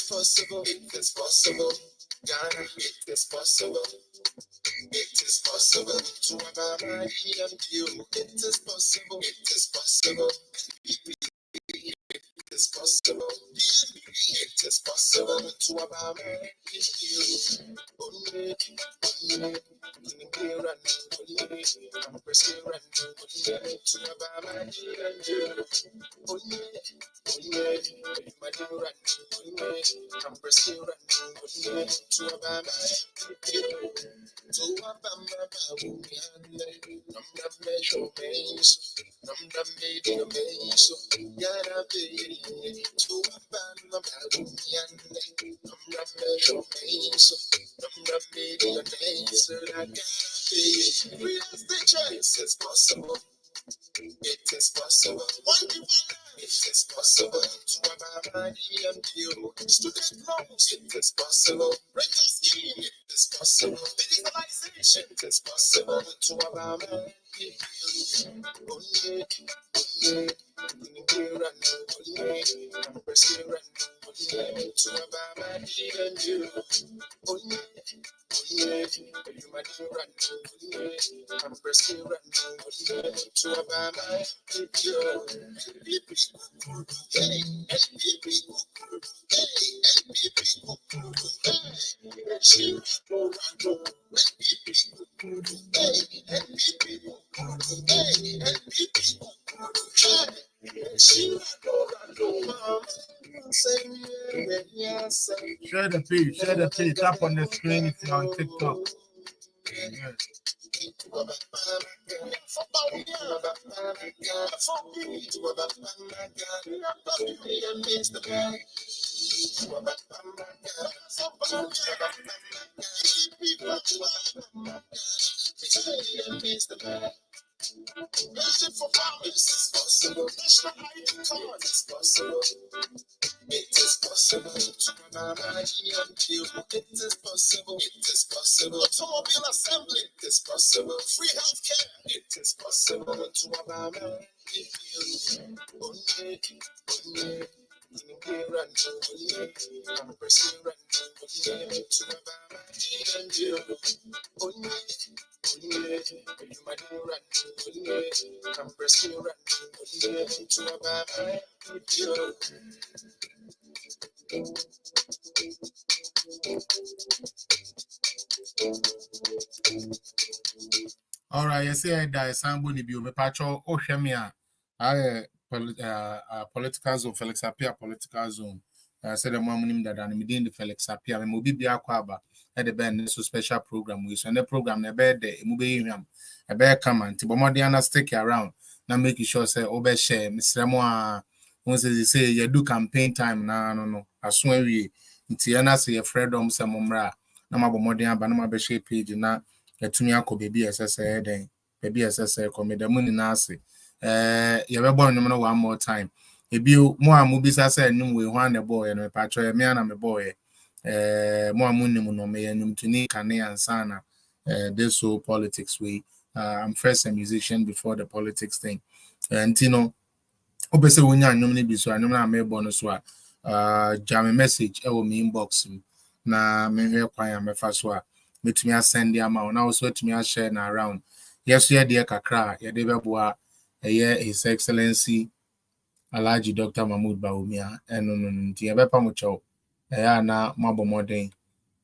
possible. It is possible. Ghana, it is possible. It is possible to Obama and you. It is possible. It is possible. It is possible. It is possible to Obama and you. I'm pressing run to Obama and you. I'm pressing run to Obama. So it's possible. It is possible. It is possible to Obama and you. Student loans. It is possible. Rental scheme. It is possible. Digitalization. It is possible to Obama and you. Share the page, tap on the screen if you're on TikTok. Yes. For farmers is possible. National ID card is possible. It is possible to Obama and you. It is possible. It is possible. Automobile assembly. It is possible. Free healthcare. It is possible to Obama and you. I'm pressing run to Obama and you. I'm pressing run to Obama and you. All right, you see, I somebody be me patcho. Oh, Shemia, I political zone, Felix Apia political zone. I said the mom that I'm in the Felix Apia, and Mobi Biakwaba at the band so special program. We send the program the bed, Mubi, a bear come and Tibomodiana stick around. Now making sure say Obe share, Mr. Moa. Once they say you do campaign time, no. I swear we. Tiana say a freedom some mumra. Na mabomodian banama beshe page na. Etumi akọ baby SSNIT den baby SSNIT come the money na ase you be born no one more time ebi mo amubisa say num we ho na boy no patcho me na me boy mo amunim no me num tuni kane ansana this so politics we I'm first a musician before the politics thing and you know obese wonya num ni bi so anum na me born so jam message e wo me inbox na me hwe kwan me fa so let me send the amount now so let me share na around yes yeah dear kakra ya de beboa His Excellency Alhaji Dr. Mahmoud Bawumia no nti e bepa mo chow na mabomodin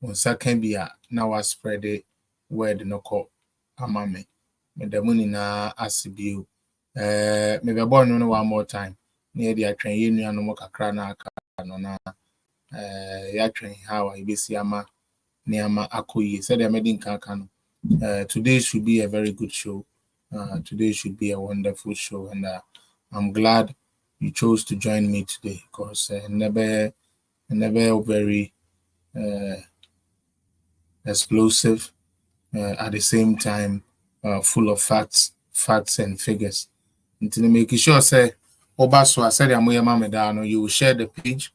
on second bia na was spread the word no ko amame me the money na asibio me be born no one more time near the atwen yenu no kakra na aka no na ya twen how I be see ama Niama Akoye said they're making Kakano. Today should be a very good show. Today should be a wonderful show, and I'm glad you chose to join me today because never very explosive, at the same time full of facts, facts and figures. Until make sure say Obaso, I said you will share the page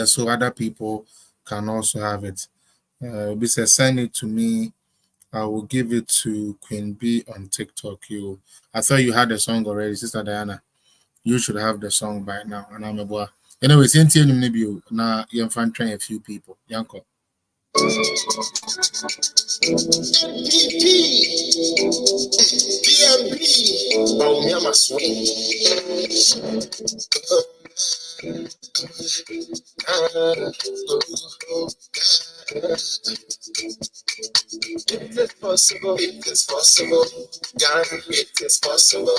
so other people can also have it. Send it to me. I will give it to Queen B on TikTok. I thought you had the song already, Sister Diana. You should have the song by now. And I'm a boy. Anyway, since you now you're trying a few people. Yanko. It is possible, it is possible, God, it is possible.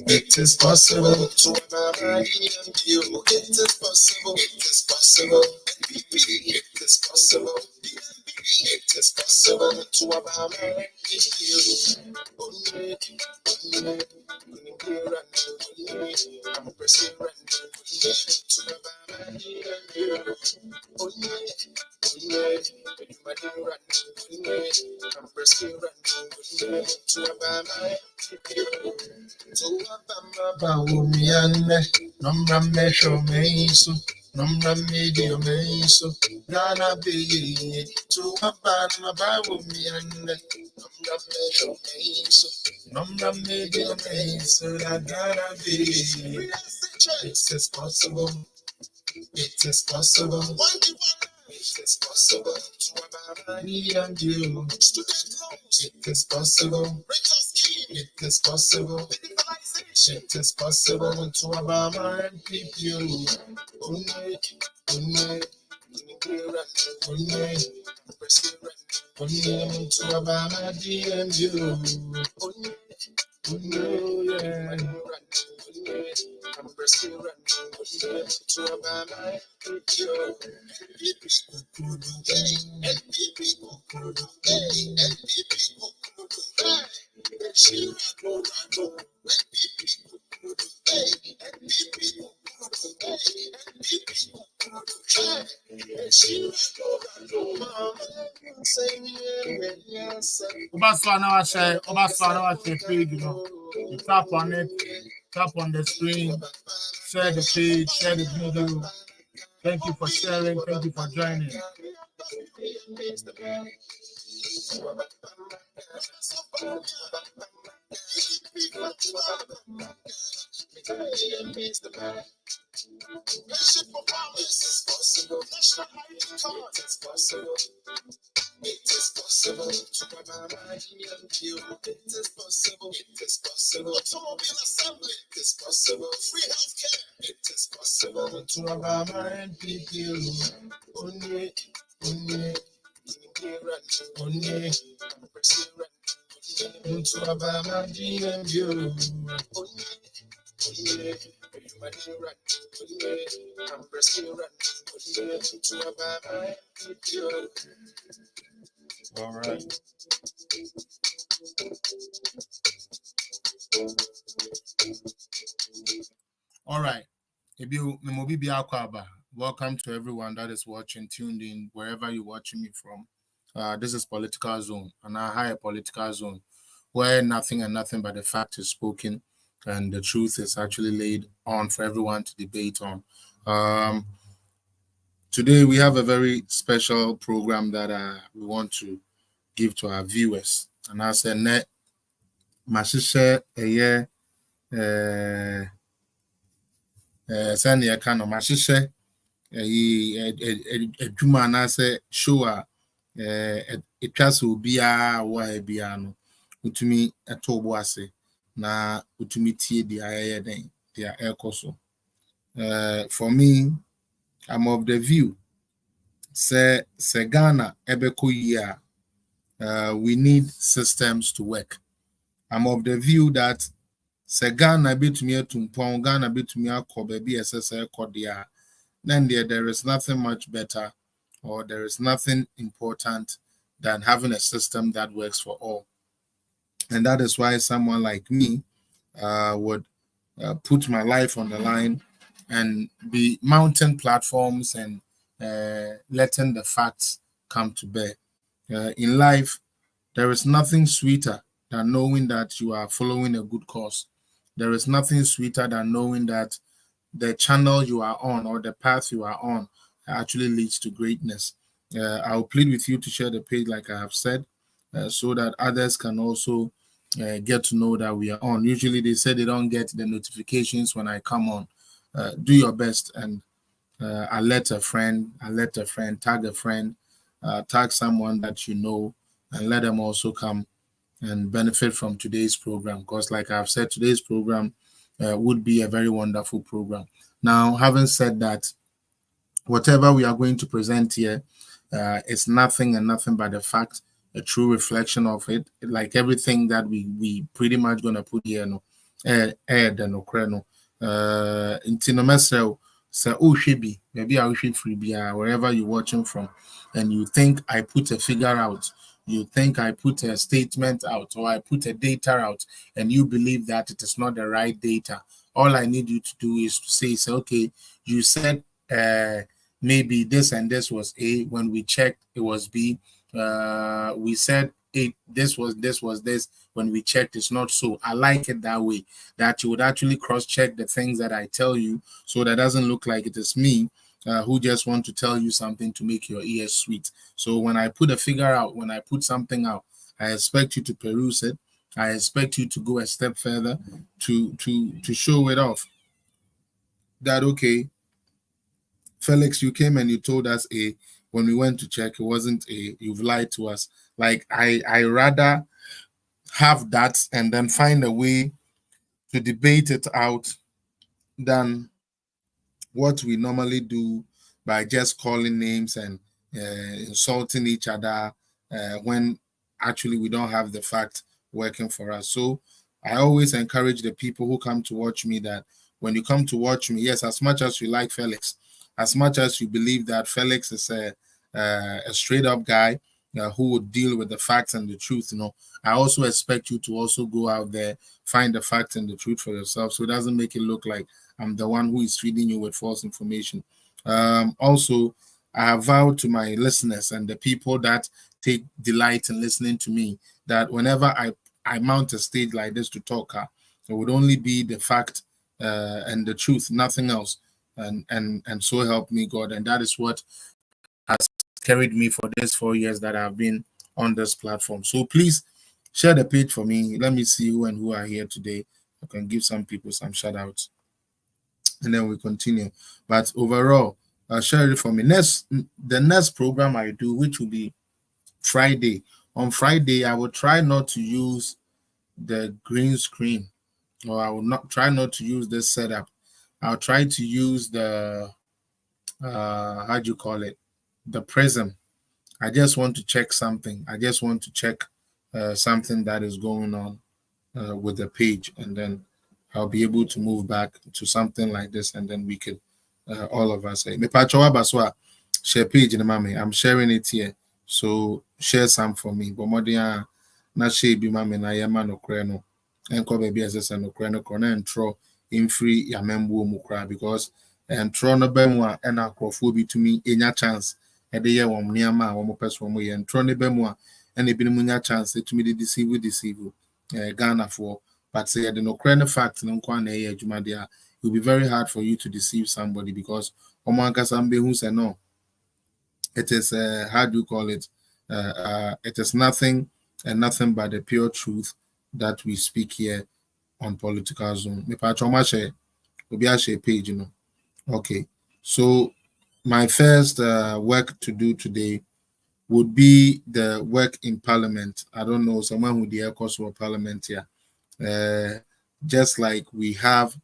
It is possible to marry and you. It is possible, it is possible. It is possible. It is possible to marry you. I'm pressing to marry you. I'm pressing to marry you. Bawumiane, nombra mesho meiso, nombra medio meiso, Ghana be to abana bawumiane, nombra mesho meiso, nombra medio meiso, Ghana be. It is possible, it is possible. It is possible to me and you. It is possible. It is possible. It is possible to Obama and people. Only to Obama and you. I'm pressing to Obama and you. You tap on it, tap on the screen, share the page, share the video. Thank you for sharing, thank you for joining. It is possible to marry you. It is possible. It is possible. Automobile assembly. It is possible. Free healthcare. It is possible to marry people. Only. To marry you. I'm pressing to you. All right. All right. Welcome to everyone that is watching, tuned in, wherever you're watching me from. This is Political Zone, and I hire Political Zone, where nothing and nothing but the fact is spoken and the truth is actually laid on for everyone to debate on. Today, we have a very special program that we want to give to our viewers. And I said, net, mashisha eye sani aka no mashisha adwuma na say show a etwa so bia wa bia no utumi etobo ase na utumi tie dia aye den dia ekoso. For me, I'm of the view say Ghana ebeko year. We need systems to work. I'm of the view that Ghana betumi atumpon, Ghana betumi akọ baby SSNIT kodia, then there is nothing much better or there is nothing important than having a system that works for all. And that is why someone like me would put my life on the line and be mounting platforms and letting the facts come to bear. In life, there is nothing sweeter than knowing that you are following a good cause. There is nothing sweeter than knowing that the channel you are on or the path you are on actually leads to greatness. I'll plead with you to share the page, like I have said, so that others can also get to know that we are on. Usually, they say they don't get the notifications when I come on. Do your best and alert a friend, tag a friend, tag someone that you know, and let them also come and benefit from today's program. Because, like I've said, today's program would be a very wonderful program. Now, having said that, whatever we are going to present here is nothing and nothing but the fact, a true reflection of it. Like everything that we pretty much gonna put here, no, no creno. Intino say oh shebi, maybe I should free be wherever you're watching from, and you think I put a figure out, you think I put a statement out, or I put a data out, and you believe that it is not the right data. All I need you to do is to say, okay, you said maybe this and this was A. When we checked, it was B. We said this was this. When we checked, it's not so. I like it that way, that you would actually cross-check the things that I tell you, so that doesn't look like it is me who just want to tell you something to make your ears sweet. So when I put a figure out, when I put something out, I expect you to peruse it. I expect you to go a step further to show it off. That okay, Felix, you came and you told us A. When we went to check, it wasn't A. You've lied to us. Like I rather have that and then find a way to debate it out than what we normally do by just calling names and insulting each other when actually we don't have the fact working for us. So I always encourage the people who come to watch me that when you come to watch me, yes, as much as you like Felix, as much as you believe that Felix is a straight up guy who would deal with the facts and the truth, I also expect you to also go out there, find the facts and the truth for yourself, so it doesn't make it look like I'm the one who is feeding you with false information. Also, I have vowed to my listeners and the people that take delight in listening to me that whenever I mount a stage like this to talk, it would only be the fact and the truth, nothing else. And so help me God. And that is what has carried me for these 4 years that I've been on this platform. So please share the page for me. Let me see who and who are here today. I can give some people some shout outs and then we continue. But overall, share it for me. The next program I do, which will be Friday. On Friday, I will try not to use the green screen, or I will not try not to use this setup. I'll try to use the how do you call it? The prism. I just want to check something. I just want to check something that is going on with the page, and then I'll be able to move back to something like this, and then we could all of us say, share page in mommy. I'm sharing it here, so share some for me. But more than na share be mommy na yama no kreno, and ko baby as no kreno corner and throw in free yamembu mukra because and throw no bemwa and akrofo bi to me enya chance. E de ye wom niama a wom person mo ye and throw no bemwa and e bi no chance to me deceive Ghana for. But say the no crane fact no kwan na it will be very hard for you to deceive somebody because omanka sambe who say no, it is how do you call it, it is nothing and nothing but the pure truth that we speak here on Political Zone. Me pa choma share obi a share page, okay. So my first work to do today would be the work in Parliament. I don't know, someone who the course of Parliament here. Just like we have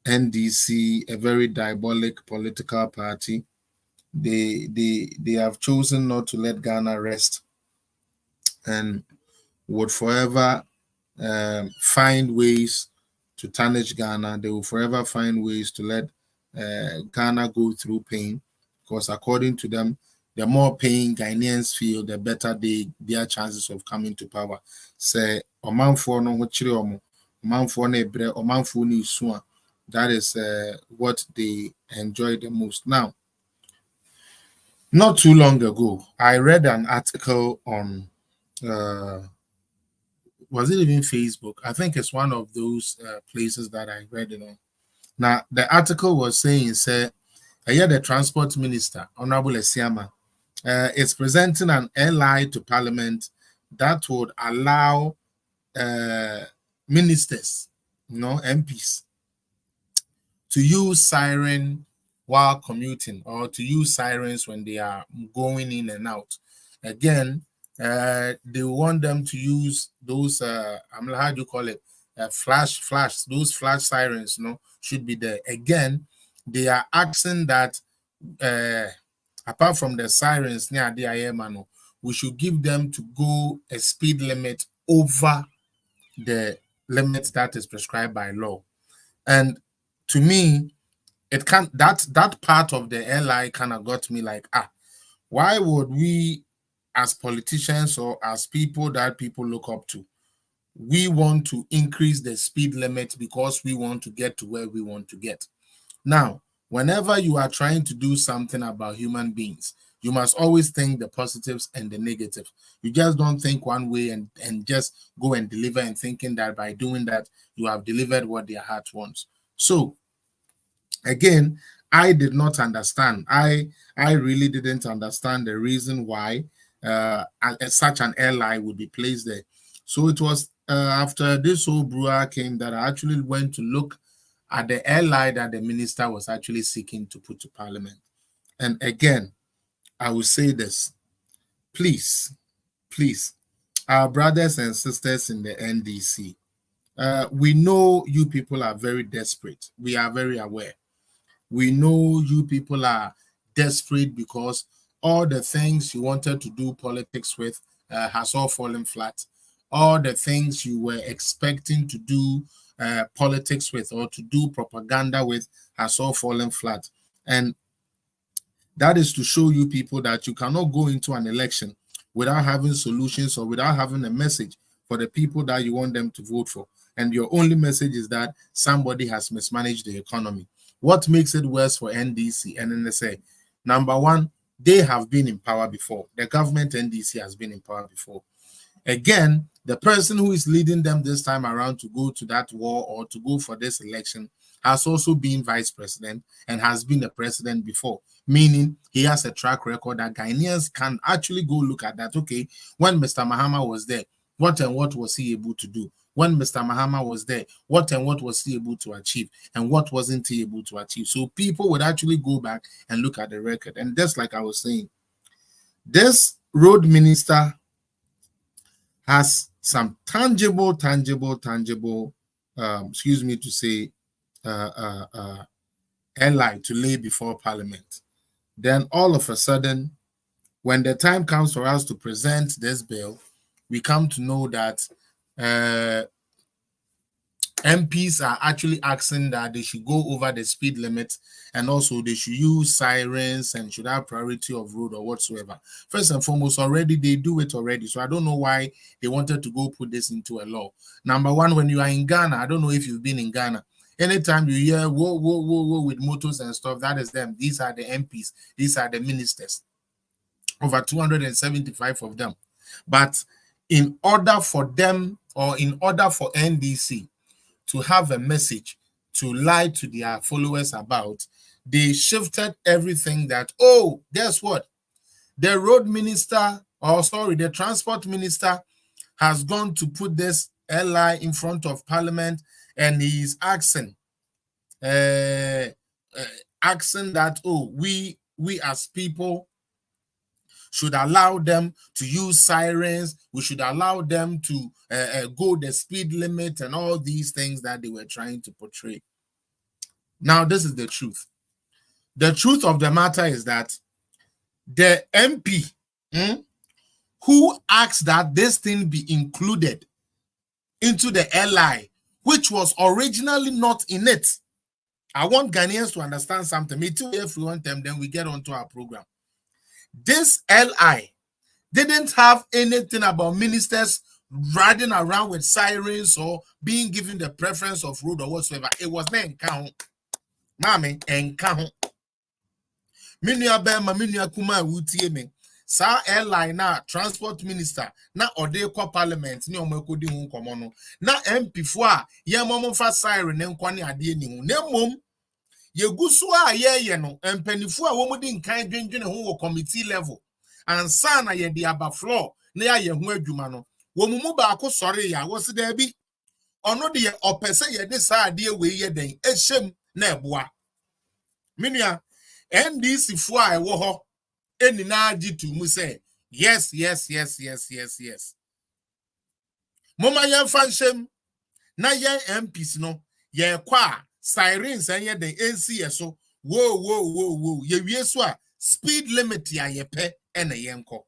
NDC, a very diabolic political party, they have chosen not to let Ghana rest and would forever find ways to tarnish Ghana. They will forever find ways to let Ghana go through pain because according to them, the more pain Ghanaians feel, the better their chances of coming to power. Say, Omanfo no chiri omo, Omanfo no ebre, Omanfo no isua. That is what they enjoy the most. Now, not too long ago, I read an article on was it even Facebook? I think it's one of those places that I read it on. Now, the article was saying, say, the transport minister, Honorable Esiama, is presenting an LI to Parliament that would allow ministers, MPs, to use siren while commuting, or to use sirens when they are going in and out. Again, they want them to use those how do you call it, flash, those flash sirens, should be there. Again, they are asking that apart from the sirens near the IMano, we should give them to go a speed limit over the limit that is prescribed by law. And to me, it can't, that part of the LI kind of got me like, why would we, as politicians or as people that people look up to, we want to increase the speed limit because we want to get to where we want to get? Now, whenever you are trying to do something about human beings, you must always think the positives and the negatives. You just don't think one way and just go and deliver and thinking that by doing that, you have delivered what their heart wants. So, again, I did not understand. I really didn't understand the reason why such an LI would be placed there. So it was after this whole brewer came that I actually went to look at the LI that the minister was actually seeking to put to Parliament. And again, I will say this, please, our brothers and sisters in the NDC, we know you people are very desperate. We are very aware. We know you people are desperate because all the things you wanted to do politics with has all fallen flat. All the things you were expecting to do politics with or to do propaganda with has all fallen flat. And that is to show you people that you cannot go into an election without having solutions or without having a message for the people that you want them to vote for. And your only message is that somebody has mismanaged the economy. What makes it worse for NDC and NSA? Number one, they have been in power before. The government NDC has been in power before. Again, the person who is leading them this time around to go to that war or to go for this election has also been vice president and has been the president before, meaning he has a track record that Ghanaians can actually go look at that. Okay, when Mr. Mahama was there, what and what was he able to do? When Mr. Mahama was there, what and what was he able to achieve? And what wasn't he able to achieve? So people would actually go back and look at the record. And just like I was saying, this road minister has some tangible, excuse me to say, LI to lay before Parliament. Then all of a sudden, when the time comes for us to present this bill, we come to know that MPs are actually asking that they should go over the speed limit and also they should use sirens and should have priority of road or whatsoever. First and foremost, already they do it already. So I don't know why they wanted to go put this into a law. Number one, when you are in Ghana, I don't know if you've been in Ghana. Anytime you hear whoa, whoa, whoa, whoa with motors and stuff, that is them. These are the MPs. These are the ministers. Over 275 of them. But in order for them, or in order for NDC to have a message to lie to their followers about, they shifted everything that, oh, guess what? The road minister, or sorry, the transport minister has gone to put this LI in front of Parliament, and he is asking that, oh, we as people should allow them to use sirens. We should allow them to go the speed limit and all these things that they were trying to portray. Now, this is the truth. The truth of the matter is that the MP who asked that this thing be included into the LI, which was originally not in it. I want Ghanaians to understand something. Me too, if we want them, then we get onto our program. This LI didn't have anything about ministers riding around with sirens or being given the preference of road or whatsoever. It was not encounter. Mami, encounter. Minya bema, minya kuma wutie me. sa airline na transport minister na ode kwa parliament ni omekodi hu nkomo no na MP fo a ye momo fa siren ne nkwane ade ni hu na mom ye gusu a ye no empanifo a wo mudi nkan dwendwene ho wo committee level ansa na ye de aba floor na ya ye ho adwuma no wo mumu ba ko sori ya wo se da bi ono de opese ye de sa ade we ye den ehyem na eboa minia NDC fo a ewo ho enina agitu mu say yes moma ye fa nshem na ye MPs no ye kwa sirens anye den NC so wo ye wie so a speed limit ya ye pe ene ye nko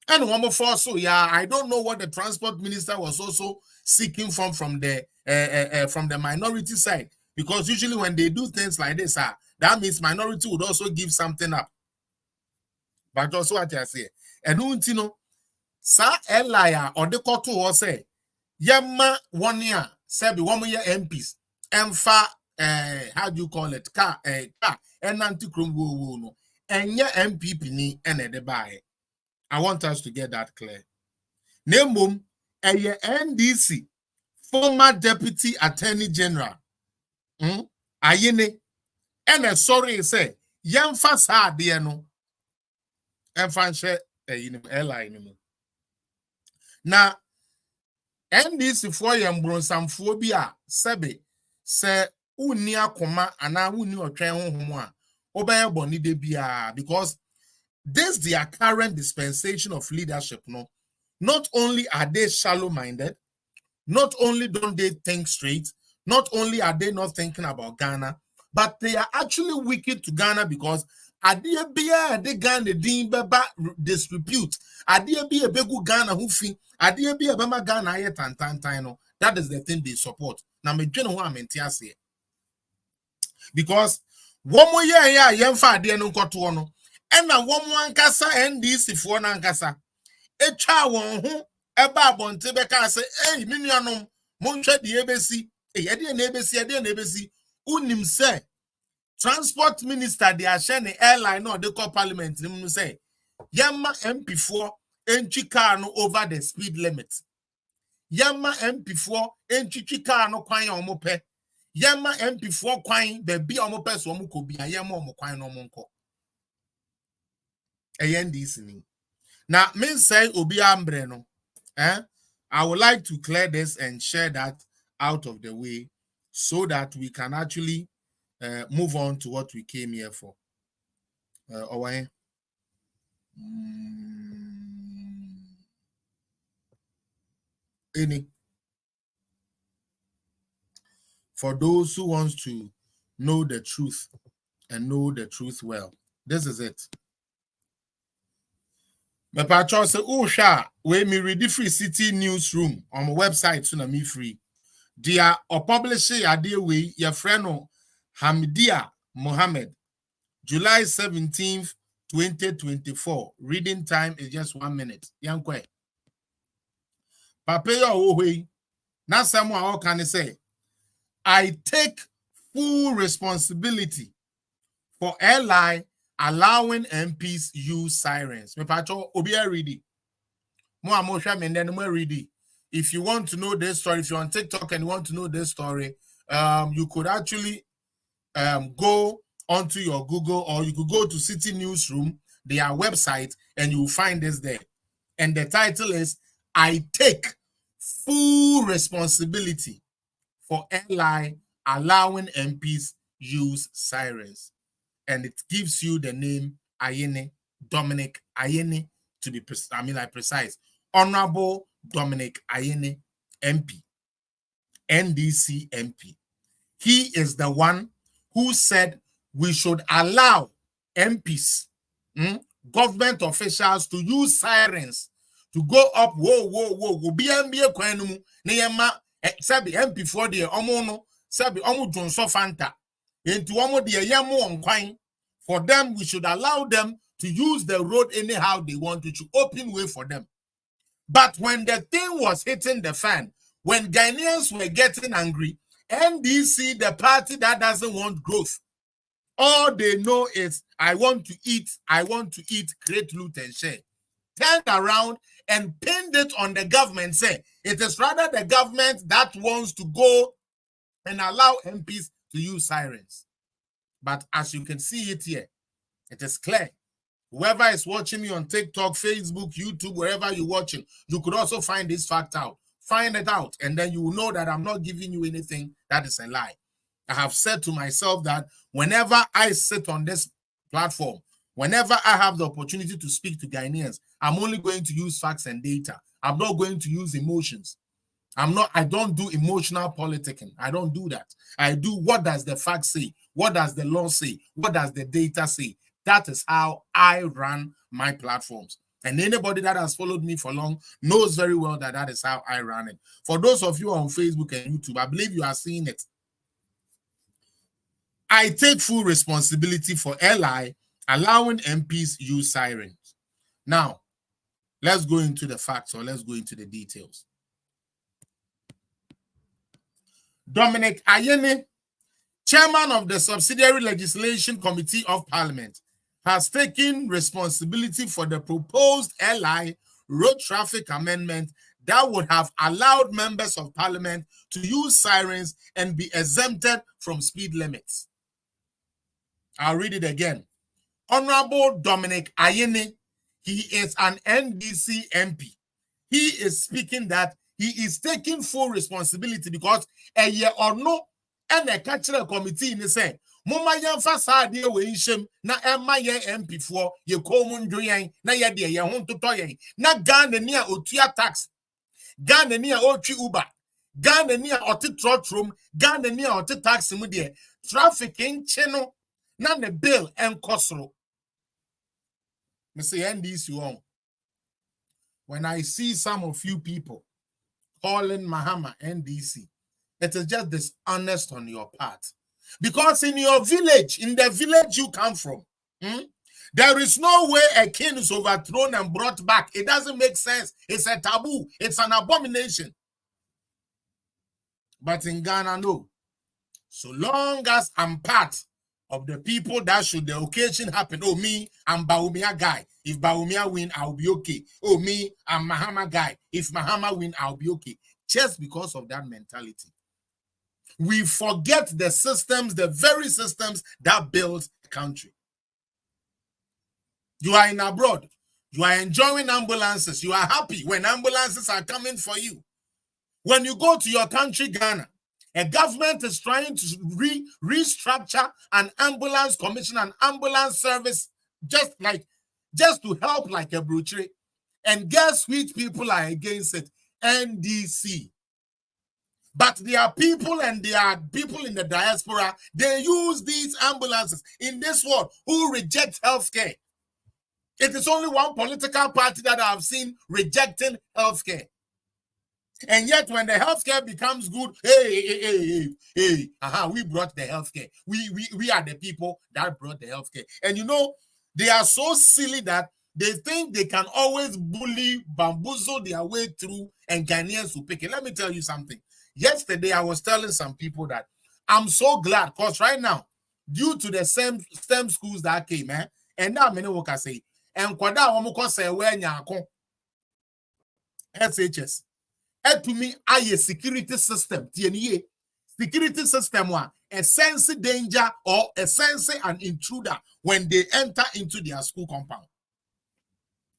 and one more for so yeah I don't know what the transport minister was also seeking from the minority side, because usually when they do things like this that means minority would also give something up, but also what I say and you know sa elia or the court was say yamma 1 year sabi 1 year MPs emfa how do you call it car and anti-chrome no and ya MPP ni ene de buy. I want us to get that clear. Nemum a NDC former deputy attorney general ayene and sorry say yamfa sa de no emfa nhye airline na NDC for yambronsamfo bi a sebe se unni akoma ana unni otwen honhom a obeye boni de bia, because this their current dispensation of leadership no, not only are they shallow minded, not only don't they think straight, not only are they not thinking about Ghana, but they are actually wicked to Ghana, because adie bia de Ghana din beba disrepute, adie bia begu Ghana hu fi, adie bia bema Ghana aye tantantan no, that is the thing they support. Na me dwene ho amenti ase, because womo ye ya yemfa adie no nkoto no, ena womo ankasa NDC fo na ankasa etwa won ho eba abonte beka say eh me nuanom monhwe de ebesi ede na ebesi unim say transport minister de ahye ne airline no de call parliament nim say yamma MP fo entwi car no over the speed limit, yamma MP fo entwi car no kwan ya omope, yamma MP fo kwan be bia omope so omko bia yamma omkwan no omonko NDC ni. Now, me say obi ambre no, I would like to clear this and share that out of the way so that we can actually move on to what we came here for. Any for those who wants to know the truth and know the truth well, this is it. My patron say, oh, sha, we me read the Free City newsroom on my website, so na me free. Dia or publish idea way your friend Hamdia Mohammed, July 17th, 2024. Reading time is just 1 minute. Yankwe. Papa yo way. Now someone how can say, I take full responsibility for airline allowing MPs use sirens. Me patron obi ready. Mo amosha me then mo ready. If you want to know this story, if you're on TikTok and you want to know this story, you could actually go onto your Google, or you could go to City Newsroom, their website, and you will find this there. And the title is, I take full responsibility for airline allowing MPs use sirens. And it gives you the name Ayene, Dominic Ayene, to be precise. Honorable Dominic Ayene, MP, NDC MP. He is the one who said we should allow MPs, government officials, to use sirens to go up. Whoa. Be MBA kwanumu neyema sabi MP for the omono sabi omo jonso fanta into omo de yamo onkwan. For them, we should allow them to use the road anyhow they want to open way for them. But when the thing was hitting the fan, when Ghanaians were getting angry, NDC, the party that doesn't want growth, All they know is, I want to eat, create, loot, and share. Turned around and pinned it on the government, say it is rather the government that wants to go and allow MPs to use sirens. But as you can see it here, it is clear. Whoever is watching me on TikTok, Facebook, YouTube, wherever you're watching, you could also find this fact out. Find it out, and then you will know that I'm not giving you anything that is a lie. I have said to myself that whenever I sit on this platform, whenever I have the opportunity to speak to Ghanaians, I'm only going to use facts and data. I'm not going to use emotions. I don't do emotional politicking. I don't do that. I do what does the fact say? What does the law say? What does the data say? That is how I run my platforms. And anybody that has followed me for long knows very well that that is how I run it. For those of you on Facebook and YouTube, I believe you are seeing it. I take full responsibility for LI allowing MPs use sirens. Now, let's go into the facts, or let's go into the details. Dominic Ayene, chairman of the Subsidiary Legislation Committee of Parliament, has taken responsibility for the proposed LI road traffic amendment that would have allowed members of Parliament to use sirens and be exempted from speed limits. I'll read it again. Honorable Dominic Ayene, he is an NDC MP. He is speaking that he is taking full responsibility because a year or no, and a cultural committee in the same. Mama yan fasa de we nhyem na emma ye MP for ye komun dwen na ye de ye ho toto ye na Ghana ni a otua tax, Ghana ni a otwi Uber, Ghana ni a ote trotrom, Ghana ni a ote taxi mu de trafficking cheno na ne bill enkosoro. Me say NDC on. When I see some of you people calling Mahama NDC, it is just dishonest on your part. Because in your village, in the village you come from, there is no way a king is overthrown and brought back. It doesn't make sense. It's a taboo. It's an abomination. But in Ghana, no. So long as I'm part of the people that should the occasion happen. Oh, me, I'm Bawumia guy. If Bawumia win, I'll be okay. Oh, me, I'm Mahama guy. If Mahama win, I'll be okay. Just because of that mentality. We forget the systems, the very systems that build the country. You are in abroad. You are enjoying ambulances. You are happy when ambulances are coming for you. When you go to your country, Ghana, a government is trying to restructure an ambulance commission, an ambulance service, just to help like a brochure. And guess which people are against it? NDC. But there are people and there are people in the diaspora, they use these ambulances in this world who reject healthcare. It is only one political party that I've seen rejecting healthcare. And yet when the healthcare becomes good, we brought the healthcare. We are the people that brought the healthcare. And you know, they are so silly that they think they can always bully, bamboozle their way through, and Ghanaians will pick it. Let me tell you something. Yesterday, I was telling some people that I'm so glad, because right now, due to the STEM schools that came, and now many workers say, and kwada wamukọ say where nyako SHS. To me, a security system, TNE, security system one, a sense danger or a sense an intruder when they enter into their school compound.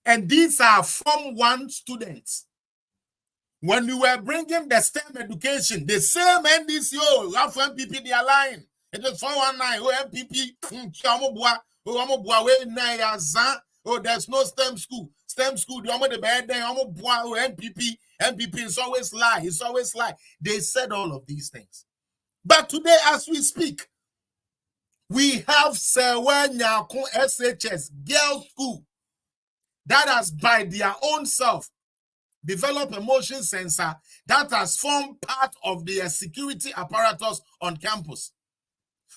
And these are Form 1 students. When we were bringing the STEM education, the same NDC, half MPP, they are lying. It is 419, MPP, there's no STEM school. STEM school, the bad day, MPP is always lie. It's always lie. They said all of these things. But today, as we speak, we have Sewe Nyako SHS girls school that has by their own self developed a motion sensor that has formed part of their security apparatus on campus.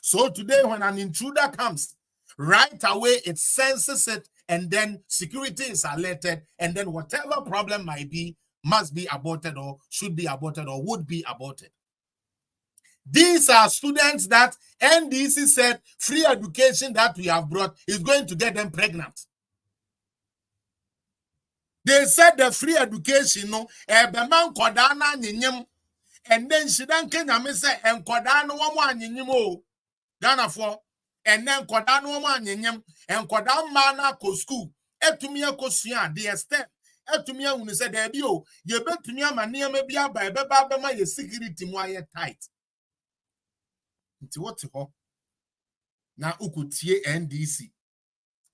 So today, when an intruder comes, right away it senses it, and then security is alerted, and then whatever problem might be must be aborted or should be aborted or would be aborted. These are students that NDC said free education that we have brought is going to get them pregnant. They said the free education, no, man kodana nyinyim, and then she don't can say and kodana one nyinyim Ghana for, and then kodana one nyinyim, and kodana mana ko school, etumia ko suya, the extent, etumia when said there be you bet to me a man near maybe by baba my security more tight. It's what now ukutie NDC.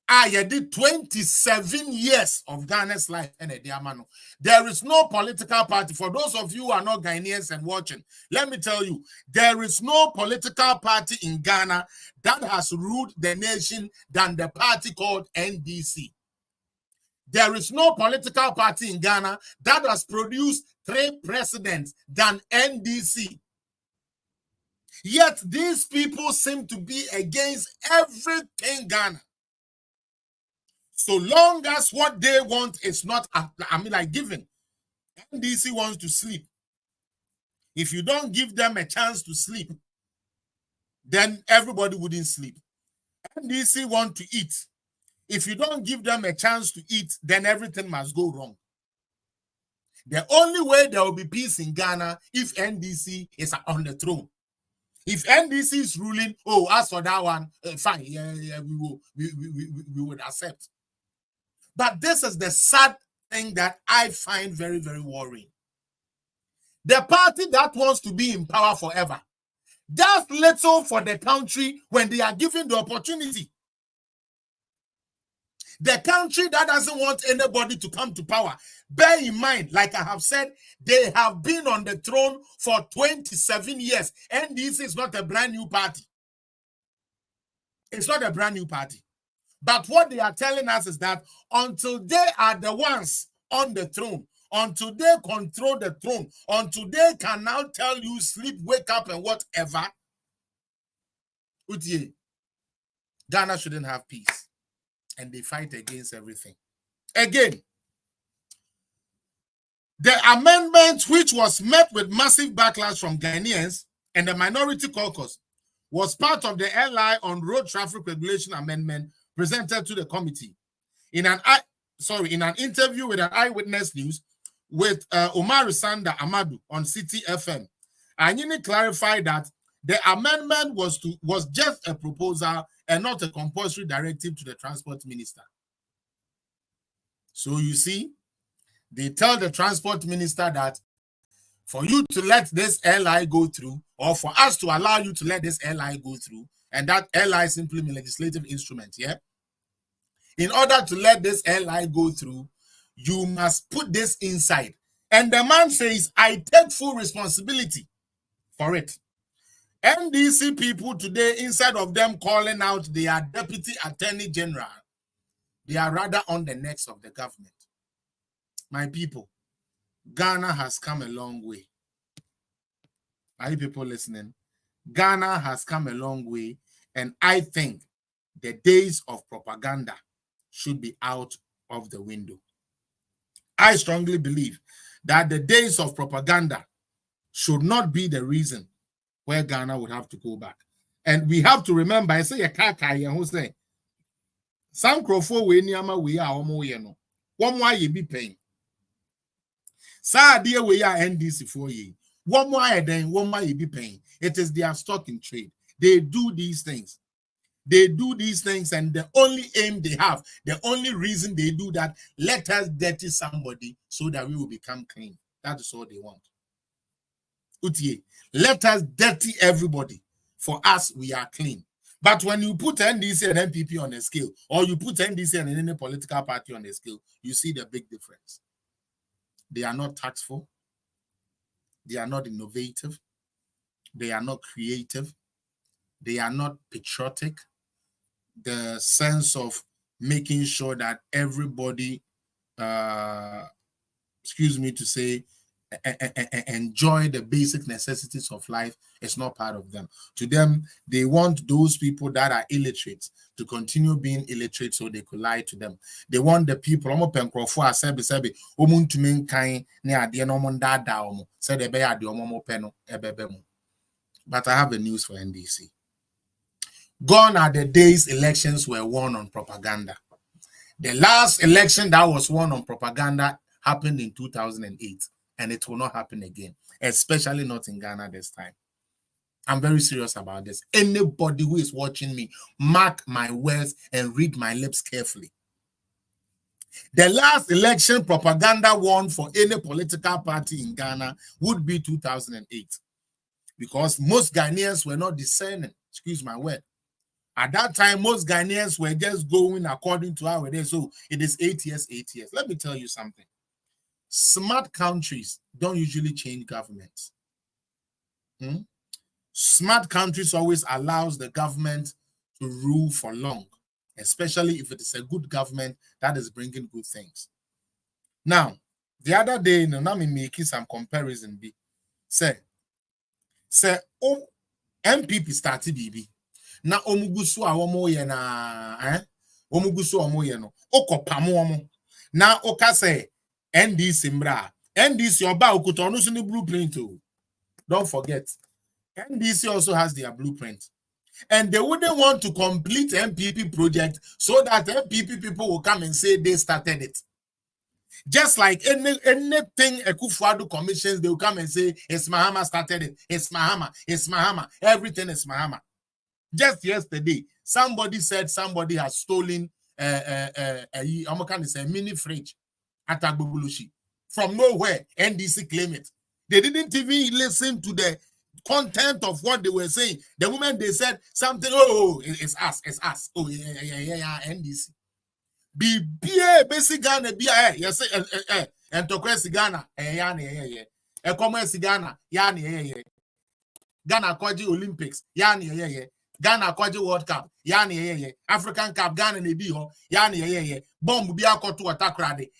I did 27 years of Ghana's life and a diamano. There is no political party. For those of you who are not Ghanaians and watching, let me tell you, there is no political party in Ghana that has ruled the nation than the party called NDC. There is no political party in Ghana that has produced 3 presidents than NDC. Yet these people seem to be against everything Ghana. So long as what they want is not, given. NDC wants to sleep. If you don't give them a chance to sleep, then everybody wouldn't sleep. NDC want to eat. If you don't give them a chance to eat, then everything must go wrong. The only way there will be peace in Ghana if NDC is on the throne. If NDC is ruling, as for that one, fine, we would accept. But this is the sad thing that I find very, very worrying. The party that wants to be in power forever does little for the country when they are given the opportunity. The country that doesn't want anybody to come to power, bear in mind, like I have said, they have been on the throne for 27 years. And this is not a brand new party. It's not a brand new party. But what they are telling us is that until they are the ones on the throne, until they control the throne, until they can now tell you sleep, wake up, and whatever, Ghana shouldn't have peace. And they fight against everything. Again, the amendment, which was met with massive backlash from Ghanaians and the minority caucus, was part of the LI on road traffic regulation amendment presented to the committee. In an interview with an Eyewitness News with Omar Sanda Amadou on City FM, Anyini clarified that the amendment was just a proposal and not a compulsory directive to the transport minister. So you see, they tell the transport minister that for you to let this LI go through, or for us to allow you to let this LI go through, and that LI is simply a legislative instrument, yeah? In order to let this LI go through, you must put this inside. And the man says, I take full responsibility for it. NDC people today, instead of them calling out their deputy attorney general, they are rather on the necks of the government. My people, Ghana has come a long way. Are you people listening? Ghana has come a long way, and I think the days of propaganda should be out of the window. I strongly believe that the days of propaganda should not be the reason where Ghana would have to go back. And we have to remember, I say a kaka who say some crofo we niama we are omo ye no. One more ye be paying. Sa dear we are NDC for ye. One more then one more ye be paying. It is their stock in trade. They do these things. They do these things, and the only aim they have, the only reason they do that, let us dirty somebody so that we will become clean. That is all they want. Utie, let us dirty everybody. For us, we are clean. But when you put NDC and MPP on a scale, or you put NDC and any political party on a scale, you see the big difference. They are not tactful. They are not innovative. They are not creative. They are not patriotic. The sense of making sure that everybody, excuse me to say, enjoy the basic necessities of life is not part of them. To them, they want those people that are illiterate to continue being illiterate so they could lie to them. They want the people, But I have a news for NDC. Gone are the days elections were won on propaganda. The last election that was won on propaganda happened in 2008, and it will not happen again, especially not in Ghana this time. I'm very serious about this. Anybody who is watching me, mark my words and read my lips carefully. The last election propaganda won for any political party in Ghana would be 2008, because most Ghanaians were not discerning. Excuse my word. At that time, most Ghanaians were just going according to how it is. So it is 8 years, 8 years. Let me tell you something. Smart countries don't usually change governments. Smart countries always allows the government to rule for long, especially if it is a good government that is bringing good things. Now, the other day, now me making some comparison. Say, MPP started BB. Na omugusu a womo ye na omugusu omo ye no okopamo omo na oka say NDC mbra NDC oba okuto no so ni blueprint o. Don't forget, NDC also has their blueprint, and they wouldn't want to complete MPP project so that MPP people will come and say they started it. Just like anything Ekufuado commissions, they will come and say it's Mahama started it, it's Mahama, everything is Mahama. Just yesterday, somebody said somebody has stolen a mini fridge at Agbogulushi. From nowhere, NDC claim it. They didn't even listen to the content of what they were saying. The moment they said something, oh, it's us. Oh, yeah, NDC. Be basic Ghana, yes, and to quest Ghana, a commerce Ghana, Ghana Kwaji Olympics, Ghana Kwaji World Cup, African Cup, Ghana Nebiho, bomb be a to attack radi,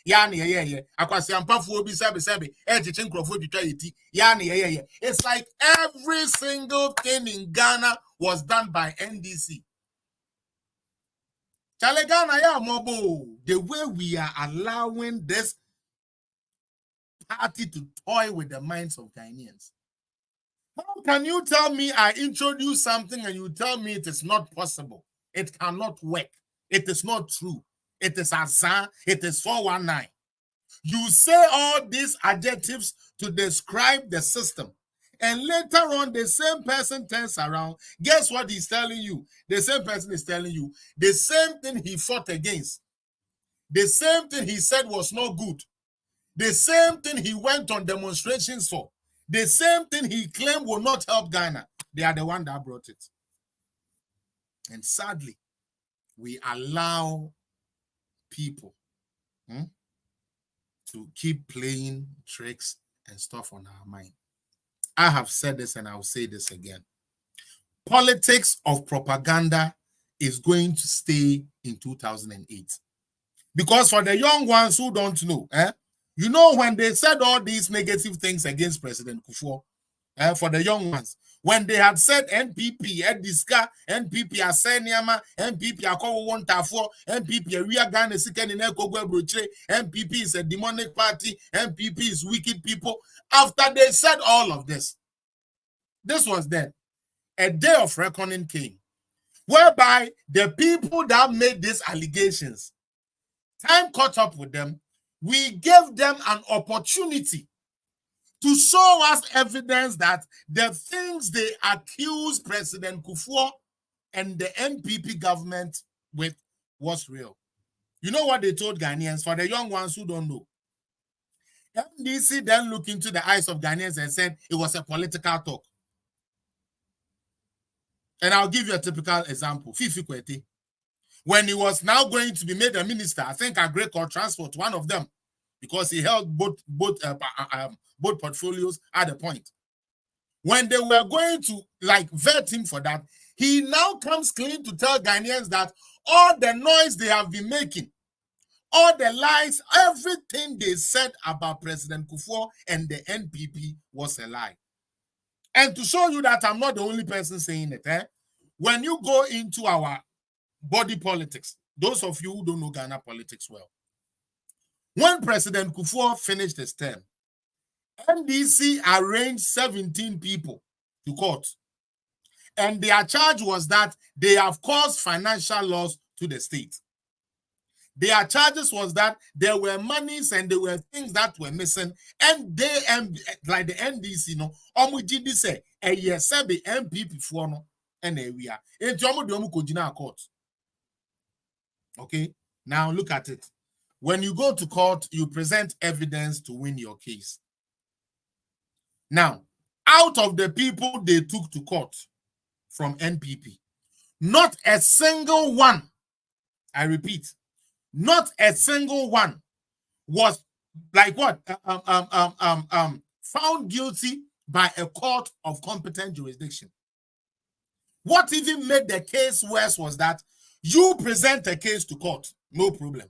Akwasiampafu be sebi, Edging Crawford, it's like every single thing in Ghana was done by NDC. Chale Ghana ya mobo, the way we are allowing this party to toy with the minds of Ghanaians. How can you tell me I introduce something and you tell me it is not possible? It cannot work. It is not true. It is Asa. It is 419. You say all these adjectives to describe the system. And later on, the same person turns around. Guess what he's telling you? The same person is telling you the same thing he fought against. The same thing he said was not good. The same thing he went on demonstrations for. The same thing he claimed will not help Ghana. They are the one that brought it. And sadly, we allow people to keep playing tricks and stuff on our mind. I have said this and I'll say this again. Politics of propaganda is going to stay in 2008. Because for the young ones who don't know, you know, when they said all these negative things against President Kufuor, for the young ones, when they had said NPP, Ediska, NPP, Aseniama, NPP, Akowo Wontafo, NPP, Ria Ghana, Siken, Broche, NPP is a demonic party, NPP is wicked people. After they said all of this was then. A day of reckoning came, whereby the people that made these allegations, time caught up with them. We gave them an opportunity to show us evidence that the things they accused President Kufuor and the NPP government with was real. You know what they told Ghanaians? For the young ones who don't know, NDC then looked into the eyes of Ghanaians and said it was a political talk. And I'll give you a typical example. Fifi Kwete. When he was now going to be made a minister, I think Agric or Transport, one of them, because he held both portfolios at the point. When they were going to vet him for that, he now comes clean to tell Ghanaians that all the noise they have been making, all the lies, everything they said about President Kufuor and the NPP was a lie. And to show you that I'm not the only person saying it, when you go into our body politics, those of you who don't know Ghana politics well, when President Kufuor finished his term, NDC arranged 17 people to court And their charge was that they have caused financial loss to the state. Their charges was that there were monies and there were things that were missing, and they like the NDC, you know, omujidi say a year sabi MPP for no and we are into omu court. Okay, now look at it. When you go to court, you present evidence to win your case. Now, out of the people they took to court from NPP, not a single one, I repeat, not a single one was like what found guilty by a court of competent jurisdiction. What even made the case worse was that you present a case to court, no problem.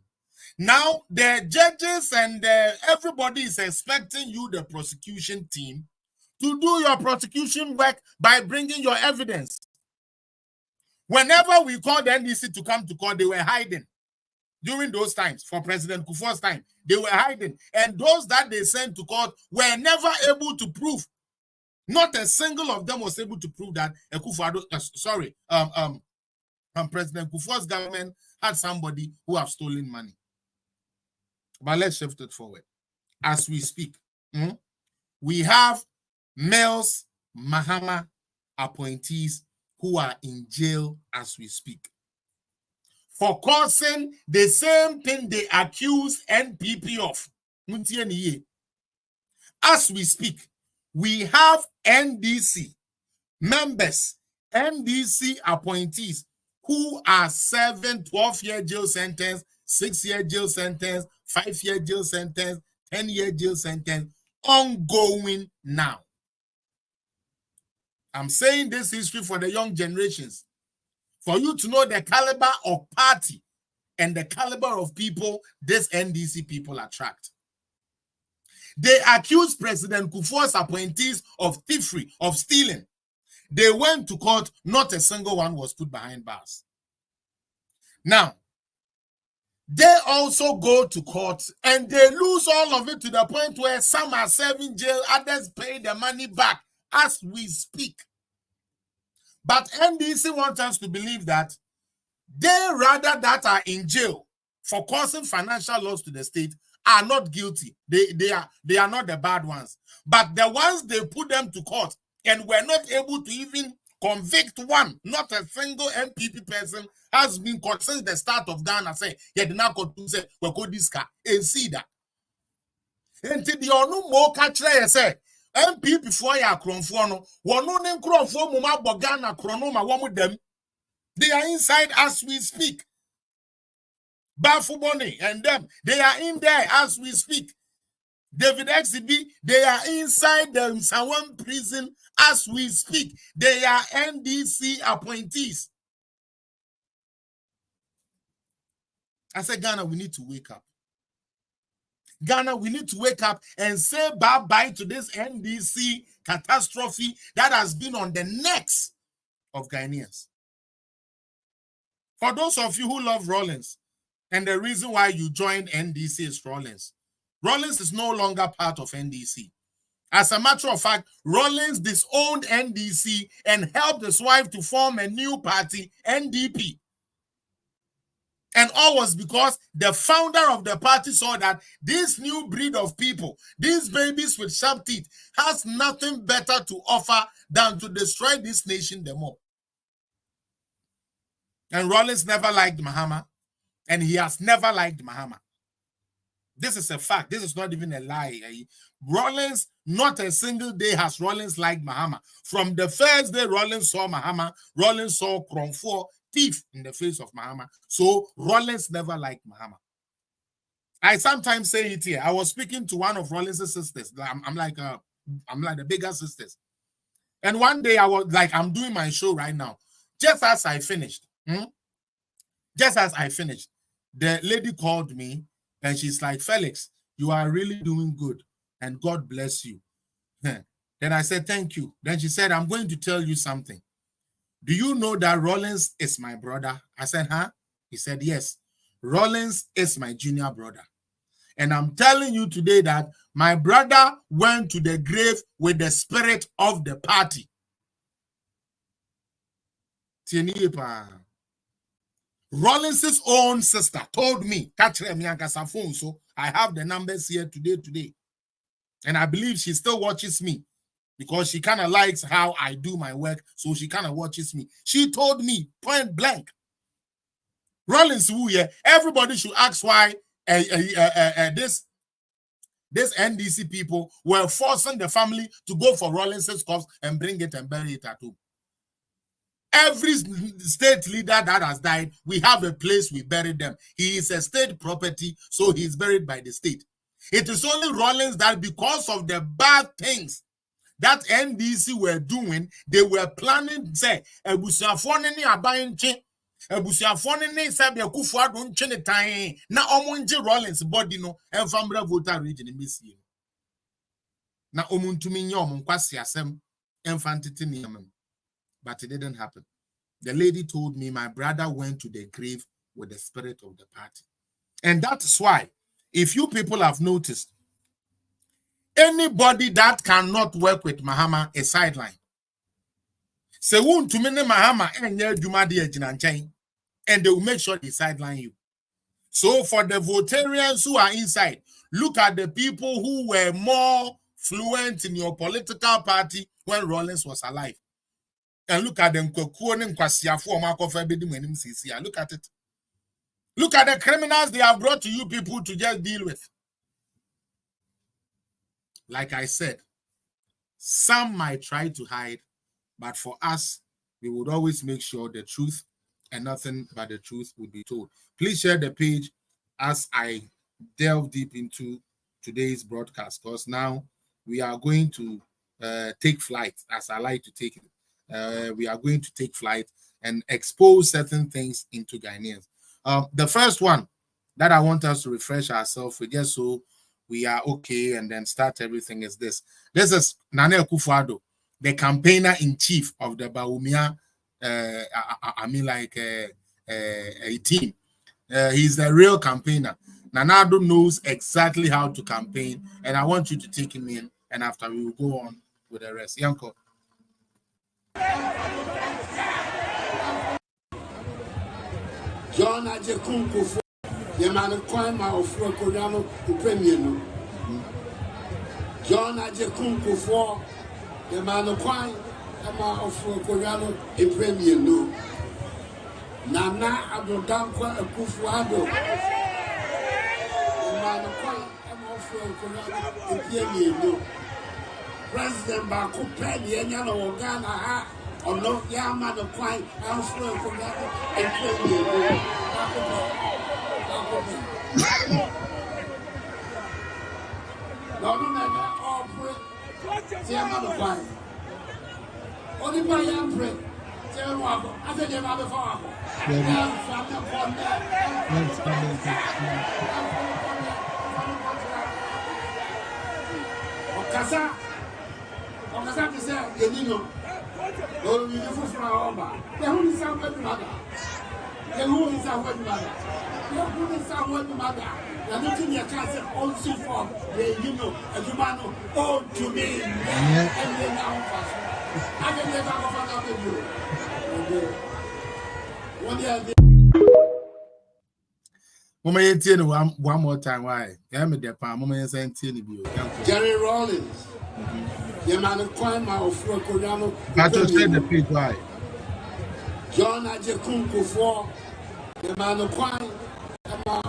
Now the judges and everybody is expecting you, the prosecution team, to do your prosecution work by bringing your evidence. Whenever we called the NDC to come to court, they were hiding. During those times, for President Kufuor's time, they were hiding. And those that they sent to court were never able to prove. Not a single of them was able to prove that President Kufuor's government had somebody who have stolen money. But let's shift it forward. As we speak, we have Mills, Mahama appointees who are in jail as we speak for causing the same thing they accuse NPP of. As we speak, we have NDC members, NDC appointees who are serving 12-year jail sentence, 6-year jail sentence, 5-year jail sentence, 10-year jail sentence, ongoing now. I'm saying this history for the young generations, for you to know the caliber of party and the caliber of people this NDC people attract. They accused President Kufuor's appointees of thievery, of stealing. They went to court, not a single one was put behind bars. Now, they also go to court and they lose all of it to the point where some are serving jail, others pay the money back as we speak. But NDC wants us to believe that they rather that are in jail for causing financial loss to the state are not guilty. They are not the bad ones. But the ones they put them to court and were not able to even convict one, not a single NPP person has been caught since the start of Ghana. Say, yeah, the now court say, we go this car and see that. Until the onu more catch say, NPP for ya kronfo no, wono ne kronfo mu ma Ghana krono ma wo them. They are inside as we speak. Bafuboni and them, they are in there as we speak. David XB, they are inside the Msawan prison as we speak. They are NDC appointees. I said, Ghana, we need to wake up. Ghana, we need to wake up and say bye-bye to this NDC catastrophe that has been on the necks of Ghanaians. For those of you who love Rawlings, and the reason why you joined NDC is Rawlings. Rawlings is no longer part of NDC. As a matter of fact, Rawlings disowned NDC and helped his wife to form a new party, NDP. And all was because the founder of the party saw that this new breed of people, these babies with sharp teeth, has nothing better to offer than to destroy this nation the more. And Rawlings never liked Mahama, and he has never liked Mahama. This is a fact. This is not even a lie. Rawlings, not a single day has Rawlings liked Mahama. From the first day Rawlings saw Mahama, Rawlings saw Kronfo thief in the face of Mahama. So Rawlings never liked Mahama. I sometimes say it here. I was speaking to one of Rawlings' sisters. I'm like the bigger sisters. And one day I was like, I'm doing my show right now. Just as I finished, the lady called me and she's like, Felix, you are really doing good and God bless you. Then I said, thank you. Then she said, I'm going to tell you something. Do you know that Rawlings is my brother? I said, huh? He said, yes. Rawlings is my junior brother. And I'm telling you today that my brother went to the grave with the spirit of the party. Rollins's own sister told me, catch me phone, so I have the numbers here today. And I believe she still watches me because she kind of likes how I do my work, so she kind of watches me. She told me point blank, Rollins, everybody should ask why this NDC people were forcing the family to go for Rollins's corpse and bring it and bury it at home. Every state leader that has died, we have a place we bury them. He is a state property, so he's buried by the state. It is only Rollins that because of the bad things that NDC were doing, they were planning, say, na omunje Rollins body no enfambra voter region misi na omuntumi nya omunkwasi asem enfantiti niam. But it didn't happen. The lady told me my brother went to the grave with the spirit of the party. And that is why, if you people have noticed, anybody that cannot work with Mahama is sidelined. Se won to mene Mahama enye jumadi ejinanchen, and they will make sure they sideline you. So for the votarians who are inside, look at the people who were more fluent in your political party when Rollins was alive. And look at them. Look at it. Look at the criminals they have brought to you people to just deal with. Like I said, some might try to hide, but for us, we would always make sure the truth and nothing but the truth would be told. Please share the page as I delve deep into today's broadcast, because now we are going to take flight, as I like to take it. We are going to take flight and expose certain things into Ghanaians. The first one that I want us to refresh ourselves with, just so we are okay and then start everything, is this. This is Nana Akufo-Addo, the campaigner-in-chief of the Bawumia, a team. He's the real campaigner. Nana Addo knows exactly how to campaign, and I want you to take him in, and after we will go on with the rest. Yanko. John Ajekunku, the man of Kwama of Frocodano, the Premier. John Ajekunku for the man of Kwama of Frocodano, the Premier. Nana Adodankwa Akufo-Addo, the man of Kwama of Frocodano, the Premier. President Baku Penny, Yanyana Ogana. Or no, young man of quite elsewhere from that and only by young print. I said, you have a father. Okasa kisa yenino. Oh, you for Frauba. The who is our mother. The who is our mother. The who is our mother. The little your cousin also for the as you man all to me. And then now I can never go for you. One more time, why? Jerry Rollins. The man of Kwama of Frocodano. But you said the page, why? John Ajekunku for the man of Kwama of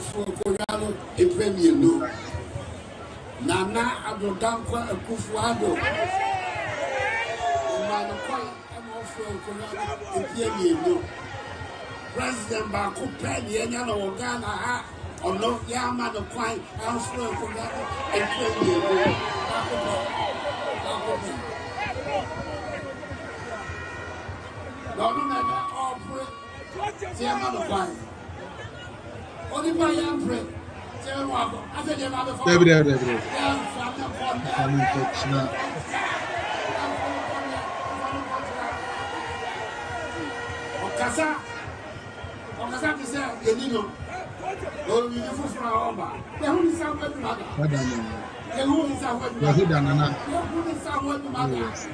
Frocodano, the Premier. Nana Adodankwa Akufo-Addo, the man of Kwama of Frocodano, the Premier. President Baku Penny, Yanyana Ogana, or no, young man of Kwama of Frocodano, the Premier. Only by young print. Okasa kisa yenino. Oh, you for Frauba. The who is our mother. Yahuda Nana. Yes.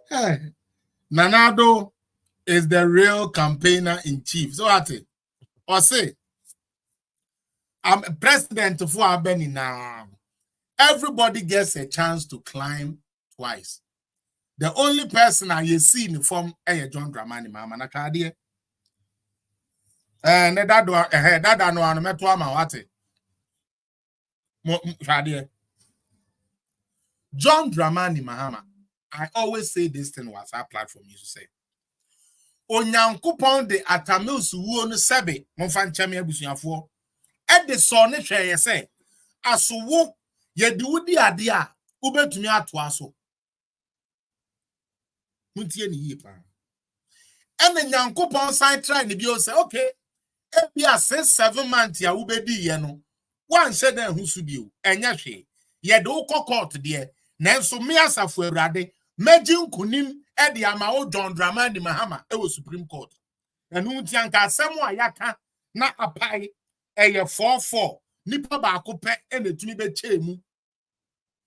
Hey, Nanado is the real campaigner in chief. So what it? Or say, I'm president for Abeni now. Everybody gets a chance to climb twice. The only person I see in the form is John Dramani Mahama Nakadie. And that do that no anu meto ama wate. John Dramani Mahama. I always say this thing was our platform used to say. Onyankopon de atamilsu wo no sebe monfa nchame abusuafo. E de so ne hwe ye say asowo ye de wudi ade a ubetumi ato aso. Muntie ni yi pa. And Nyankopon sign try ni bi o say okay. E bia 6-7 months ya ubedi ye no. Wan se den husu bi o. Enya hwe. Ye de ukokot de nanso me asafo awurade meji nkunim e de ama o John Dramani Mahama e wo Supreme Court. Enu nti anka asem a yaka na apai eye 4-4 nipa ba akopɛ e netumi be chemu.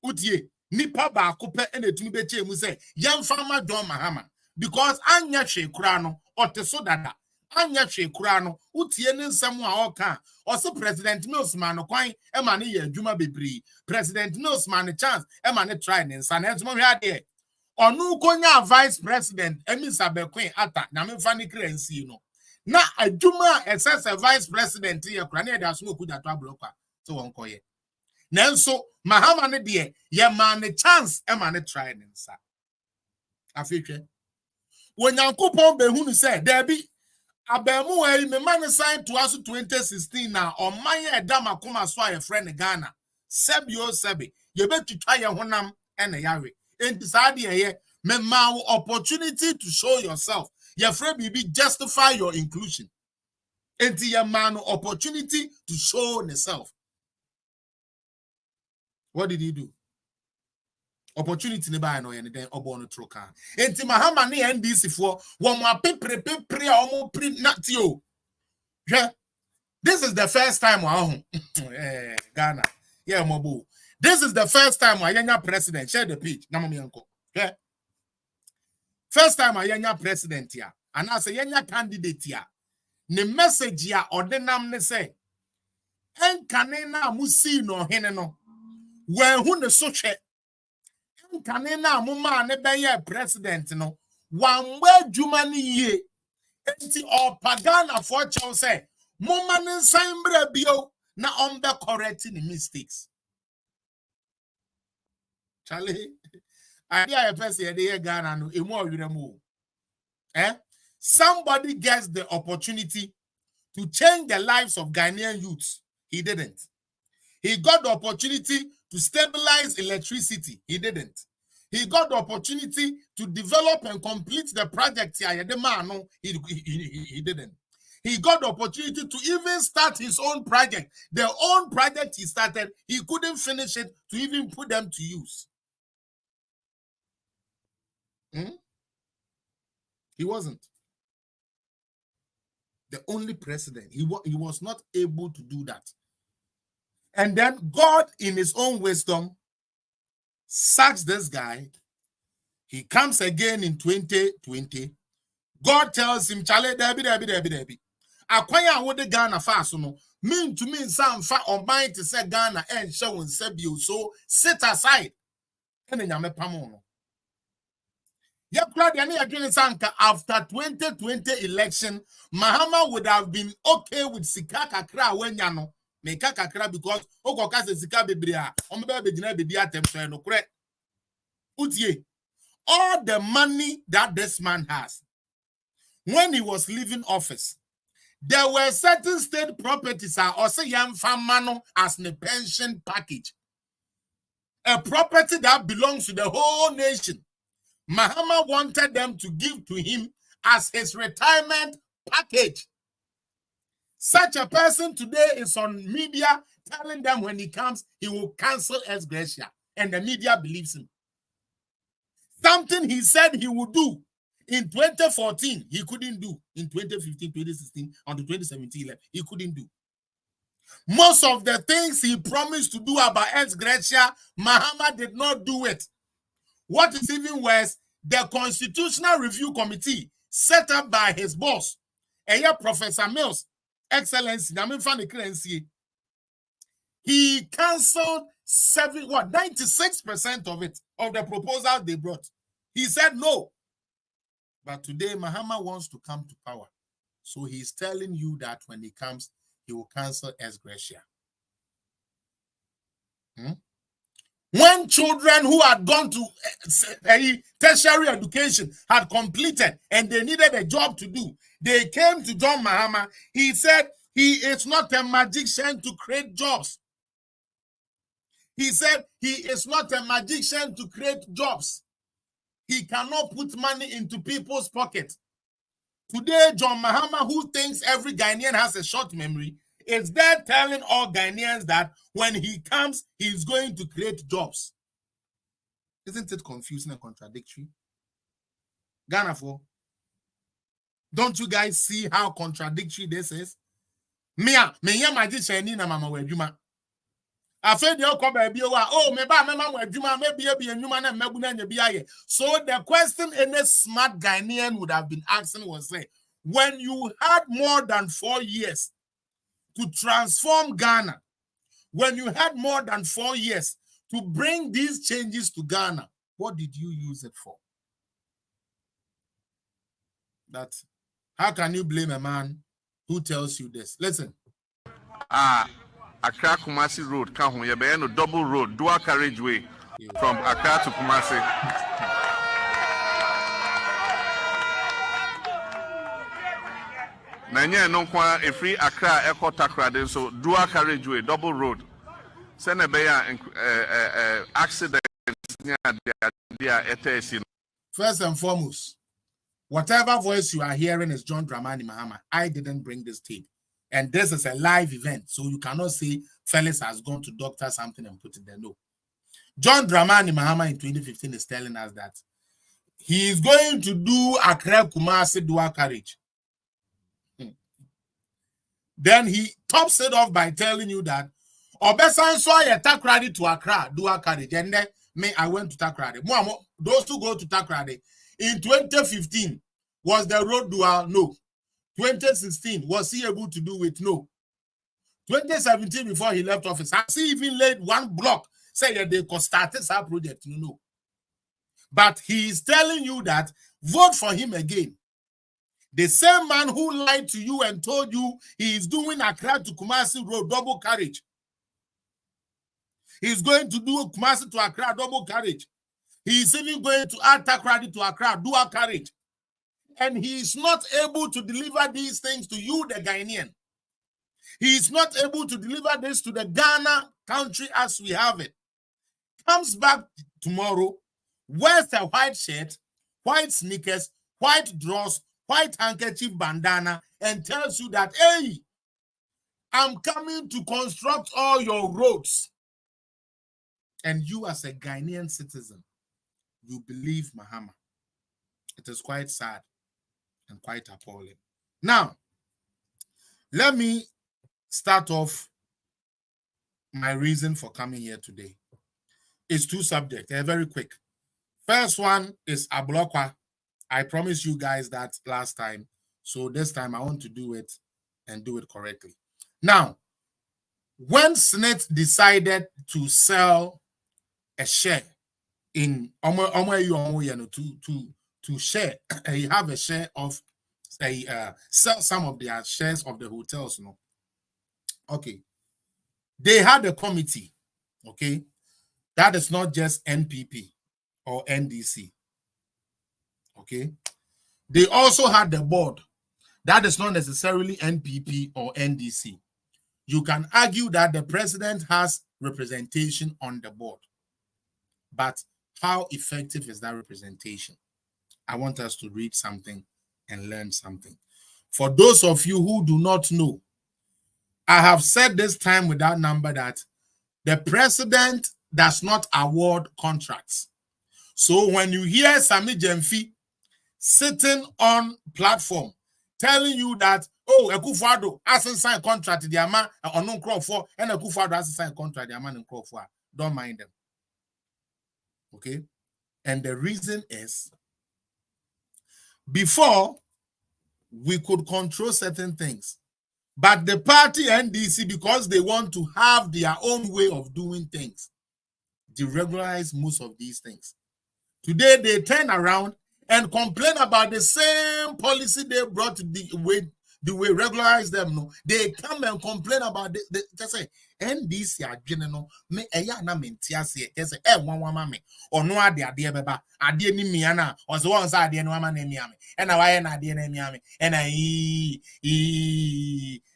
Utie nipa ba akopɛ e netumi be chemu say yemfa ma John Mahama because anya hwe kura no oteso dada anya hwe kura no utie ne nsɛm a ɔka ɔse President Milsman no kwan e ma ne yɛ adwuma bebree President Milsman ne chance e ma ne try ne nsa na enso hwɛ ade ɔno konya vice president Emisa Bekwen ata na memfa ne kransi no na adwuma a vice president yɛ kura ne da so okuda to ablokwa so won koye nanso Mahama ne de yɛ ma ne chance e ma ne try ne nsa afehwɛ wonyankopɔn behunu sɛ dabi abemu we me man sign to us 2016 now on my edama kuma so a friend Ghana sebio sebe ye betutwa ye honam ene yawe enti saade ye me ma opportunity to show yourself your friend be justify your inclusion enti ye man opportunity to show yourself. What did he do? Opportunity ne buy no yen den obo no troka enti Mahama ne NDC for wo mo apepre a omo print natio. This is the first time Ghana. Yeah, Mobu. This is the first time Ayanya president share the page. Namamianko. Yeah. First time Ayanya president here. And I say Yanya candidate here. Ne message ya ordenam ne say. En kanena musi no heneno. When who ne soche. En kanena muma ne beye president no. One way jumani ye. Enti or pagana for chow say. Moma nsambre bio na ombe correcting the mistakes. Charlie, idea a person dey Ghana no emu owiremu. Somebody gets the opportunity to change the lives of Ghanaian youths. He didn't. He got the opportunity to stabilize electricity. He didn't. He got the opportunity to develop and complete the project here. He didn't. He got the opportunity to even start his own project. The own project he started, he couldn't finish it to even put them to use. He wasn't. The only president. He was not able to do that. And then God, in his own wisdom, sacks this guy. He comes again in 2020. God tells him, Chale, debi. Akwanya wode Ghana fast no mean to mean some fa on mind to say Ghana and show and sebio so sit aside and nyame pamo no ya crowd ya na sanka after 2020 election Mahama would have been okay with sika kakra wenya no meka kakra because okoka se sika bebre a ombe be gina be di atemso no kure utie all the money that this man has when he was leaving office. There were certain state properties also young famano as a pension package. A property that belongs to the whole nation. Mahama wanted them to give to him as his retirement package. Such a person today is on media telling them when he comes, he will cancel ex gratia. And the media believes him. Something he said he would do in 2014, he couldn't do. In 2015, 2016, until 2017, he couldn't do. Most of the things he promised to do about ex gratia, Mahama did not do it. What is even worse, the Constitutional Review Committee set up by his boss, Professor Mills, Excellency, he cancelled 96% of it, of the proposal they brought. He said no. But today, Mahama wants to come to power. So he's telling you that when he comes, he will cancel ex gratia. When children who had gone to tertiary education had completed and they needed a job to do, they came to John Mahama. He said he is not a magician to create jobs. He said he is not a magician to create jobs. He cannot put money into people's pockets. Today, John Mahama, who thinks every Ghanaian has a short memory, is there telling all Ghanaians that when he comes, he's going to create jobs. Isn't it confusing and contradictory? Ghana for, don't you guys see how contradictory this is? Me magician ni na mama wedjuma. Afa de okọ ba bia wa oh me ba mama wedjuma maybe enwuma na magu na nya bia ye. So the question any smart Ghanaian would have been asking was say, when you had more than 4 years to transform Ghana, when you had more than 4 years to bring these changes to Ghana, what did you use it for? That, how can you blame a man who tells you this? Listen. Accra Kumasi Road, no double road, dual carriageway from Accra to Kumasi. Nanya no kwa a free Accra Eko Takrade, so dual carriageway, double road. Send a accident. First and foremost, whatever voice you are hearing is John Dramani Mahama. I didn't bring this tape. And this is a live event, so you cannot say Felix has gone to doctor something and put it there. No. John Dramani Mahama in 2015 is telling us that he is going to do Accra Kumasi dual carriage. Then he tops it off by telling you that Obesan saw a Takrady to Accra dual carriage. And then I went to Takrady. Those who go to Takrady in 2015, was the road dual? No. 2016, was he able to do it? No. 2017, before he left office, has he even laid one block saying that they could start this project? No. But he is telling you that vote for him again. The same man who lied to you and told you he is doing Accra to Kumasi Road double carriage. He's going to do Kumasi to Accra double carriage. He is even going to add Takrady to Accra dual carriage. And he is not able to deliver these things to you, the Ghanaian. He is not able to deliver this to the Ghana country as we have it. Comes back tomorrow, wears a white shirt, white sneakers, white drawers, white handkerchief bandana, and tells you that, hey, I'm coming to construct all your roads. And you as a Ghanaian citizen, you believe Mahama. It is quite sad and quite appalling. Now, let me start off my reason for coming here today. It's two subjects. They're very quick. First one is ABLAKWAH. I promised you guys that last time. So this time I want to do it and do it correctly. Now, when SSNIT decided to sell a share in to share, you have a share of sell some of their shares of the hotels, you know. Okay. They had a committee, okay? That is not just NPP or NDC, okay? They also had the board. That is not necessarily NPP or NDC. You can argue that the president has representation on the board, but how effective is that representation? I want us to read something and learn something. For those of you who do not know, I have said this time without number that the president does not award contracts. So when you hear Sami Jemfi sitting on platform telling you that, oh, Akufo-Addo hasn't signed contract the man on non crop for, and Akufo-Addo hasn't signed contract the man in crop for, don't mind them. Okay? And the reason is, before we could control certain things, but the party NDC, because they want to have their own way of doing things, deregularize most of these things. Today, they turn around and complain about the same policy they brought the way regularize them. No, they come and complain about they say NDC agene no me eya na mentiase they say one mama or no ade beba ade ni miana or so one say ade no mama na miame and na why na ade na miame and na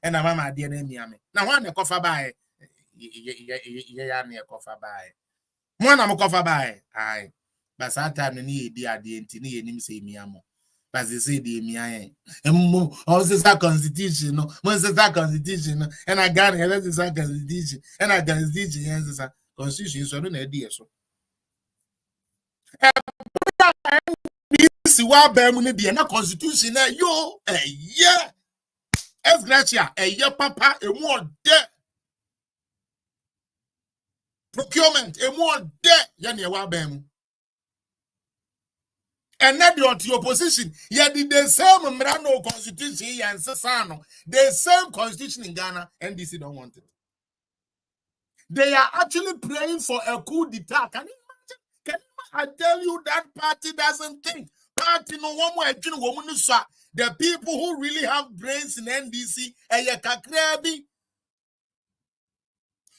and na mama ade na miame na one na kofa bae ya na kofa bae mo na mo kofa bae ai but sometimes ni edi ade nti ni enim say miamo. But they say the Miaye. And also that constitution, no, most that constitution, and I got it, that's that constitution, and I constitution, yes, constitution, so I don't idea. So, this is what Bermuda be na constitution, yo, yeah, as gratia, yeah, papa, a more debt procurement, a more debt, Yanya Wabem. And not the opposition. Yeah, the same Mrano constitution and Sasano. The same constitution in Ghana, NDC don't want it. They are actually praying for a coup d'etat. Can you imagine? Can you, I tell you that party doesn't think. Party no one more woman. The people who really have brains in NDC and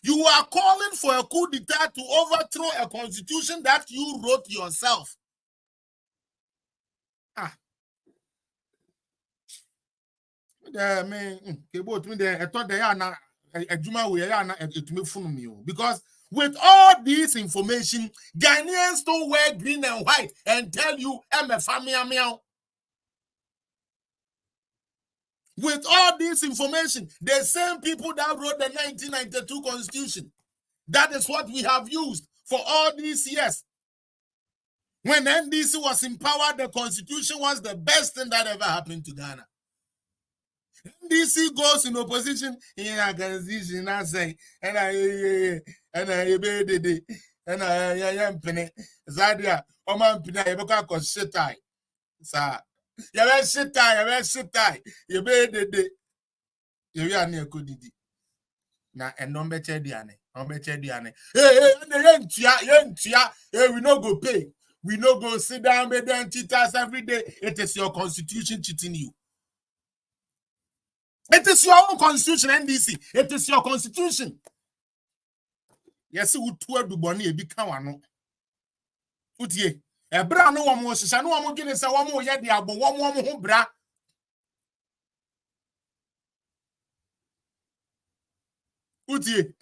you are calling for a coup d'etat to overthrow a constitution that you wrote yourself. Because with all this information, Ghanaians don't wear green and white and tell you, I'm a family meow. With all this information, the same people that wrote the 1992 Constitution, that is what we have used for all these years. When NDC was in power, the Constitution was the best thing that ever happened to Ghana. NDC goes in opposition in a constitution, I say, and I am penny. Zadia, Oman Pina, Eboka, shit tie. Sir, you shit tie, you be the you are near Kudidi. Now, and don't bet Diane, hey, we no go pay. We no go sit down with them cheaters every day. It is your constitution cheating you. It is your own constitution, NDC. It is your constitution. Yes, we two do boni e bika wano. Utie. E bra no wamo sisa no wamo gene sa wamo ye de abo wamo ho bra. Utie.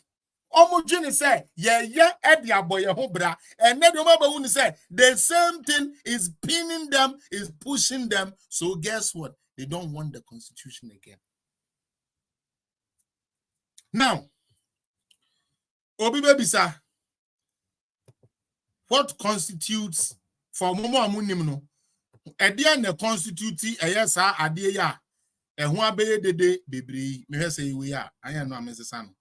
Omo gene say ye e de abo ye ho bra. And then the say the same thing is pinning them, is pushing them. So guess what? They don't want the constitution again. Now, Obi Babisa, what constitutes for Momo Amunimno? Edian the constitute a yes, adia, and one bay de bibri, may say we are. I am not Mrs. Sam.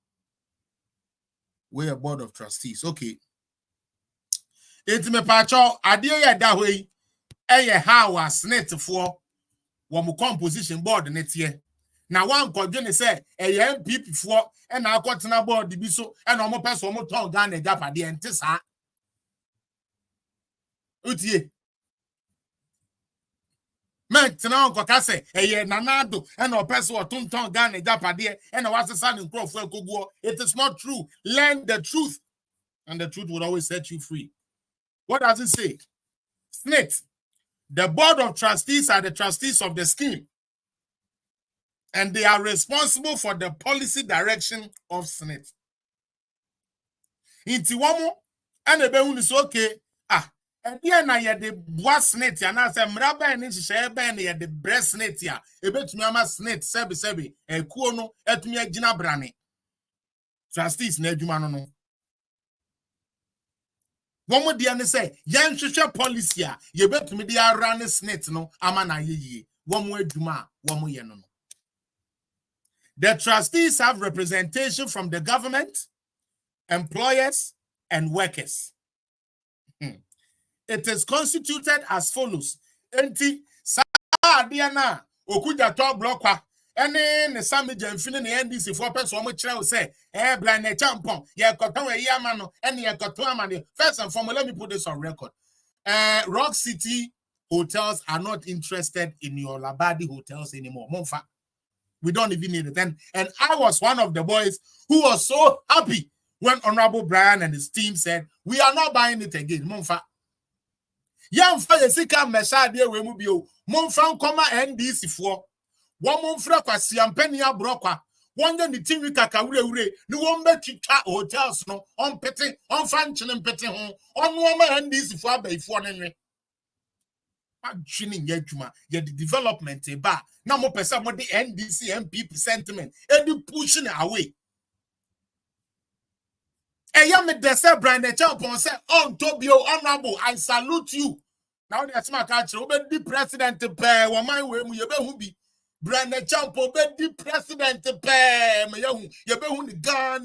We're a board of trustees. Okay. It's me pacho, adia that way, a how was SSNIT for one composition board next year. Now one could say a MP for and I got an board the biso and almost pass almost tongue down a gap at the end. Utie. Man, now Cocase, a nanado, and a person or tongue down a gap at the end, and I was a son in Crawford. It is not true. Learn the truth, and the truth will always set you free. What does it say? SSNIT. The board of trustees are the trustees of the scheme. And they are responsible for the policy direction of SSNIT. In Tiwamo, and the Behun is okay. And then I had the boss SSNIT, and I said, Mraba and Shebe, and the breast SSNIT, a bit to me, SSNIT, Sebi, and Kuono, et me a Gina Brani. Trustees, Nedumano. One more dear say, yan social policy, ye bet me the run SSNIT no, amana ye. One more duma, one more yeno. The trustees have representation from the government, employers, and workers. It is constituted as follows. Enti, sa diana, okuja to blokwa. Ene ne sami jemfini ne NDC for person mo kire say blind na champon ye koton we yama no ene ye koton amane. First and foremost, let me put this on record. Rock City hotels are not interested in your Labadi hotels anymore. Monfa. We don't even need it. And I was one of the boys who was so happy when Honorable Brian and his team said, we are not buying it again. Monfa. Yamfa yesika mesha de we mu bio. Monfa nkoma NDC for. One monfra kwa siampenia brokwa. One day the team we kakawure ni wombe chicha hotels no on pete on fanchine pete hon on woma NDC for abaifo nenwe. Adwini yadwuma ye the development ba na mo pesa mo the NDC MPP sentiment e di pushing away. Eya me dese brand the champion say on Tobio honorable I salute you. Now the asma ka kire obe di president pe wo man we mu ye be hu bi brand the champion be di president pe me ye be hu ni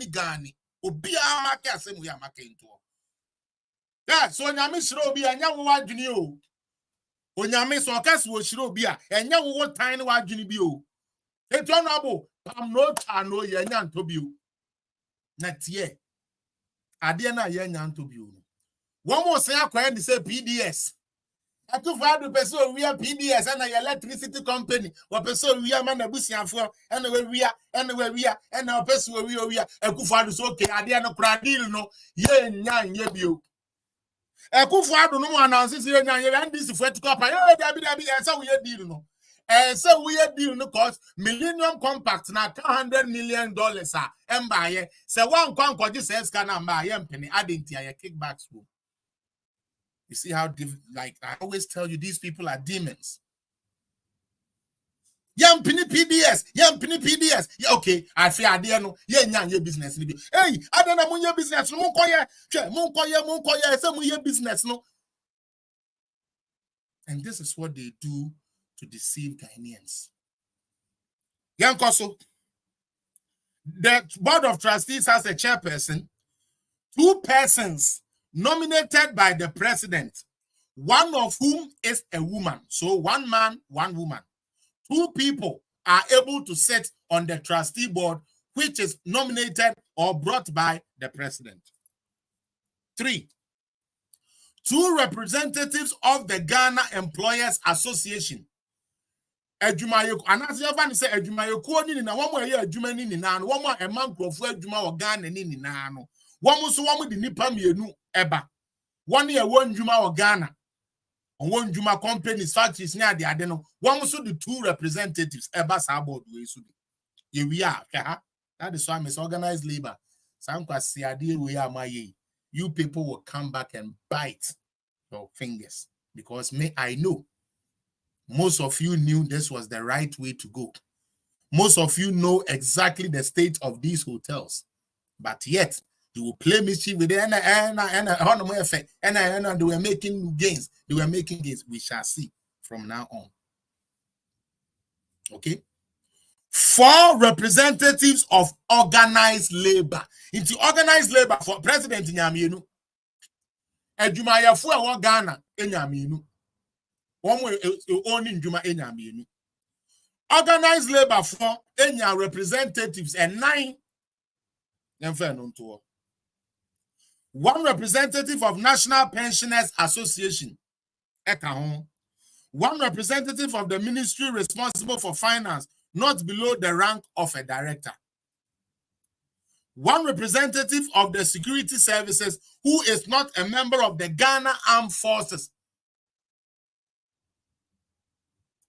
gani obi a make asem ya make nto. Yeah, so nyame shiro obi anya wo adwini o. Onyame so okase wo shiro obi a enya wo tan ne wadwene bi o etu honorable pam no ta no ye nya nto bi o na tie ade na ye nya nto bi o wo mo se akwa ni say PDS atu fa do person we PDS and your electricity company wo person we ma na busiafo and we and na person we akufa do so okay ade na kura deal no ye nya nye bi o Ekufu adu no announce say nya ye NDC for to cop dabi say we deal no say we deal no cause Millennium Compact na $100 million emba say one kwan kwaji say scan na mba ye mpene adenti ya kickbacks. You see how like I always tell you, these people are demons. Yam pini PDS. Yeah, okay, I feel idea no. Yeah, your business. Hey, I don't know your business. No koye, say your business no. And this is what they do to deceive Ghanaians. Young Koso, the board of trustees has a chairperson, 2 persons nominated by the president, one of whom is a woman. So 1 man, 1 woman. 2 people are able to sit on the trustee board, which is nominated or brought by the president. 3, 2 representatives of the Ghana Employers Association. Ejumayeko, anase yava say ejumayeko ni na womo eye ejuma ni na no womo emankrofo ejuma o Ghana ni na no womo so womo di nipa mienu eba one ye won ejuma o Ghana on ejuma companies factories ni ade no womo so the 2 representatives eba sa board we so ye we are that is why I'm organized labor sankwasi ade we amaye. You people will come back and bite your fingers because I know most of you knew this was the right way to go. Most of you know exactly the state of these hotels, but yet you will play mischief with it and they were making gains. We shall see from now on. Okay. 4 representatives of organized labor. Into organized labor for President Nyamienu. Ejumayafu e Ghana Nyamienu. Organized labor for any representatives and 9. 1 representative of National Pensioners Association. 1 representative of the ministry responsible for finance, not below the rank of a director. 1 representative of the security services who is not a member of the Ghana Armed Forces.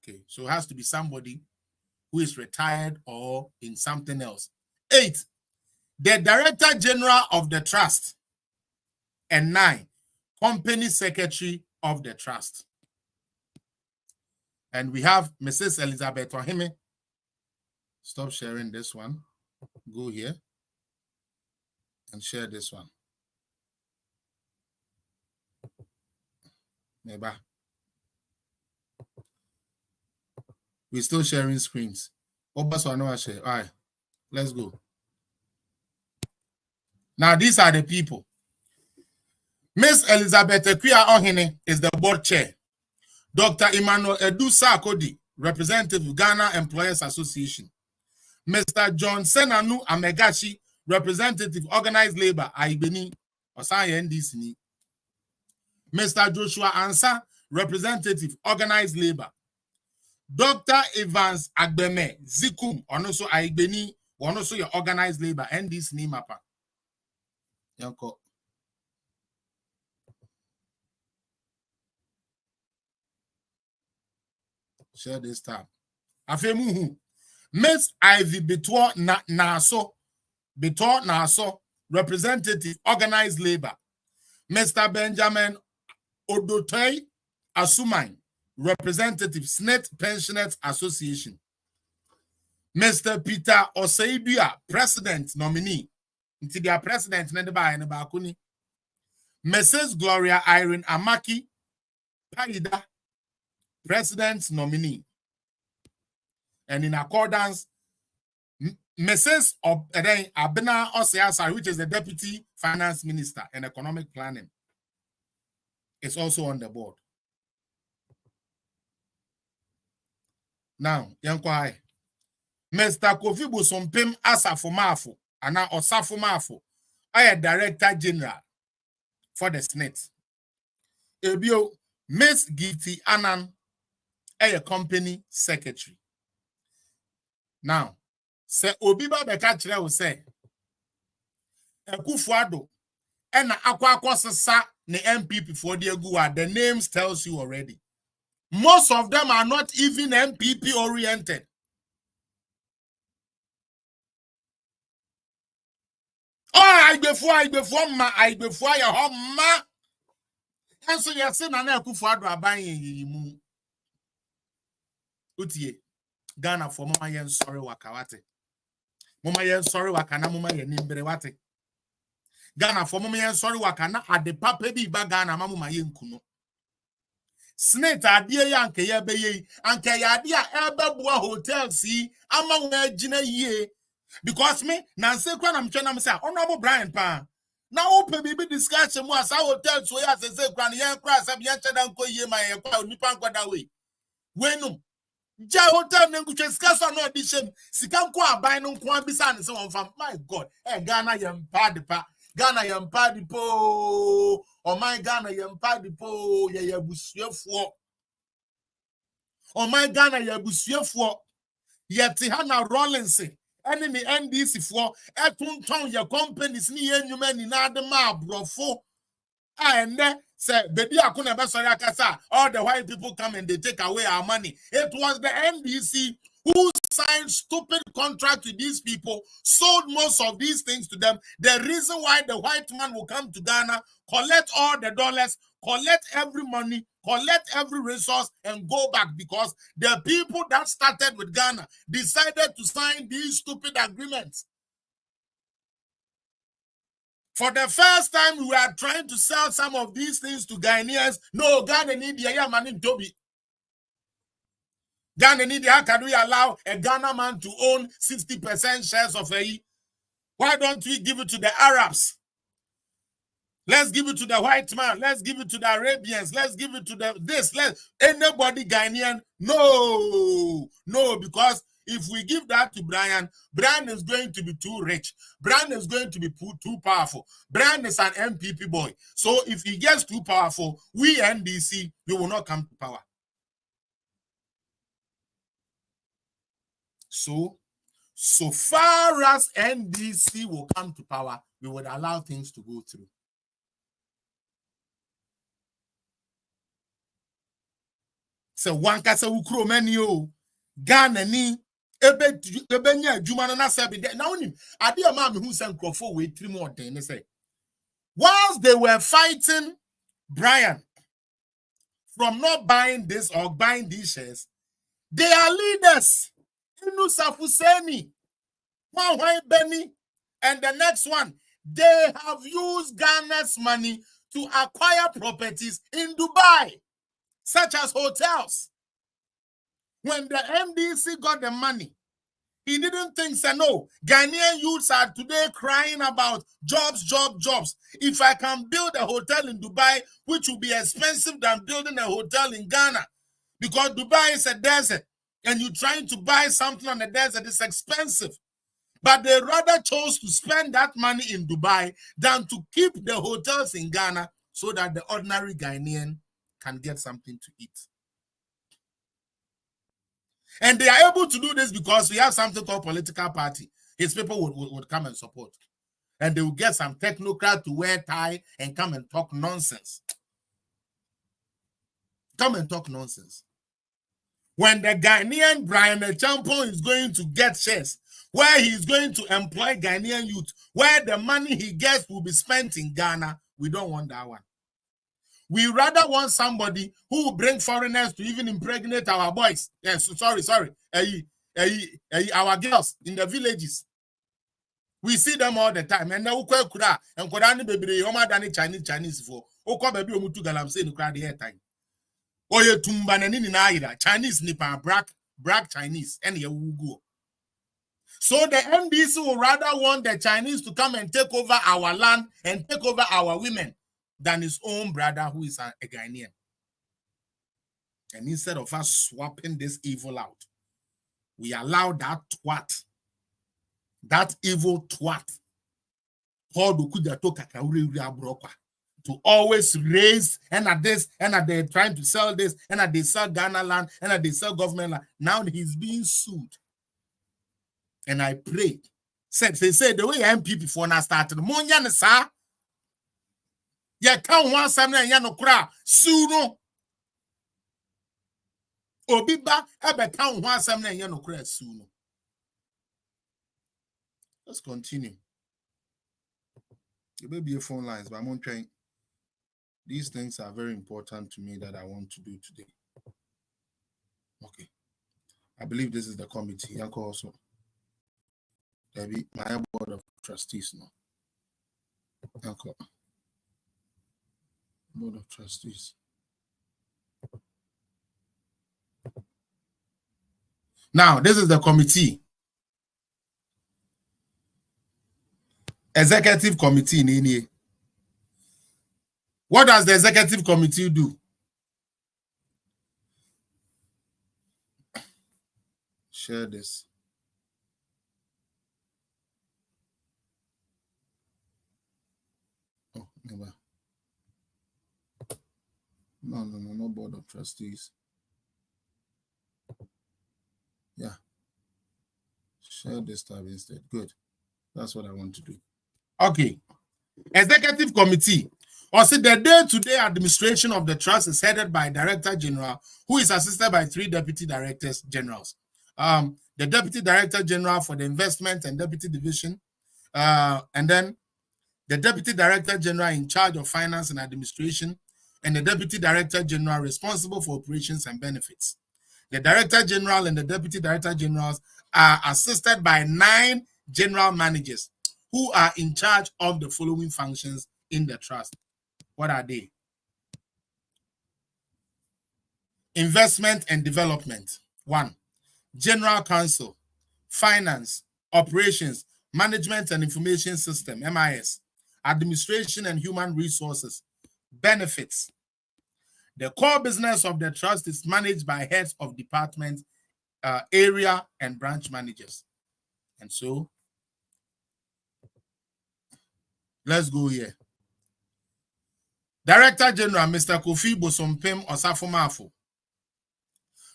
Okay, so it has to be somebody who is retired or in something else. 8, the Director General of the Trust. And 9, Company Secretary of the Trust. And we have Mrs. Elizabeth Ohime. Stop sharing this one. Go here and share this one. Neighbor. We're still sharing screens. All right, let's go. Now, these are the people. Miss Elizabeth Equia Ohene is the board chair. Dr. Emmanuel Edu Sarkodie, representative Ghana Employers Association. Mr. John Senanu Amegashi, representative Organized Labor, Aibeni, Osaya NDC. Mr. Joshua Ansa, representative Organized Labor. Dr. Evans Agbeme Zikum, also Aibeni, also your Organized Labor, NDC Mapa. Yanko. Share this tab. Afemuhu. Miss Ivy Betor Naso, representative Organized Labor. Mr. Benjamin Odotei Asumai, representative SSNIT Pensioners Association. Mr. Peter Oseibia, president nominee. Into their president, Mrs. Gloria Irene Amaki Paida, president nominee. And in accordance, Mrs. Abena Osiasa, which is the Deputy Finance Minister and Economic Planning, is also on the board. Now, Yankwai, Mr. Kofi Bosompim Asafumafo, Ana Osafumafo, I am Director General for the SSNIT. Ebio, Miss Giti Anan, a company secretary. Now, se Obiba Bekachre will say, Ekufuado, and Aqua Sasa, the MPP for the Agua, the names tells you already. Most of them are not even MPP oriented. Oh, I before your home, ma. And so you're saying, I know Ekufuado are buying Utie, Ghana for Mama Yen sorry wakawate. Mama Yen sorry wakana, Mama Yen nimberewate. Ghana for Mama Yen sorry wakana, at the papa be bagana, Mamma Yen kuno. SSNIT adie ya nke ya be ye anke ya adie ebe bua hotel si ama we gina ye because me na nse kwa na mtwe na mse honorable Brian pa na ope bibi discussion mu asa hotel so ya se kwa na ye kra asa bia nche da nko ye ma ye kwa onipa nkwada we wenu ja hotel na nkutwe sika no audition sika nko aban no nko abisa ne se won fam my god Ghana ye mpa de pa Ghana ye mpa di po oh my Ghana ye mpa di po ye busuefo oh my Ghana ye busuefo ye Tihana Rollins ene ni NDC for etunton ye companies ni ye nyuma ni na de ma brofo and say baby akuna be sorry akasa all the white people come and they take away our money. It was the NDC who signed stupid contract with these people, sold most of these things to them. The reason why the white man will come to Ghana, collect all the dollars, collect every money, collect every resource, and go back because the people that started with Ghana decided to sign these stupid agreements. For the first time, we are trying to sell some of these things to Ghanaians. No, Ghana need the money to be. Ghana need how can we allow a Ghana man to own 60% shares of a? Why don't we give it to the Arabs? Let's give it to the white man. Let's give it to the Arabians. Let's give it to the this. Anybody Ghanaian? No, because if we give that to Brian is going to be too rich. Brian is going to be too powerful. Brian is an MPP boy. So if he gets too powerful, we NDC, we will not come to power. So far as NDC will come to power, we would allow things to go through. So one kasa ukro menu Ghana ni ebe nya adwuma no na sabi de na onim ade ma me hu san krofo we tiri mo den say whilst they were fighting Brian from not buying this or buying these shares, they are leaders. Inu Safuseni, Wai Benny, and the next one, they have used Ghana's money to acquire properties in Dubai. such as hotels. When the MDC got the money, he didn't think, say, no, Ghanaian youths are today crying about jobs. If I can build a hotel in Dubai, which will be expensive than building a hotel in Ghana, because Dubai is a desert, and you're trying to buy something on the desert, it's expensive. But they rather chose to spend that money in Dubai than to keep the hotels in Ghana so that the ordinary Ghanaian can get something to eat. And they are able to do this because we have something called political party. His people would come and support. And they will get some technocrat to wear tie and come and talk nonsense. Come and talk nonsense. When the Ghanaian Brian Champon is going to get shares, where he is going to employ Ghanaian youth, where the money he gets will be spent in Ghana, we don't want that one. We rather want somebody who will bring foreigners to even impregnate our boys. Yes, sorry. Our girls in the villages. We see them all the time. And now and Chinese for baby galam say no crowd the time. Oye tumbanani na Chinese nipa black Chinese and ye go. So the MDC will rather want the Chinese to come and take over our land and take over our women than his own brother who is a Ghanaian. And instead of us swapping this evil out, we allow that twat, that evil twat, to always raise, and at this, and at they're trying to sell this, and at they sell Ghana land, and at they sell government land. Now he's being sued. And I pray. They say the way MP before now started, Monyan sir. Ya can't want something ya no cry. Suno. Obiba ebe can't want something ya no cry suno. Let's continue. There may be a phone lines, but I'm on trying. These things are very important to me that I want to do today. Okay. I believe this is the committee. Yanko also. There be my board of trustees now. Yanko. Board of trustees. Now, this is the committee. Executive committee in India. What does the executive committee do? Share this. Oh, never. No board of trustees. Yeah. Share this tab instead. Good. That's what I want to do. Okay. Executive committee. Also, the day-to-day administration of the trust is headed by Director General, who is assisted by 3 Deputy Directors Generals. The Deputy Director General for the Investment and Deputy Division, and then the Deputy Director General in charge of Finance and Administration, and the Deputy Director General responsible for Operations and Benefits. The Director General and the Deputy Director Generals are assisted by 9 General Managers who are in charge of the following functions in the trust. What are they? Investment and Development. 1. General Counsel, Finance, Operations, Management and Information System, MIS, Administration and Human Resources, Benefits. The core business of the trust is managed by heads of department, area, and branch managers. And so, let's go here. Director General, Mr. Kofi Bosompem Osafomafo.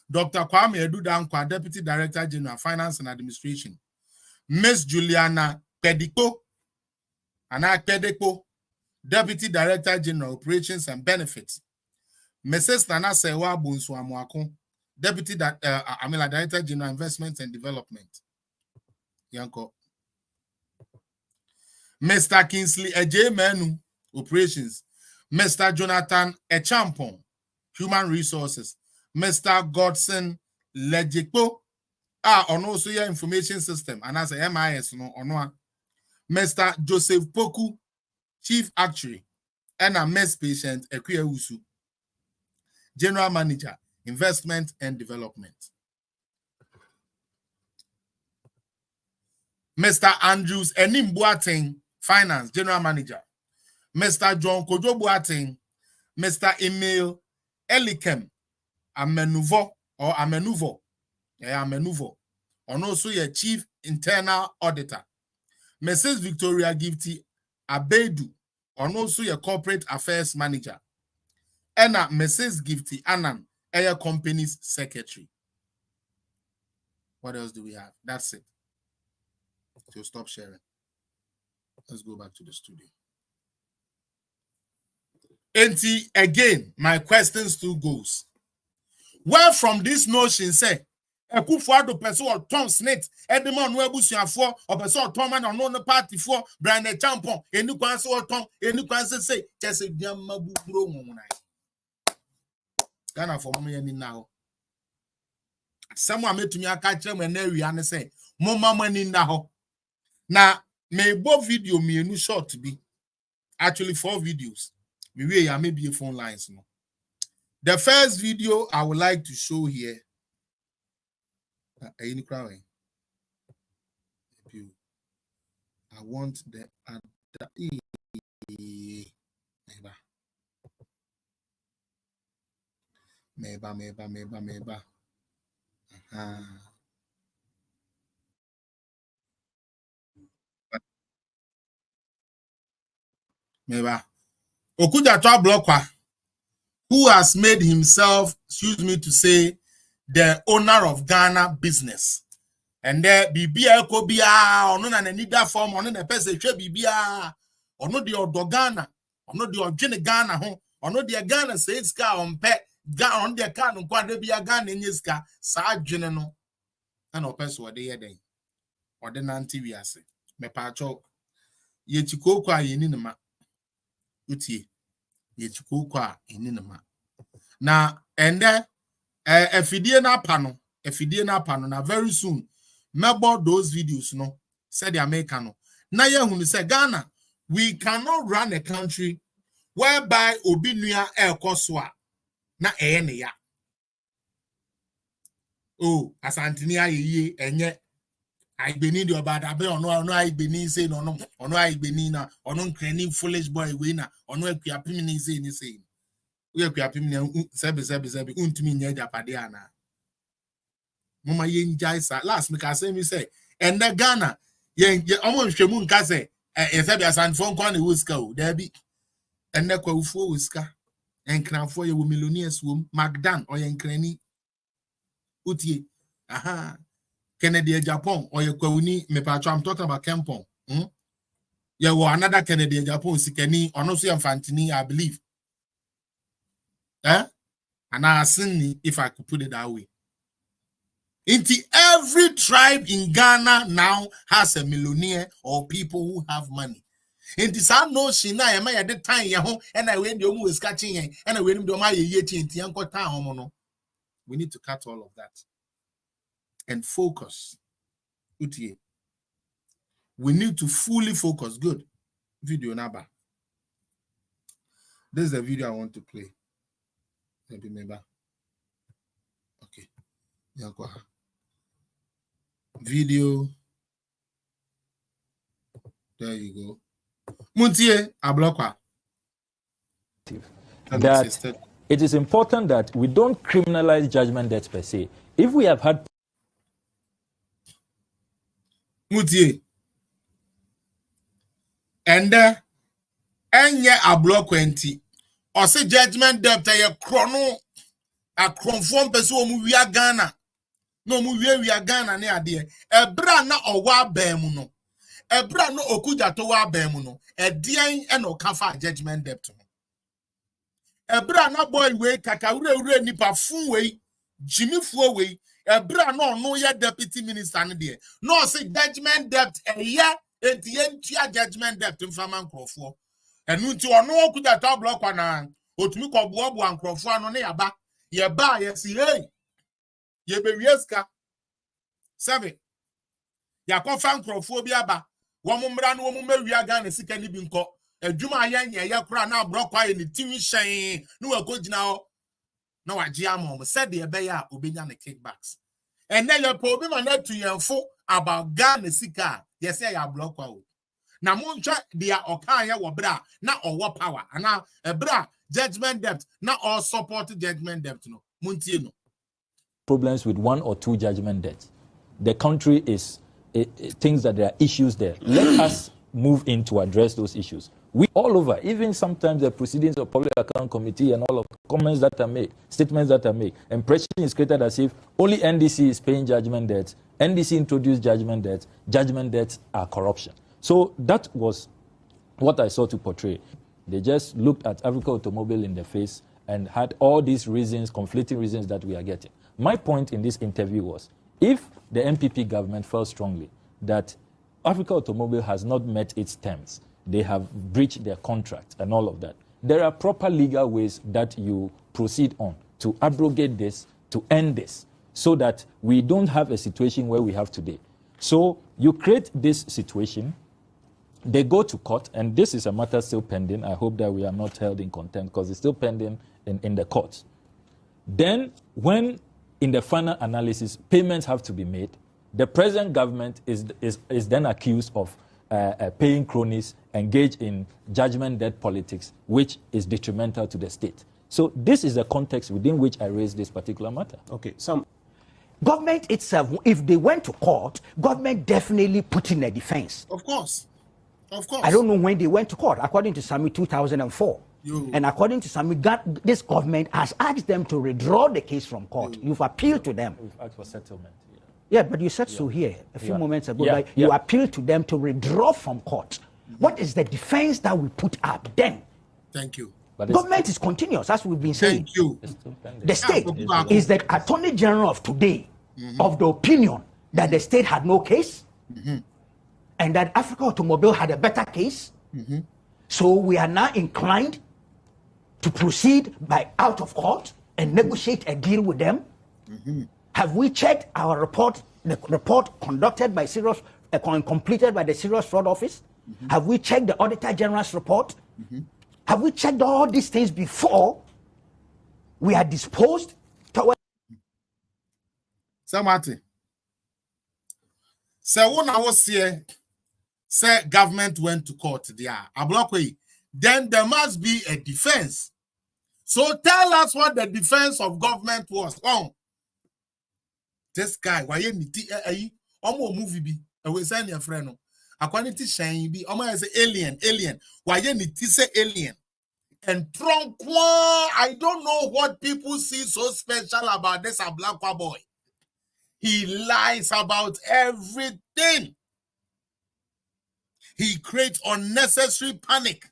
Dr. Kwame Edudankwa, Deputy Director General, Finance and Administration. Ms. Juliana Pediko, Deputy Director General, Operations and Benefits. Mrs. Nana Sewa Bunsuamuako, Deputy Director General, Investment and Development. Yanko. Mr. Kingsley Eje Menu, Operations. Mr. Jonathan Echampon, Human Resources. Mr. Godson Lejikpo, also your Information System, and as a MIS, Mr. Joseph Poku, Chief Actuary, and a Mess Patient, Ekwia Usu. General Manager, Investment and Development. Mr. Andrews Enim Boateng, Finance, General Manager. Mr. John Kojo Boateng, Mr. Emil Elikem, Amenuvo, or Amenuvo, and also your Chief Internal Auditor. Mrs. Victoria Gifty Abedu, and also your Corporate Affairs Manager. And Mrs. Gifty Annan, your company's secretary. What else do we have? That's it. So stop sharing. Let's go back to the studio. And again, my question still goes. Where from this notion say, Ekufuado person or Tom SSNIT, Edmond Webusian for, or person Tom and on the party for, Brian Champon, a new council or Tom, a new council say, just a damn mabu bro. Ghana for me now. Someone made to me a catch them and they say, Mama money now. Now, may both video me a new short to be actually 4 videos. Maybe a phone lines. No? The first video I would like to show here. I want the other. Meba. Meba. Okujato ABLAKWAH, who has made himself, excuse me to say, the owner of Ghana business. And there Bibia Kobia, or no Nida form, or no the person Bibia, or no the Odo Ghana, or no the Origin Ghana home, or no the Ghana says car on pet, on the account of Quadribia Ghana in his car, Sa General, and or person what they are day, or the Nanti we are say, me pacho, Yechiko kwa yeninima, uti, Yechiko kwa yeninima. Now, and there, a fidina panel, now very soon. Mebo those videos, no, said the American. Now, you say Ghana, we cannot run a country whereby Obinuya El Koswa na ya. Oh, as Antonia ye, and yet I believe you about Abe or no, I believe say no, or no, I believe na, or no, cranny foolish boy winner, or no, we are pimini say anything. We are pimini, sebi, untimi nyaja padiana. Mama yenjai last me say me say and the Ghana ye almost shemun ka say e say be asanfo nkwa na wuska o there be and the kwafo wuska en kranfo ye wo millionaires wo magdan or ye nkrani utie aha Kennedy Japan or ye kwuni me patro I'm talking about Kempon ye wo another Kennedy Japan sikani ono so infantini I believe and I seen if I could put it that way. Every tribe in Ghana now has a millionaire or people who have money. Some notion I am at the time and I went the is catching and I went to my yeti. We need to cut all of that and focus. We need to fully focus. Good. Video number. This is the video I want to play. Remember. Okay. Video. There you go. Muntie ABLAKWAH. That it is important that we don't criminalize judgment debts per se. If we have had Muntie and enye ABLAKWAH enti or say judgment debt a chrono a conform person mu wia Ghana. No mu wia Ghana ne ade ebra na owa bam no ebra no Okujato wa bam no edian e no kafa judgment debt no ebra na boy we kakawure nipa fun we jimifuo we ebra no ye deputy minister ne de no say judgment debt eye entia judgment debt mfama nkrofo enu nti ono Okujato ABLAKWAH na otumi ko boabu ankrofo ano ne yaba ye ba ye si hey ye be wieska 7 ya ko fan krofo bi aba wo mmra no wo mawia Ghana sika ni bi nko adwuma ye kura na ABLAKWAH ye ni timi hyen no akogina ho Now I GM said the beya obenya the kickbacks. And then your problem and to your info about Ghana Sika. Yes, I ABLAKWAH. Now muncha dia okanya wa bra na owo power. And now a bra judgment debt, not all support judgment debt no. Muntie no. Problems with 1 or 2 judgment debts. The country is thinks that there are issues there. Let us move in to address those issues. We all over, even sometimes the proceedings of Public Account Committee and all of the comments that are made, statements that are made, impression is created as if only NDC is paying judgment debts. NDC introduced judgment debts. Judgment debts are corruption. So that was what I saw to portray. They just looked at Africa Automobile in the face and had all these reasons, conflicting reasons that we are getting. My point in this interview was, if the MPP government felt strongly that Africa Automobile has not met its terms, they have breached their contract and all of that, there are proper legal ways that you proceed on to abrogate this, to end this, so that we don't have a situation where we have today. So you create this situation, they go to court, and this is a matter still pending. I hope that we are not held in contempt because it's still pending in the courts. Then when in the final analysis, payments have to be made. The present government is then accused of paying cronies, engaged in judgment debt politics, which is detrimental to the state. So this is the context within which I raised this particular matter. Okay, Government itself, if they went to court, government definitely put in a defense. Of course. Of course. I don't know when they went to court, according to SSNIT 2004. And according to SSNIT, this government has asked them to withdraw the case from court. You've appealed to them. We've asked for settlement. Yeah, but you said so here a few moments ago. But you appealed to them to withdraw from court. What is the defense that we put up then? Thank you. But Government is continuous, as we've been saying. Thank you. The state is the Attorney General of today of the opinion that the state had no case and that Africa Automobile had a better case. So we are now inclined to proceed by out of court and negotiate a deal with them. Have we checked our report, the report conducted by completed by the Serious Fraud Office? Have we checked the Auditor General's report? Have we checked all these things before we are disposed towards? Samati. So when I was here, say government went to court there, ABLAKWAH, then there must be a defense. So tell us what the defense of government was. Oh, this guy, why you need to movie be? I was saying your friend. According to Shane, be say alien. Why you need to say alien? And Trump, I don't know what people see so special about this ABLAKWAH boy. He lies about everything. He creates unnecessary panic.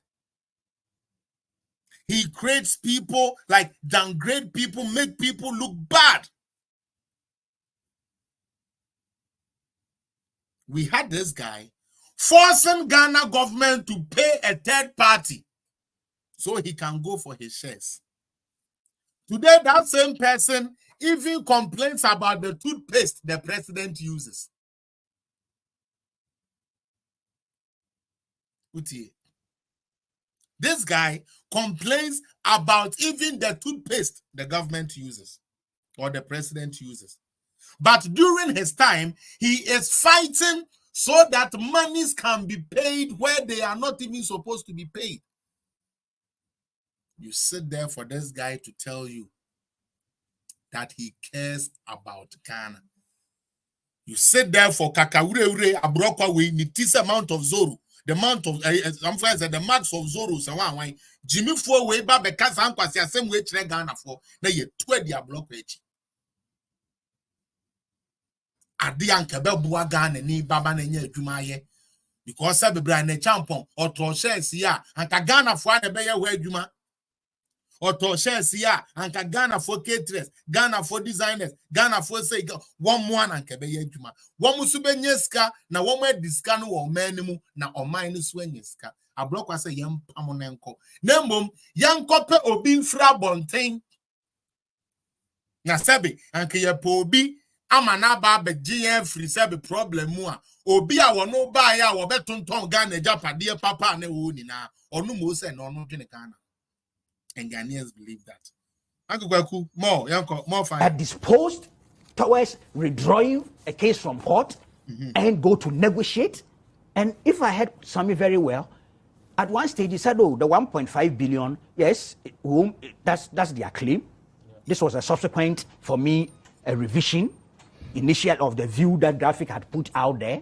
He creates people, like downgrade people, make people look bad. We had this guy forcing Ghana government to pay a third party so he can go for his shares. Today, that same person even complains about the toothpaste the president uses. This guy complains about even the toothpaste the government uses or the president uses. But during his time, he is fighting so that monies can be paid where they are not even supposed to be paid. You sit there for this guy to tell you that he cares about Ghana. You sit there for Kakawure ABLAKWAH with this amount of Zoro. The amount of some friends said the marks of Zoro so why Jimmy for way back because I'm quite the same way Ghana for na ye 20 ABLAKWAH. Adi ankabe bua Ghana ni baba na nya adwuma ye because say bebra na champon oto shares ya anka Ghana for na be ye ho adwuma oto shares ya anka Ghana for caterers, Ghana for designers, Ghana for say one more anka be ye adwuma wo musu be nyeska na wo ma diska no wo manimu na o man no so nyeska ABLAKWAH say yem pamonenko na mbom yankope obi mfra bonten na sebe anka ye po obi amana ba be GM free sebe problem mu a obi a wono ba ya wo betonton Ghana japade papa na wo ni na onu mo se na onu dwene Ghana. And Ghanaians believe that. Uncle Kwaku, more fine. are disposed towards withdrawing a case from court and go to negotiate. And if I heard Sammy very well, at one stage he said, oh, the 1.5 billion, yes, that's their claim. Yeah. This was a subsequent, for me, a revision, initial of the view that Graphic had put out there.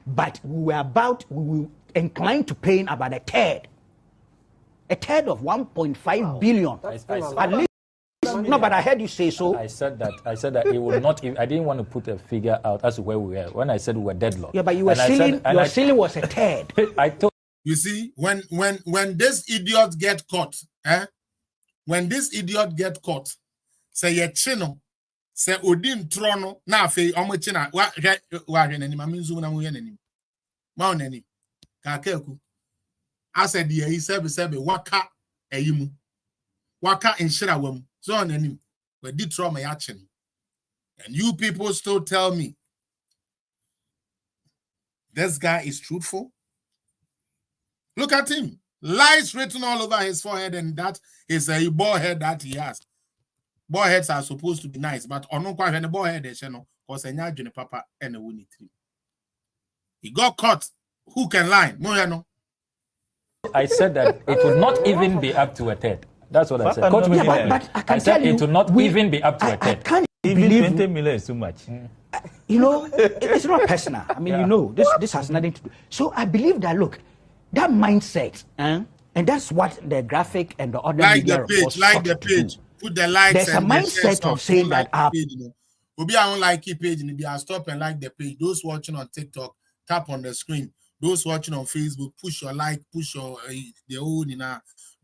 But we were inclined to paying about a third of 1.5 billion. At least. No, but I heard you say so. I said that it will not. I didn't want to put a figure out as to where we were when I said we were deadlocked. Yeah, but you were saying your ceiling was a third. I thought. You see, when this idiot get caught, when this idiot get caught, say ye chino, say odin trono na fe omo china wa hwe nani maminzu na mu hwe nani ma onani ka kaku ased ye sebe waka eyimu waka inshira wam so onani we did trauma ya chin, and you people still tell me this guy is truthful. Look at him. Lies written all over his forehead, and that is a bald head that he has. Bald heads are supposed to be nice, but on no question the bald head, because papa and a winning tree. He got caught. Who can lie? I said that it would not even be up to a third. That's what I said. But I can tell you, it will not even be up to a third. I can't even believe 20 million is too much. You know, it's not personal. I mean, you know, this has nothing to do. So I believe that, look, that mindset, and that's what the Graphic and the other media reports like the page, put the likes. There's a mindset of saying that we'll be on like page and be stop and like the page. Those watching on TikTok, tap on the screen. Those watching on Facebook, push your like, push your the own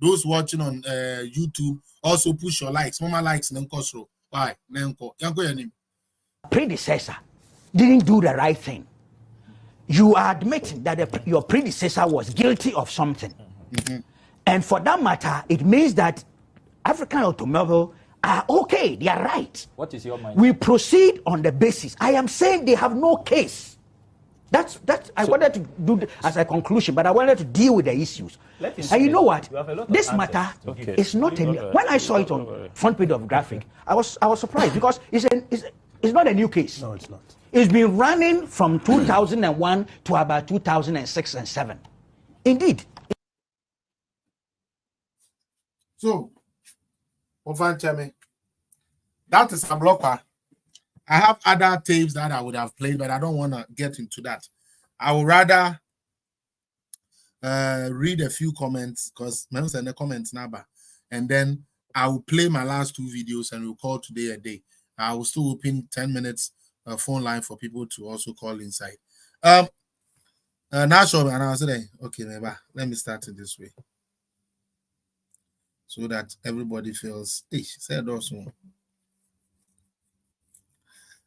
those watching on YouTube, also push your likes. Mama likes Nenkosro. Why? Nenko. Yanko your name. Predecessor didn't do the right thing. You are admitting that your predecessor was guilty of something. And for that matter, it means that African Automobile are okay, they are right. What is your mind? We proceed on the basis. I am saying they have no case. That's I wanted to do as a conclusion, but I wanted to deal with the issues. And you know what? This matter is not when I saw it on front page of Graphic, I was surprised because it's not a new case. No, it's not. It's been running from 2001 to about 2006 and 7. Indeed. So, that is ABLAKWAH. I have other tapes that I would have played, but I don't want to get into that. I would rather read a few comments because I'm in the comments now, and then I will play my last 2 videos and we'll call today a day. I will still open 10 minutes phone line for people to also call inside. Now, and I was saying, okay, maybe let me start it this way so that everybody feels. Hey, she said also.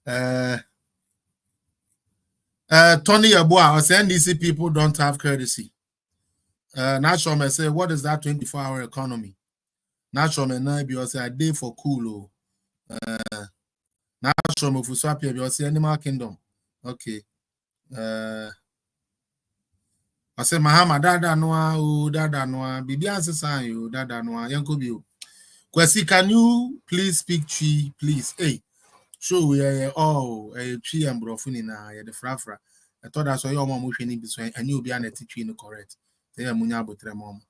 Tony Yabua, I was saying NDC people don't have courtesy. Nashome say, what is that 24-hour economy? Nashome Nabi was a day for cool. Nashome Fuswapi, you say Animal Kingdom. Okay. I say Mahama Dada Noa, Bibi answer sign you, Dada Noa, Yanko Bio. Kwesi, can you please speak tree, please? Hey. Show we are all a tree and brofuni the frafra. I thought I saw your mom wishing between and you'll be an teaching correct. They are Munyabo Tremom.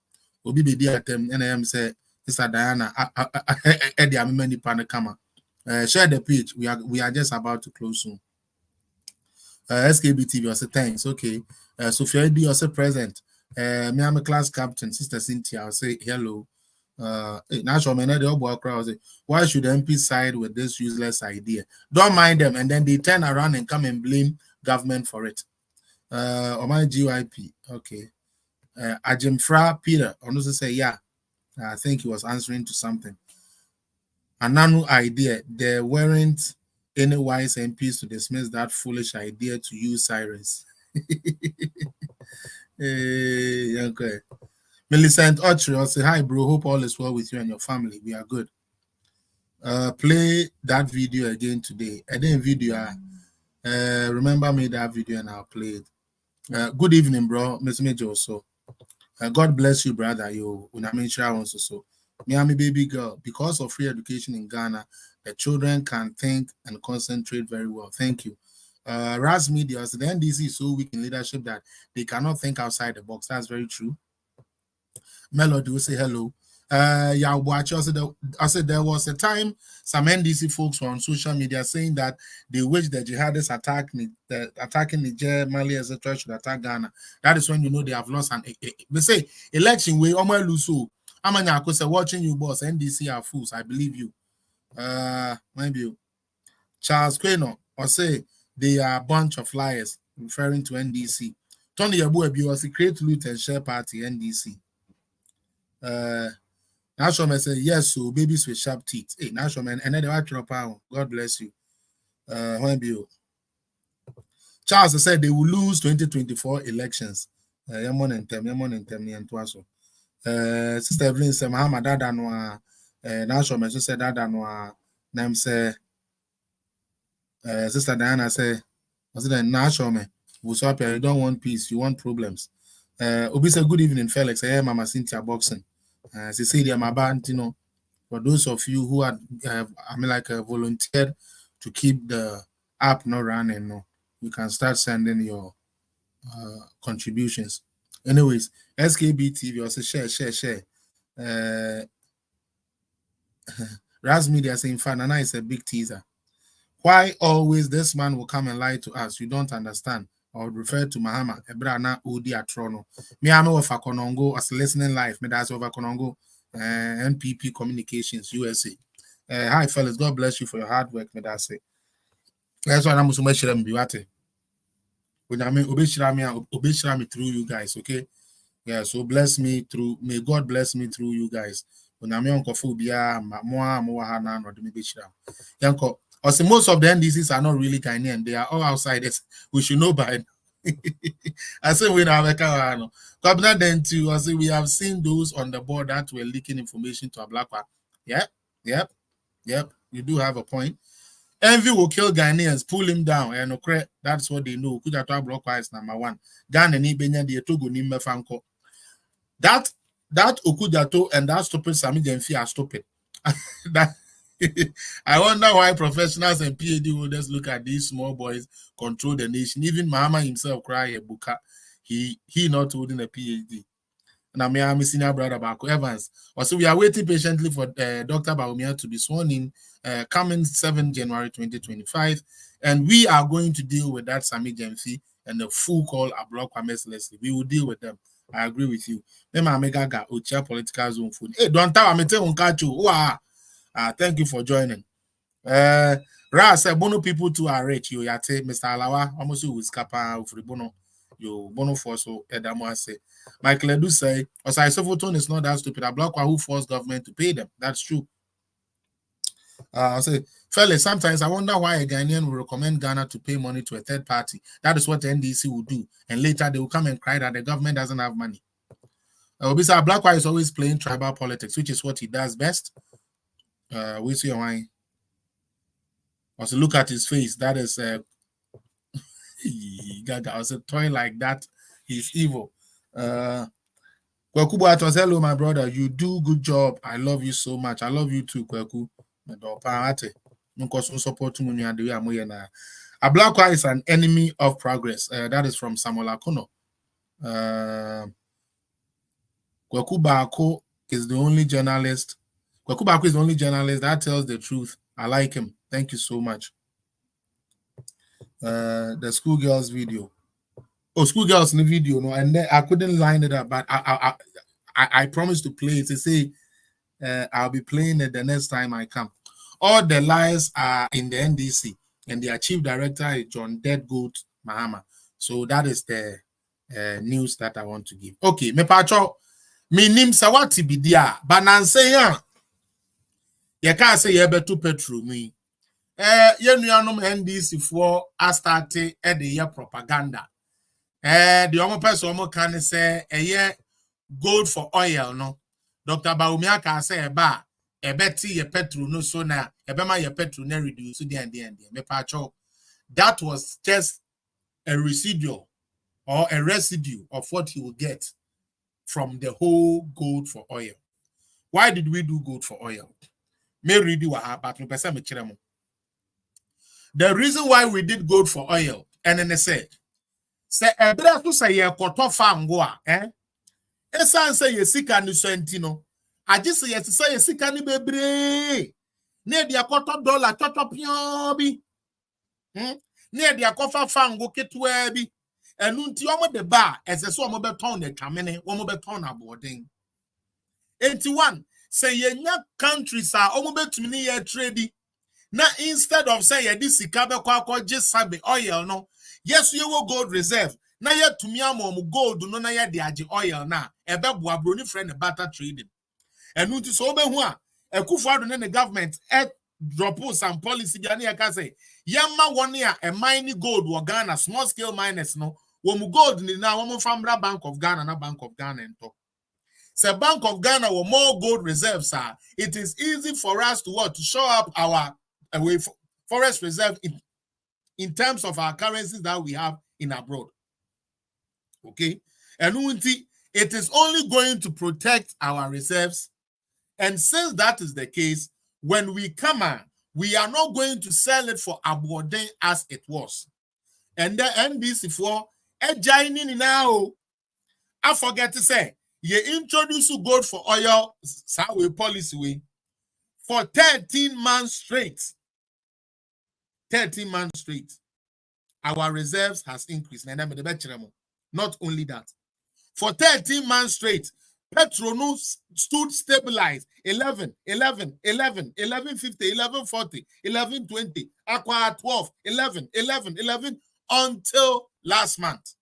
Will be the dear them, and I am say, Mr. Diana, Eddie, I'm many panacama. Share the page. We are just about to close soon. SKB TV, I say thanks. Okay. Sophia D, also present. Me, I'm a class captain, Sister Cynthia. I'll say hello. Why should MP side with this useless idea? Don't mind them, and then they turn around and come and blame government for it. Or my GYP, okay. Ajimfra Peter, honestly say yeah. I think he was answering to something. Another idea: there weren't any wise MPs to dismiss that foolish idea to use sirens. Okay. Millicent Autry, I'll say, hi, bro. Hope all is well with you and your family. We are good. Play that video again today. And then video, remember me that video and I'll play it. Good evening, bro. Miss Major also. God bless you, brother. You, Unamenshira also. Miami baby girl, because of free education in Ghana, the children can think and concentrate very well. Thank you. Raz Media, the NDC is so weak in leadership that they cannot think outside the box. That's very true. Melody will say hello. Yeah, watch. I said there was a time some NDC folks were on social media saying that they wish the jihadists attacking Niger, Mali, etc. should attack Ghana. That is when you know they have lost they say election way. Lose. I'm say watching you, boss. NDC are fools. I believe you. Maybe Charles Queno or say they are a bunch of liars, referring to NDC. Tony Yabu was a create loot and share party NDC. National say yes, so babies with sharp teeth. Hey, National and then they watch your power. God bless you. Charles said they will lose 2024 elections. Sister Evelyn said Mahama dada no National said dada no name say Sister Diana said was it a National you don't want peace, you want problems. Obi said good evening, Felix. Hey, Mama Cynthia boxing. As I said, my band, you know, for those of you who are, volunteered to keep the app not running, no, you can start sending your contributions. Anyways, SKB TV also share. Raz Media saying, Fanana is a big teaser. Why always this man will come and lie to us? You don't understand. I would refer to Mahama, Ebrana Udi Atrono. Me, I know of Konongo as listening live. Me, that's over Konongo, NPP Communications, USA. Hi, fellas. God bless you for your hard work. Me, that's it. That's why I'm so much sure Biwate. When I mean, obey me through you guys, okay? Yeah, so bless me through, may God bless me through you guys. When I mean, Phobia, Moana, or the Mibishram. Yanko. Also, most of the NDCs are not really Ghanaian. They are all outsiders. We should know by now. I say we have a car. Then too, I say we have seen those on the board that were leaking information to ABLAKWAH. Yep. You do have a point. Envy will kill Ghanaians, pull him down, and that's what they know. ABLAKWAH is number one. Ghana ni Benya di Togo ni Mefanko. That Okudato and that stupid Sami Jenfi are stupid. I wonder why professionals and PhD holders look at these small boys control the nation. Even Mahama himself cry a buka. He not holding a PhD. Now me and my senior brother Bako Evans. Also, we are waiting patiently for Dr. Bawumia to be sworn in coming 7 January 2025. And we are going to deal with that Sami Jenfi and the full call ABLAKWAH mercilessly. We will deal with them. I agree with you. Political zone food. Hey, don't tell me wow. Thank you for joining. Ra said Bono people too are rich. You yate Mr. Alawa almost with Kappa of Bono. You Bono for so Edamo say. Michael Edu say Osai Sofoton is not that stupid. ABLAKWAH who forced government to pay them. That's true. I say, fellas, sometimes I wonder why a Ghanaian will recommend Ghana to pay money to a third party. That is what the NDC will do. And later they will come and cry that the government doesn't have money. ABLAKWAH is always playing tribal politics, which is what he does best. We see why. Also, look at his face. That is Gaga. I was a toy like that. He's evil. Kweku Boatos, hello, my brother. You do good job. I love you so much. I love you too, Kweku. ABLAKWAH is an enemy of progress. That is from Samuel Akono. Kweku Bako is the only journalist. Kweku Bako is the only journalist that tells the truth. I like him. Thank you so much. The schoolgirls video. Oh, schoolgirls in the video, no, and then I couldn't line it up, but I promised to play it. To say I'll be playing it the next time I come. All the lies are in the NDC, and their chief director is John Deadgoat Mahama. So that is the news that I want to give. Okay, me pacho, me nim sawati bidia, bananse ya. You can't say you better petrol me. You know NDC for I started at the year propaganda. The only person who can say a year gold for oil, no. Dr. Bawumia can say a betty ye petrol no so now, a bema ye petrol ne reduce to the end. Me pacho. That was just a residual or a residue of what he will get from the whole gold for oil. Why did we do gold for oil? May read you but the reason why we did gold for oil, and then they said, say ebra to say ye koto fangoa, esan say ye sika ni sentino. Aji say ye sika ni bebre. Ne dia koto dollar toto pion bi. Ne dia kofa fango ketwa bi. Enu nti omo de ba ese so omo beton na twamene, omo beton na boarding. 81 say ye nya countries are omo betumi ni ye trade. Now instead of saying this sika be just sabe oil no, yes you will gold reserve. Now ye to me am gold no na ye de age oil na ebe boa broni friend barter trading. And no to so be hu a Akufo-Addo ne the government drop some policy bi na ka say yamma one year a mining gold wo Ghana small scale miners no wo mu gold ni na wo mu famra Bank of Ghana na Bank of Ghana ento. So Bank of Ghana or more gold reserves are. It is easy for us to show up our forest reserve in terms of our currencies that we have in abroad. Okay, and it is only going to protect our reserves. And since that is the case, when we come on, we are not going to sell it for abording as it was. And the NBC for a joining now. I forget to say, you introduce gold for oil policy way for 13 months straight. 13 months straight. Our reserves has increased. Not only that. For 13 months straight, petrol stood stabilized 11, 11, 11, 11.50, 11.40, 11.20, aqua 12, 11, 11, 11 until last month.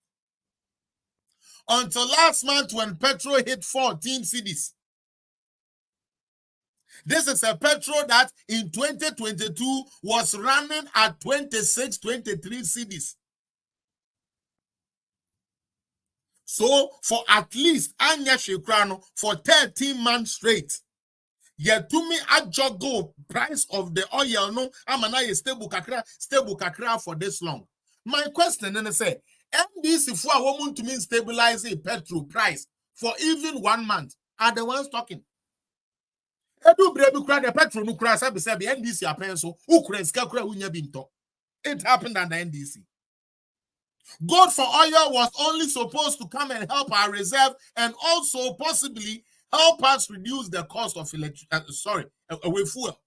Until last month when petrol hit 14 cedis. This is a petrol that in 2022 was running at 26, 23 cedis. So for at least Anya Shekrano for 13 months straight, yet to me a jogo price of the oil no amana stable kakra for this long. My question then say NDC for a woman to mean stabilizing petrol price for even 1 month are the ones talking. The petrol no crash be NDC apen so it happened at the NDC. Gold for oil was only supposed to come and help our reserve and also possibly help us reduce the cost of fuel.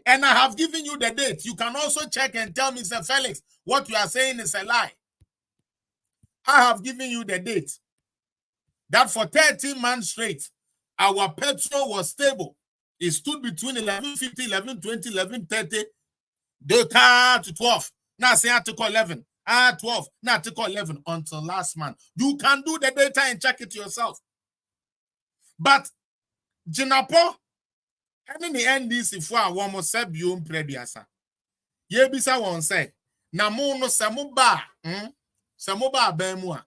And I have given you the date. You can also check and tell Mr. Felix what you are saying is a lie. I have given you the date that for 13 months straight, our petrol was stable. It stood between 11.50, 11.20, 11.30, data to 12. Now say article 11. 12, now article 11 until last month. You can do the data and check it yourself. But Jinapo, and in the NDC for a woman said you prediasa. Ye bisa won say, Namono Samuba, Samuba Bemua.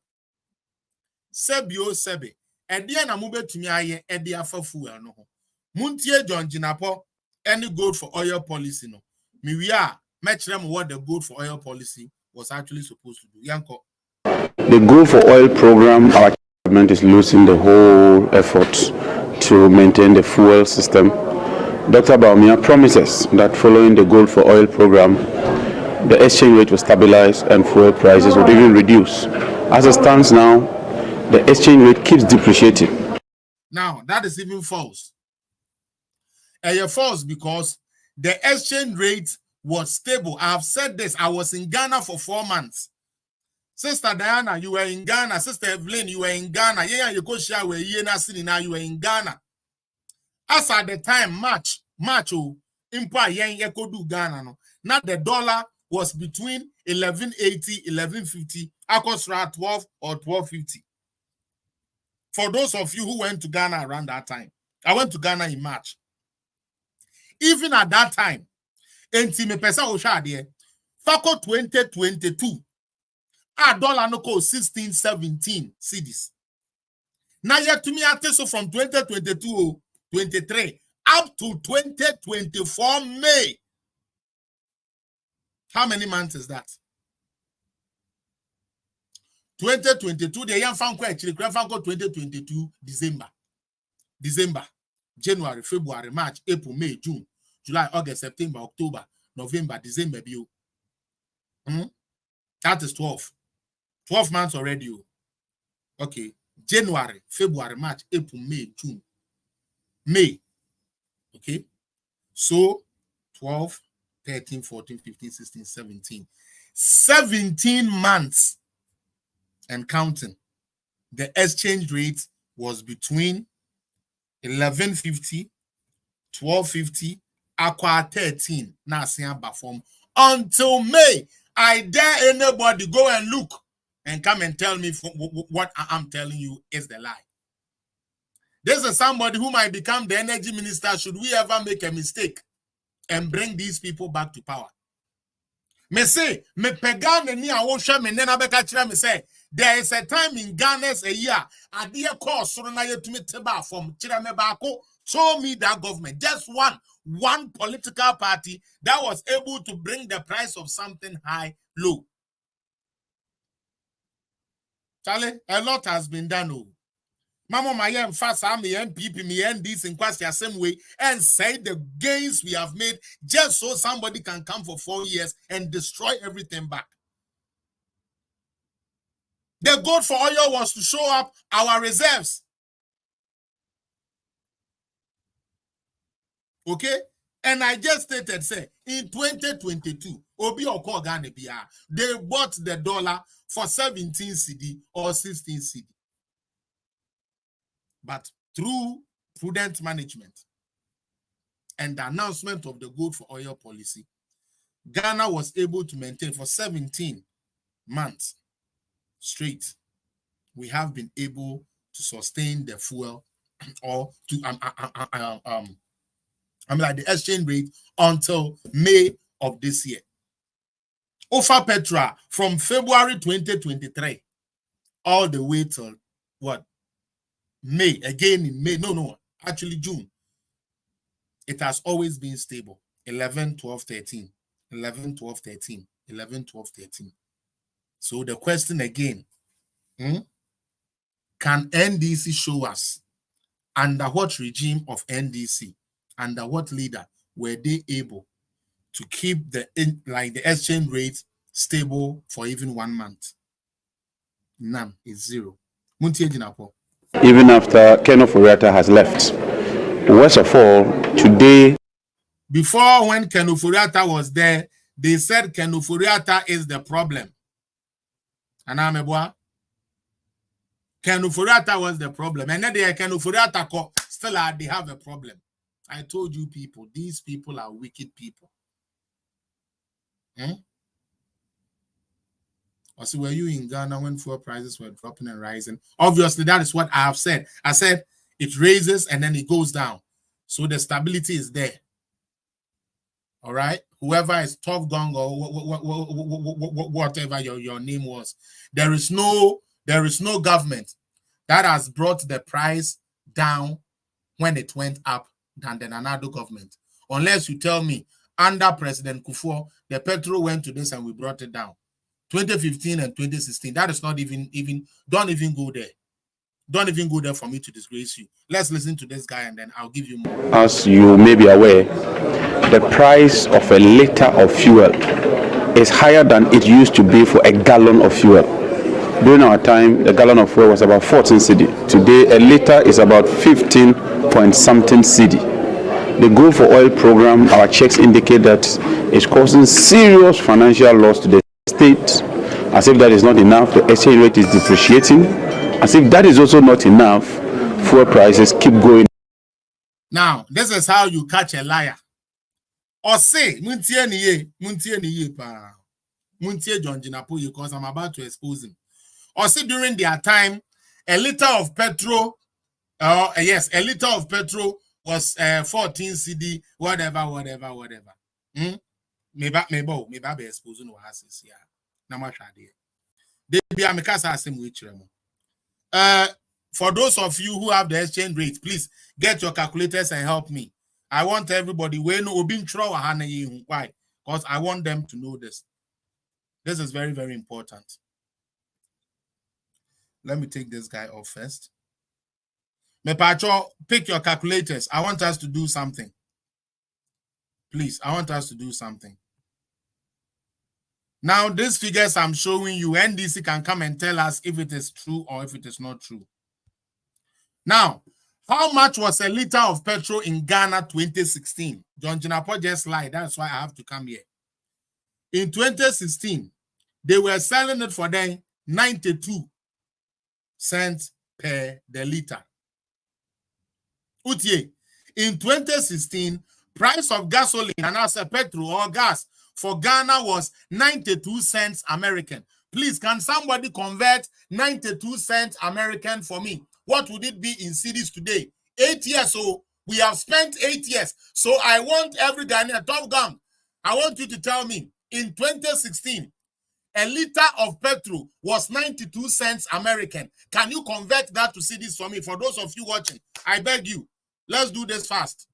Sebio Sebe, and dear Namube to me, I Edia for fool. No. Muntie John Jinapo, any gold for oil policy. No. Me we are match them what the gold for oil policy was actually supposed to do. Yanko. The gold for oil program, our government is losing the whole effort to maintain the fuel system. Dr. Baumia promises that following the gold for oil program, the exchange rate will stabilize and fuel prices will even reduce. As it stands now, the exchange rate keeps depreciating. Now, that is even false. False because the exchange rate was stable. I have said this. I was in Ghana for 4 months. Sister Diana, you were in Ghana. Sister Evelyn, you were in Ghana. Yeah, you go share with you now. You were in Ghana. As at the time, March, import yen could do Ghana. No, not the dollar was between 11.80, 11.50, across 12 or 12.50. For those of you who went to Ghana around that time, I went to Ghana in March. Even at that time, me pesa oshade, Fako 2022, a dollar no ko 16, 17 cedis. Now yet to me so from 2022, 23 up to 2024 May. How many months is that? 2022, the young fanko actually 2022 December. January, February, March, April, May, June, July, August, September, October, November, December. That is 12. 12 months already. Okay. January, February, March, April, May, June. May. Okay. So 12, 13, 14, 15, 16, 17. 17 months and counting. The exchange rate was between 1150, 1250, aqua 13. Now perform until May. I dare anybody go and look and come and tell me what I'm telling you is the lie. This is somebody who might become the energy minister should we ever make a mistake and bring these people back to power. Me say, me pegan ni awosha me nena beka chira me say, there is a time in Ghana's a year, a dear course, so na yetumi teba from chira me bako, show me that government, just one political party that was able to bring the price of something high low. Charlie, a lot has been done. Oh. Mama, my young fast army, MPP, me and this in question same way and say the gains we have made just so somebody can come for 4 years and destroy everything back. The goal for oil was to show up our reserves. Okay? And I just stated, say, in 2022, Obi Oko Ghana BR, they bought the dollar for 17 CD or 16 CD. But through prudent management and the announcement of the gold for oil policy, Ghana was able to maintain for 17 months straight. We have been able to sustain the fuel or to the exchange rate until May of this year. Offer Petra from February 2023 all the way till what? May, again in May, actually June. It has always been stable. 11, 12, 13, 11, 12, 13, 11, 12, 13. So the question again, can NDC show us under what regime of NDC, under what leader were they able to keep the exchange rate stable for even 1 month? None, is zero. Even after Ken Ofori-Atta has left. Worst of all, today... Before, when Ken Ofori-Atta was there, they said Ken Ofori-Atta is the problem. And I'm a boy. Ken Ofori-Atta was the problem. And then they Ken Ofori-Atta still they have a problem. I told you people, these people are wicked people. Or so were you in Ghana when fuel prices were dropping and rising? Obviously, that is what I have said. I said it raises and then it goes down. So the stability is there. All right? Whoever is Tough Gong or whatever your name was, there is no government that has brought the price down when it went up than the Nanado government. Unless you tell me, under President Kufuor, the petrol went to this and we brought it down. 2015 and 2016, that is not even, don't even go there. Don't even go there for me to disgrace you. Let's listen to this guy and then I'll give you more. As you may be aware, the price of a liter of fuel is higher than it used to be for a gallon of fuel. During our time, the gallon of fuel was about 14 cedi. Today, a liter is about 15 point something cedi. The Go for Oil program, our checks indicate that it's causing serious financial loss to the state. As if that is not enough, the exchange rate is depreciating. As if that is also not enough, fuel prices keep going. Now, this is how you catch a liar. Or say, Muntie John Jinapo, because I'm about to expose him. Or say during their time, a liter of petrol, a liter of petrol was 14 cedi, whatever. Maybe be exposing what has here. For those of you who have the exchange rate, please get your calculators and help me. I want everybody. Why? Because I want them to know this. This is very, very important. Let me take this guy off first. Mepacho, pick your calculators. I want us to do something. Please, I want us to do something. Now, these figures I'm showing you, NDC can come and tell us if it is true or if it is not true. Now, how much was a liter of petrol in Ghana 2016? John Jinapo just lied. That's why I have to come here. In 2016, they were selling it for them 92 cents per the liter. Utie, in 2016, price of gasoline and as a petrol or gas for Ghana was 92 cents American. Please, can somebody convert 92 cents American for me? What would it be in cedis today? 8 years. So we have spent 8 years. So I want every Ghanaian, Top Gun, I want you to tell me, in 2016, a liter of petrol was 92 cents American. Can you convert that to cedis for me? For those of you watching, I beg you, let's do this fast.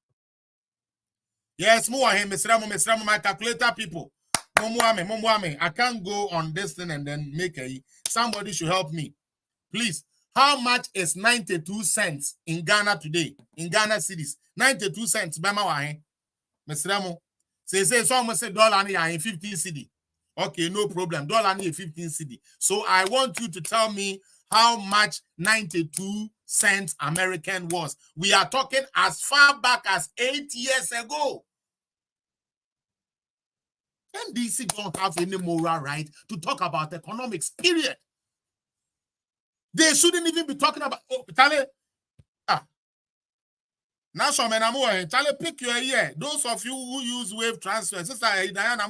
Yes, my calculator people. I can't go on this thing and then make a... Somebody should help me. Please. How much is 92 cents in Ghana today? In Ghana cities. 92 cents. Say someone say dollar in 15 cedi. Okay, no problem. Dollar in 15 cedi. So I want you to tell me how much 92 cents American was. We are talking as far back as 8 years ago. NDC don't have any moral right to talk about economics, period. They shouldn't even be talking about... Oh, Tale. Now, so man, Tale, pick your ear. Those of you who use wave transfer, Sister Diana,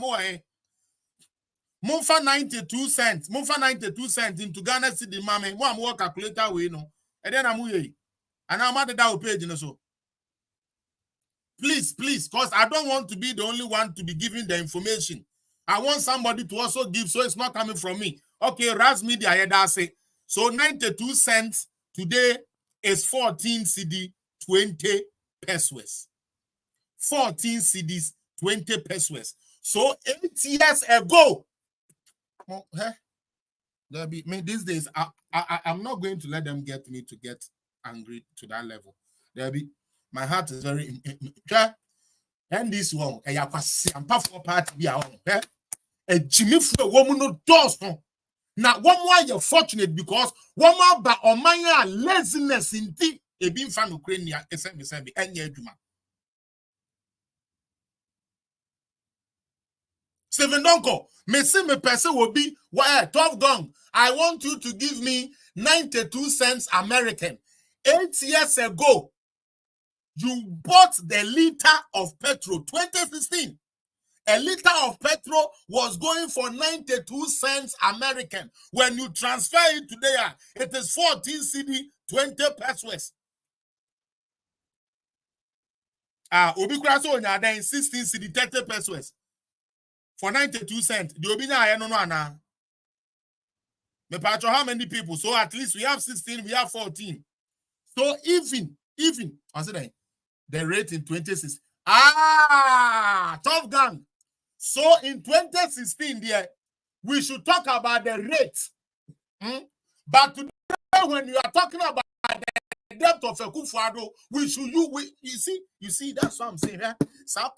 Mumfa 92 cents. Mumfa 92 cents into Ghana City, mame. One more calculator, we know. And then I'm and I'm at the page, you know, so. Please, because I don't want to be the only one to be giving the information. I want somebody to also give, so it's not coming from me. Okay, Raz Media, that's it. So 92 cents today is 14 cedi, 20 pesos. 14 cedis, 20 pesos. So 8 years ago, these days, I'm not going to let them get me to get angry to that level. My heart is very... And this one, I'm party, a Jimmy for a woman no doors. Now, one more you're fortunate because one more by Omaya laziness in the a being fan Ukraine, and Yeduma. Seven Donko, me person will be why 12 gong. I want you to give me 92 cents American. 8 years ago, you bought the liter of petrol 2016. A liter of petrol was going for 92 cents American. When you transfer it today, it is 14 cedi, 20 pesos. Obikraso nya then 16 cedi, 30 pesos. For 92 cents. The Obinya I don't know now. Me patro how many people? So at least we have 16, we have 14. So even I said the rate in 2016. Tough gang. So in 2016, there, we should talk about the rate. But today, when you are talking about the depth of a Kufuado, we should you see, that's what I'm saying. Sa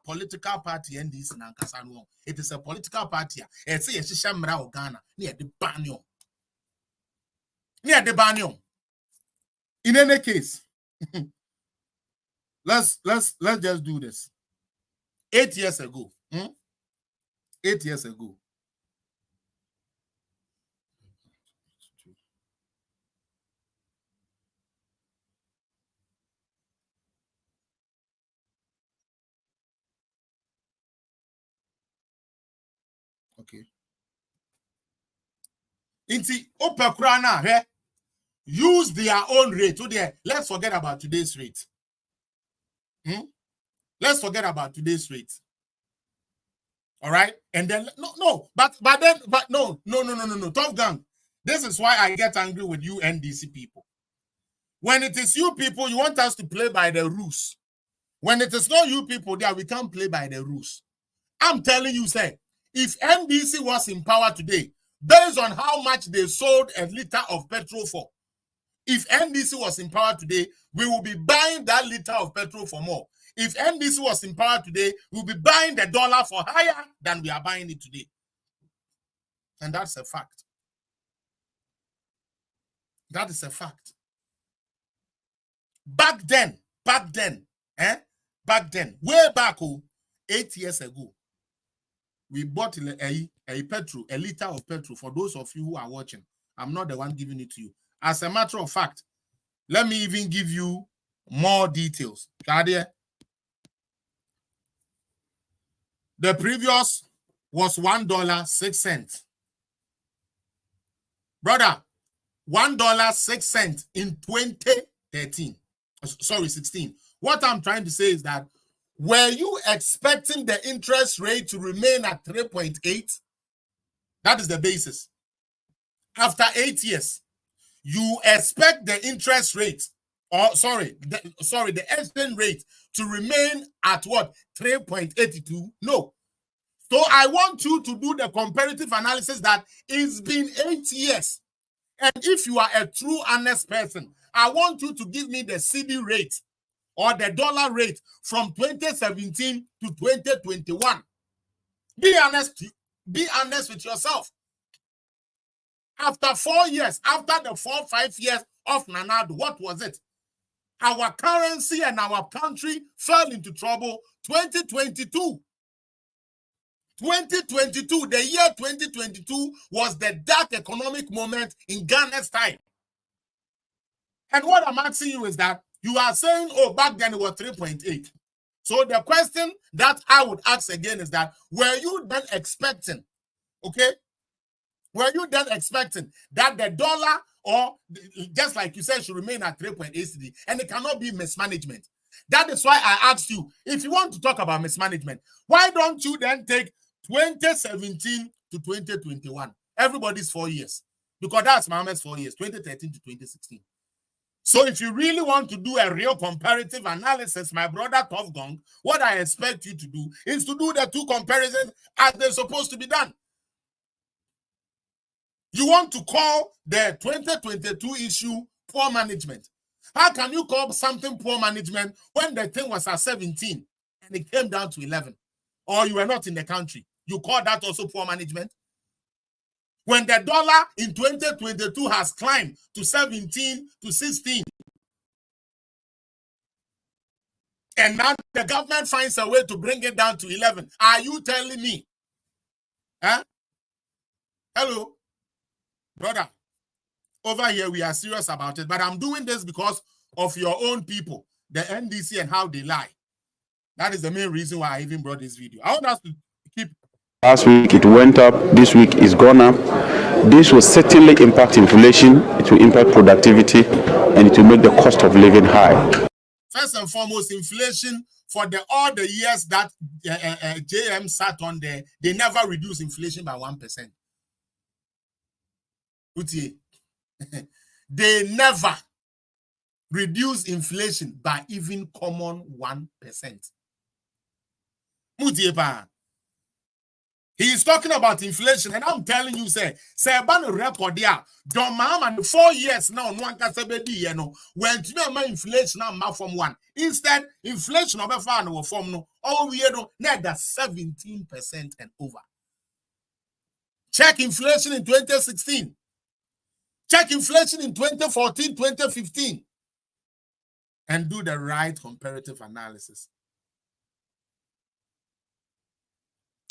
political party and this Nankasano. It is a political party. It's a Shamra Ghana near the Banyo. Near the Banyo. In any case, let's just do this. 8 years ago. 8 years ago. Okay. Inti Opekrana, use their own rate. Let's forget about today's rate. Let's forget about today's rate. All right, and then no. Tough gang. This is why I get angry with you NDC people. When it is you people, you want us to play by the rules. When it is not you people there, we can't play by the rules. I'm telling you, say, if NDC was in power today, based on how much they sold a liter of petrol for, If NDC was in power today, we will be buying that liter of petrol for more. If NDC was in power today, we'll be buying the dollar for higher than we are buying it today. And that's a fact. That is a fact. Back then, way back 8 years ago, we bought a petrol, a liter of petrol. For those of you who are watching, I'm not the one giving it to you. As a matter of fact, let me even give you more details. The previous was $1.06. Brother, $1.06 in 2013. Sorry, 16. What I'm trying to say is that, were you expecting the interest rate to remain at 3.8? That is the basis. After 8 years, you expect the interest rate, the exchange rate to remain at what? 3.82? No. So I want you to do the comparative analysis that it's been 8 years. And if you are a true honest person, I want you to give me the CD rate or the dollar rate from 2017 to 2021. Be honest with yourself. After 4 years, after the 4-5 years of Nanado, what was it? Our currency and our country fell into trouble. 2022, the year 2022 was the dark economic moment in Ghana's time. And what I'm asking you is that you are saying, oh, back then it was 3.8. So the question that I would ask again is that, were you then expecting, okay? Were you then expecting that the dollar, or just like you said, should remain at 3.8 CD, and it cannot be mismanagement? That is why I asked you, if you want to talk about mismanagement, why don't you then take 2017 to 2021? Everybody's 4 years. Because that's Mahama's 4 years, 2013 to 2016. So if you really want to do a real comparative analysis, my brother Tough Gong, what I expect you to do is to do the two comparisons as they're supposed to be done. You want to call the 2022 issue poor management. How can you call something poor management when the thing was at 17 and it came down to 11? Or you were not in the country? You call that also poor management? When the dollar in 2022 has climbed to 17 to 16, and now the government finds a way to bring it down to 11, are you telling me? Huh? Hello? Brother, over here we are serious about it, but I'm doing this because of your own people, the NDC, and how they lie. That is the main reason why I even brought this video. I want us to keep... Last week it went up, this week it's gone up. This will certainly impact inflation, it will impact productivity, and it will make the cost of living high. First and foremost, inflation, for all the years that JM sat on there, they never reduced inflation by 1%. They never reduced inflation by even common 1%. He is talking about inflation, and I'm telling you, say ban record there. Don't Mahama 4 years now, one can say when inflation now from 1. Instead, inflation over far no form no all we know net 17% and over. Check inflation in 2016. Check inflation in 2014, 2015. And do the right comparative analysis.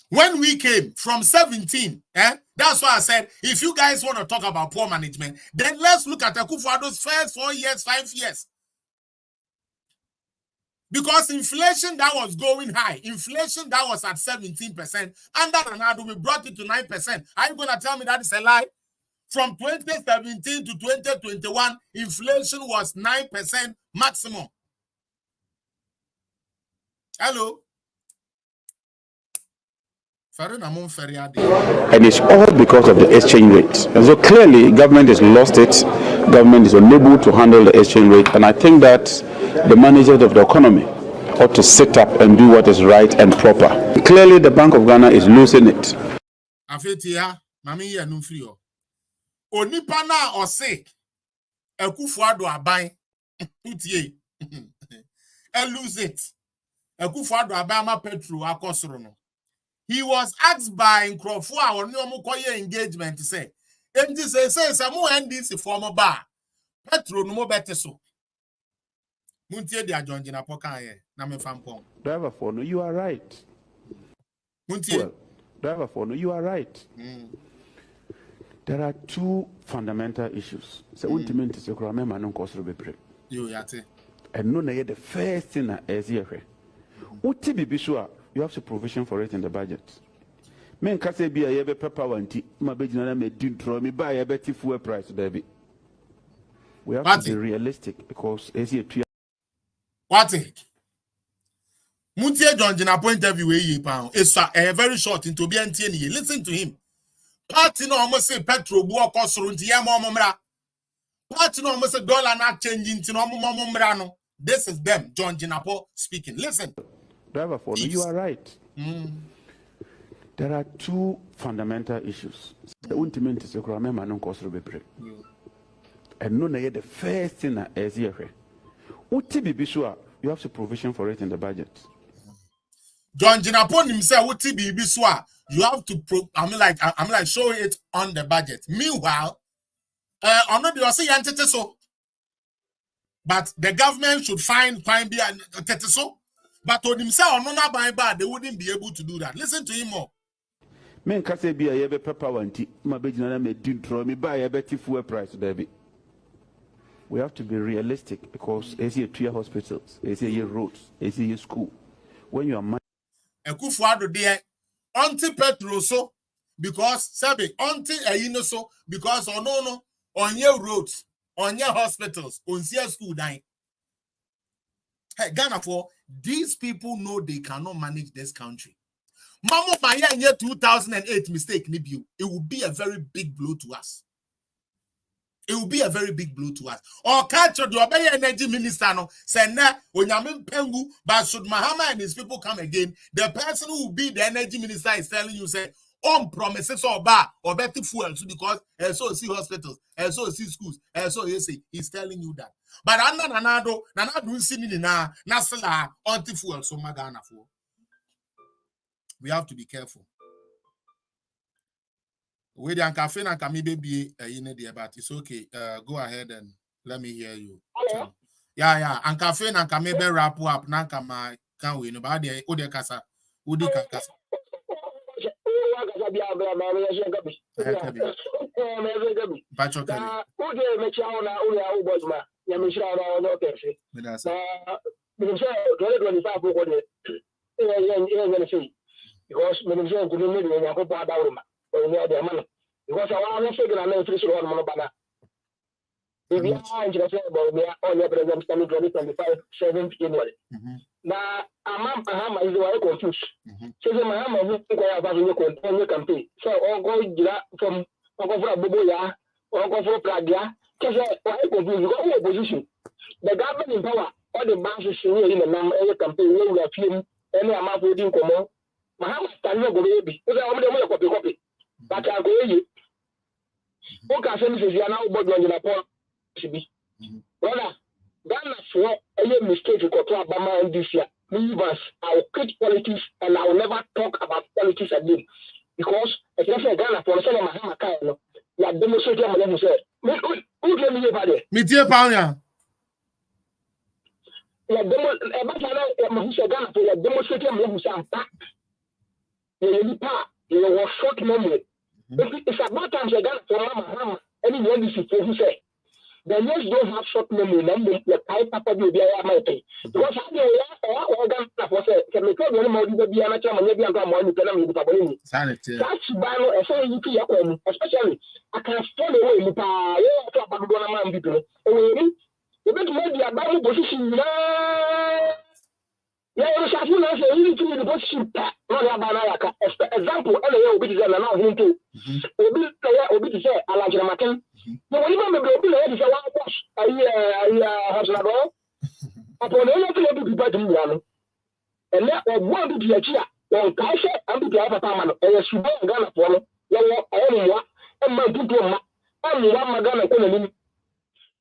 When we came from 17, that's why I said, if you guys want to talk about poor management, then let's look at Akufo-Addo's first 4 years, 5 years. Because inflation that was going high, inflation that was at 17%, under Nanado, we brought it to 9%. Are you going to tell me that is a lie? From 2017 to 2021, inflation was 9% maximum. Hello? And it's all because of the exchange rate. And so clearly, government has lost it. Government is unable to handle the exchange rate. And I think that the managers of the economy ought to sit up and do what is right and proper. Clearly, the Bank of Ghana is losing it. Onipana or say Ekufuado aban utie lose it. Ekufuado abama petro akosoro no. He was asked by Nkrofo or no mokoye engagement say enti say some NDC former bar petro no mo bete so. Muntie dia John Jina Poka here na me fampon. Driver for no, you are right. Muntie. Well, driver for no, you are right. There are two fundamental issues. So ultimately se kura mema no nkosoro bebre. You yate. And no na the first thing na eziehwe. Uti bibi so a you have to provision for it in the budget. Men ka say bia ye be pepper wanti ma be gina na me dintro me buy ye beti fuel price there. We have to be realistic because what it? Muntie John Jina point interview we pound. It's a very short into be NTN. Listen to him. Party no almost say petrol bu okosoro nti ya momomra. Party no almost say dollar not changing nti no momomra no. This is them, John Jinapo speaking. Listen. Driver for you are right. There are two fundamental issues. The ultimate is kura mema no nkosoro bebre. And no na the first thing na eziehwe. Uti bibi so a you have to provision for it in the budget. John Jinapo himself uti bibi so a you have to I'm like show it on the budget. Meanwhile, the say entity so, but the government should find be an entity so. But on himself, not by bad, they wouldn't be able to do that. Listen to him more. Men can say be a yebe pepper wanti, my bejina me dintro me buy a better fuel price there. We have to be realistic because it's here 3 hospitals, it's here roads, it's here school. When you are Ekufuado there. Until petrol so because sabi until so because no on your roads on your hospitals on your school dying. Hey, Ghana for these people know they cannot manage this country. Mama by year 2008 mistake nibu. It will be a very big blow to us. It will be a very big blow to us. Or culture do obey energy minister no say na onyamin pengu, but should Mahama and his people come again, the person who will be the energy minister is telling you say on promises or bar or better fuel because so see hospitals and so see schools and so you see he's telling you that. But nanado sini na nasala anti fuel so magana for. We have to be careful. With the cafe and can maybe but it's okay. Go ahead and let me hear you. Yeah. And cafe and can maybe wrap up. Now can we? No, but the Ode Kasa, Udi Kasa. Because I want to figure out a free one monobana. If you are interested about me, all your present coming 2025, 7th January. Now, Mahama is the way confused. So, Mahama is going to your campaign. So, all go from Boboya, or go for Pragia, because I confuse your opposition. The government in power, all the masses in the number campaign, we are feeling any amount of within common. Mahama can go baby. Because I want to copy. But I go you. Who can say this is now but when you are to be? Brother, Ghana for any mistake to control Obama and this year. Leave us. I will quit politics and I will never talk about politics again. Because if you say Ghana for the same Mahama Kaino, you are demonstrating what you said. Who can you about it? Me dear Paulia. You are demonstrating what you said. You were short memory. It's about time you got for Mahama. Any one is who say. The news don't have short memory. The type papa will be a mighty. Because I know organ for say, can we call the more to be a natural and maybe I'm going to tell them with a sanity. That's Bano, a say you see, especially I can stand away in the power. You talk about one man people. You bet maybe a Bible position. Yeah, you say you need the position. Example, will be the now him too. Will be to say, I like your matin. No, remember, will be to say, I upon any to be better than one. And that one to be a chair, one Kaisha and to have a permanent, and a super gun for and my people, only one Magana.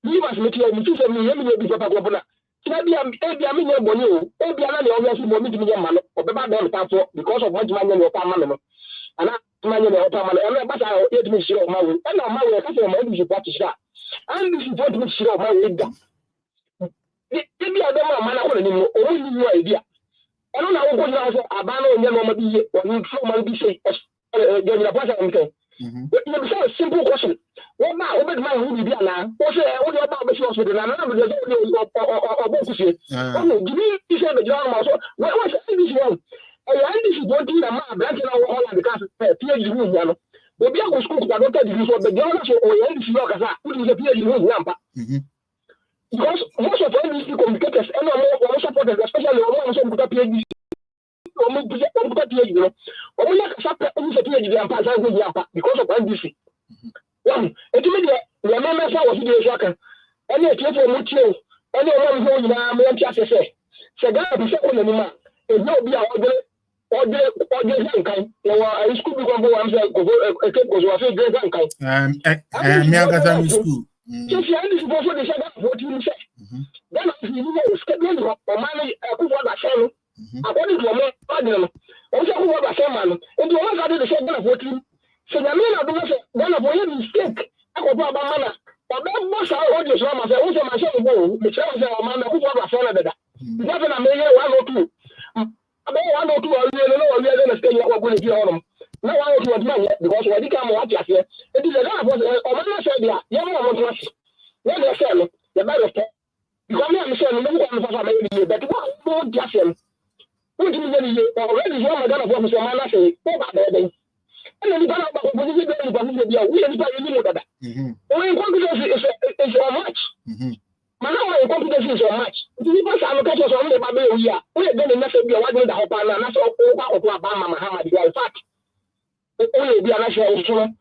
me was making me to say me be papa go bona Maybe I'm in Bonio, maybe I'm obviously going to be a man or Baba because of what man or Pamano. And I'm man or Pamano, but I'll eat me sure my way. And I'm my way, I want to practice that. And this is what we sure my way. Maybe I don't know, man, I want to know only new idea. I don't know what I was about, maybe or you might be say, getting a person. But it's a simple question. What about over my who be now? What's all about the hospital? And I'm going to say, oh, give me this the job also. What was this one? I this is one thing that my branching out all of the class PhD room. We'll be able to school to adopt this for the journal so we end this work as a who is a PhD room. Because most of them these communicators and more supporters, especially on some PhD. Because of NDC. One, the members was the shocker. Any a for Mutual, any one who you just say. Sagan is anymore. It will be or young kind. I school become one was a great young kind. School. Just this is also the second what you say. Then you schedule or money for the according to my partner, also who was a man, and you want to the second of what you say. I mean, I don't say one of your mistake. I go about manner. But that was our audience. I also myself go, the chance of a man who was a son of that. Nothing I may one or two. About one or two, I really know we are going to stay what will be on them. No one was money because when you come watch us here, it is a lot of a man said, yeah, young one was when they say the better step. Because I'm saying, no one was a baby, but what more just him. What do you mean? Already, you're my gun of man. I say, go back there. And then you got about what you do, we are that. Only confidence is so much. My confidence is so much. The person I'm looking for only about we are going to message you. Why don't I hope I'm not so over Mahama? In fact, only be a national instrument.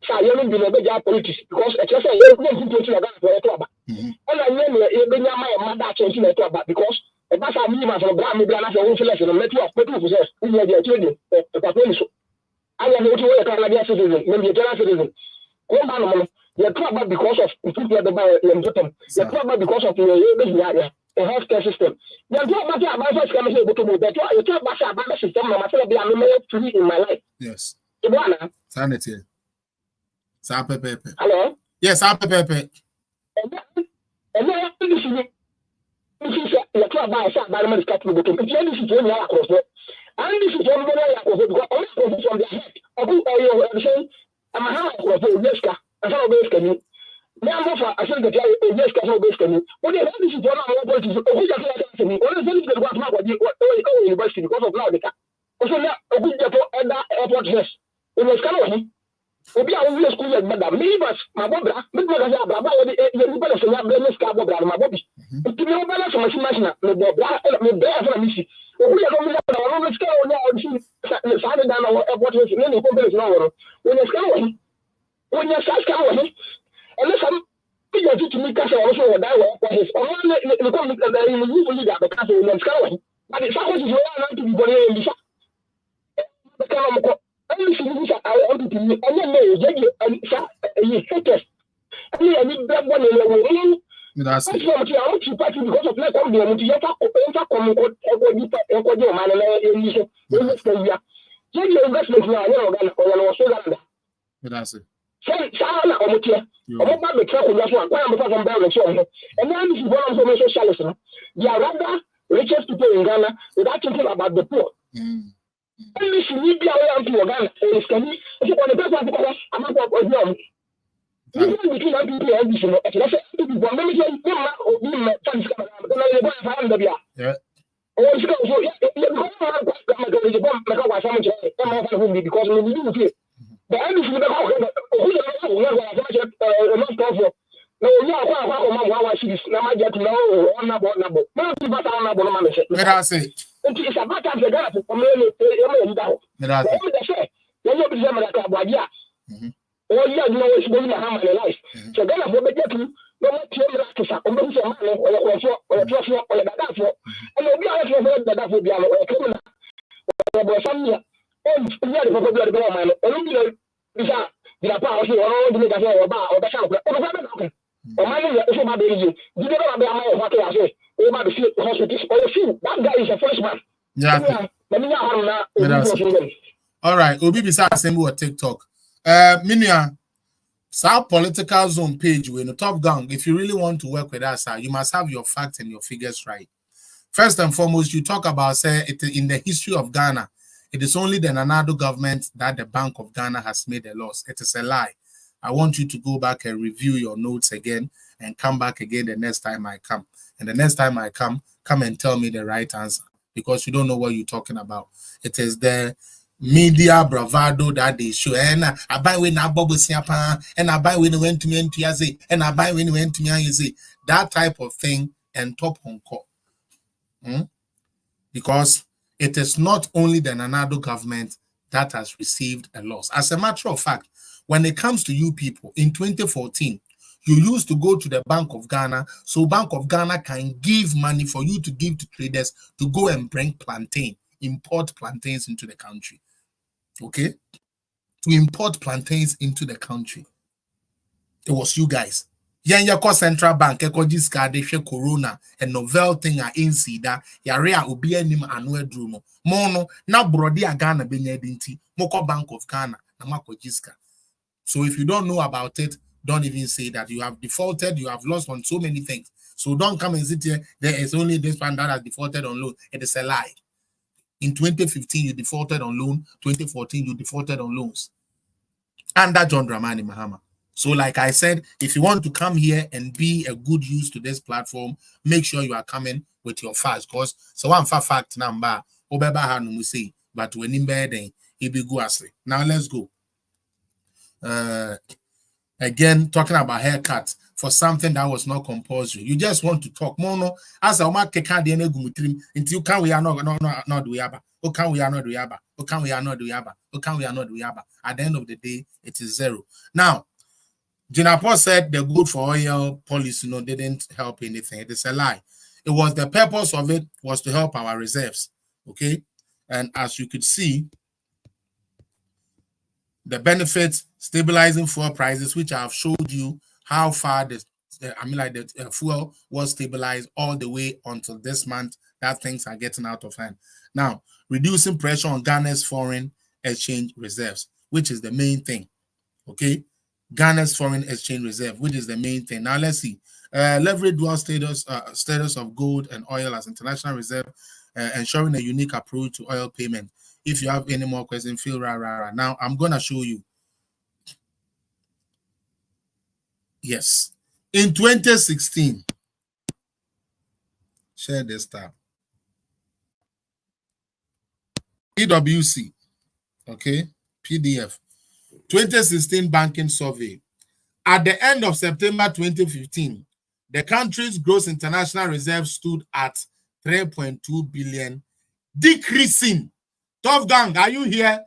So I don't be a big politics because it's just a young people to a gun for a club. And I know you're being my mother changing a club because. That's how me from Grammy Blana for selection and met you off possess. We are their children. I am not a Canadian citizen, maybe a Canadian citizen. One man, you're troubled because of people at the bar in Britain. You're troubled because of your area, a healthcare system. You're troubled about my first coming here, but you're troubled about the system. I'm going to be a minute free in my life. Yes. Iguana. Sanity. Pepe. Hello? Yes, Pepe. And then, this is a club by the capital. This is when you are across it. And this is when you are across it. Because from the head of who are you saying, I'm a house of a Yeska, a fellow base canoe. Now, I think that a Yeska no base canoe. But this is one of our politics. Who just like to me? What is it that was not what you university because of now? Also, now, a good at that airport, yes. It was kind of obi a wo school yɛ gbada members ma bobra me do ga baba wo de you better say ya blame ska bobra ma bobi nti me bala so machine me bobra me be afa mi si obi yɛ no me na wo ska wo na o si sa de na airport we ne ne ko be no wo wo ne ska wo nya ska wo ni ele sam ti ya ti mi ka se wo so wo da wo ko his o ne ko mi you fully da ka so wo ska wo but sa ko si wo na to be bore mi sa ka no ko only things I want to me and then you haters. I need black one in the that's it. I want to party because of black one. You have to come investment now. That's it. So, I'm not the trouble. That's why I'm talking about the show. And then this is one of the socialism. They are rather richest people in Ghana without thinking about the poor. Only she need be around to Ghana. It's can if on the person because I'm not going to even between people and this, let's say to be one minute, you thanks. Yeah. Oh, so yeah, because we do it. The end is the no, you are quite now I get to know on about number. No, but I'm not going to let us say it's a matter of the gap for me. Let us say, then you'll be like a badia. Oh, yeah, you know, it's going to harm my life. So then I will get to no more to suck on the man or a trophy or a dafo. And you'll be able to that would be a criminal. There was some year. And yeah, the popular government, and you know, the power here, all the niggas or better. That guy is a first man. Yeah. All right. Obi bisa assemble or TikTok. Minya, South political zone page with the top gang. If you really want to work with us, you must have your facts and your figures right. First and foremost, you talk about say it in the history of Ghana. It is only the Nanado government that the Bank of Ghana has made a loss. It is a lie. I want you to go back and review your notes again and come back again the next time I come. And the next time I come and tell me the right answer because you don't know what you're talking about. It is the media bravado that they show. And I buy when I bubble siapa, and I buy when it went to me and Tiazi, and I buy when it went to me and that type of thing and top on call. Because it is not only the Nanado government that has received a loss. As a matter of fact, when it comes to you people, in 2014, you used to go to the Bank of Ghana, so Bank of Ghana can give money for you to give to traders to go and bring plantain, import plantains into the country. Okay? To import plantains into the country. It was you guys. Yako Central Bank, Eko Jiska, Deshe Corona, and novel thing are in Sida, Yarea Ubienim Anwe Drumo. Mono, now Brody Ghana Benyedinti, Moko Bank of Ghana, Namako Jiska. So if you don't know about it, don't even say that you have defaulted, you have lost on so many things. So don't come and sit here, there is only this one that has defaulted on loan. It is a lie. In 2015, you defaulted on loan. 2014, you defaulted on loans. Under John Dramani Mahama. So like I said, if you want to come here and be a good use to this platform, make sure you are coming with your facts. Because so one fact number, but when in bed, it be go asleep. Now let's go. Again, talking about haircuts for something that was not compulsory. You just want to talk. Mono, as a market can't until you can we are not do yaba. Oh, can we are not do yaba. Oh, can we are not do yaba. Oh, can we are not do yaba. At the end of the day, it is zero. Now, Jinapo said the good for oil policy didn't help anything. It is a lie. It was the purpose of it was to help our reserves. Okay. And as you could see, the benefits, stabilizing fuel prices, which I have showed you how far the fuel was stabilized all the way until this month that things are getting out of hand. Now, reducing pressure on Ghana's foreign exchange reserves, which is the main thing. Okay. Ghana's foreign exchange reserve, which is the main thing. Now let's see. Leverage dual status of gold and oil as international reserve, ensuring a unique approach to oil payment. If you have any more questions, feel rah. Now I'm gonna show you. Yes, in 2016, share this tab. PwC, okay, PDF. 2016 banking survey. At the end of September 2015, the country's gross international reserve stood at 3.2 billion, decreasing. Tough gang, are you here?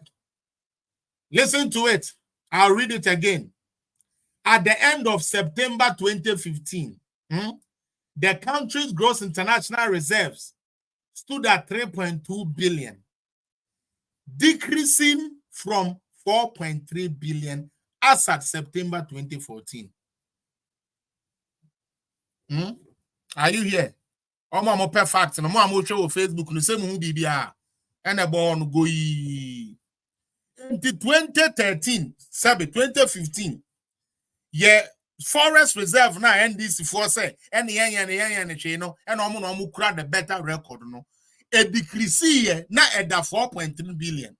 Listen to it. I'll read it again. At the end of September 2015, the country's gross international reserves stood at 3.2 billion, decreasing from 4.3 billion as at September 2014. Are you here? I'm perfect. I'm show Facebook. You say BBA and a born go. In 2013, 2015, yeah, forest reserve now NDC for say and the better record no. A decrease here now at the 4.3 billion.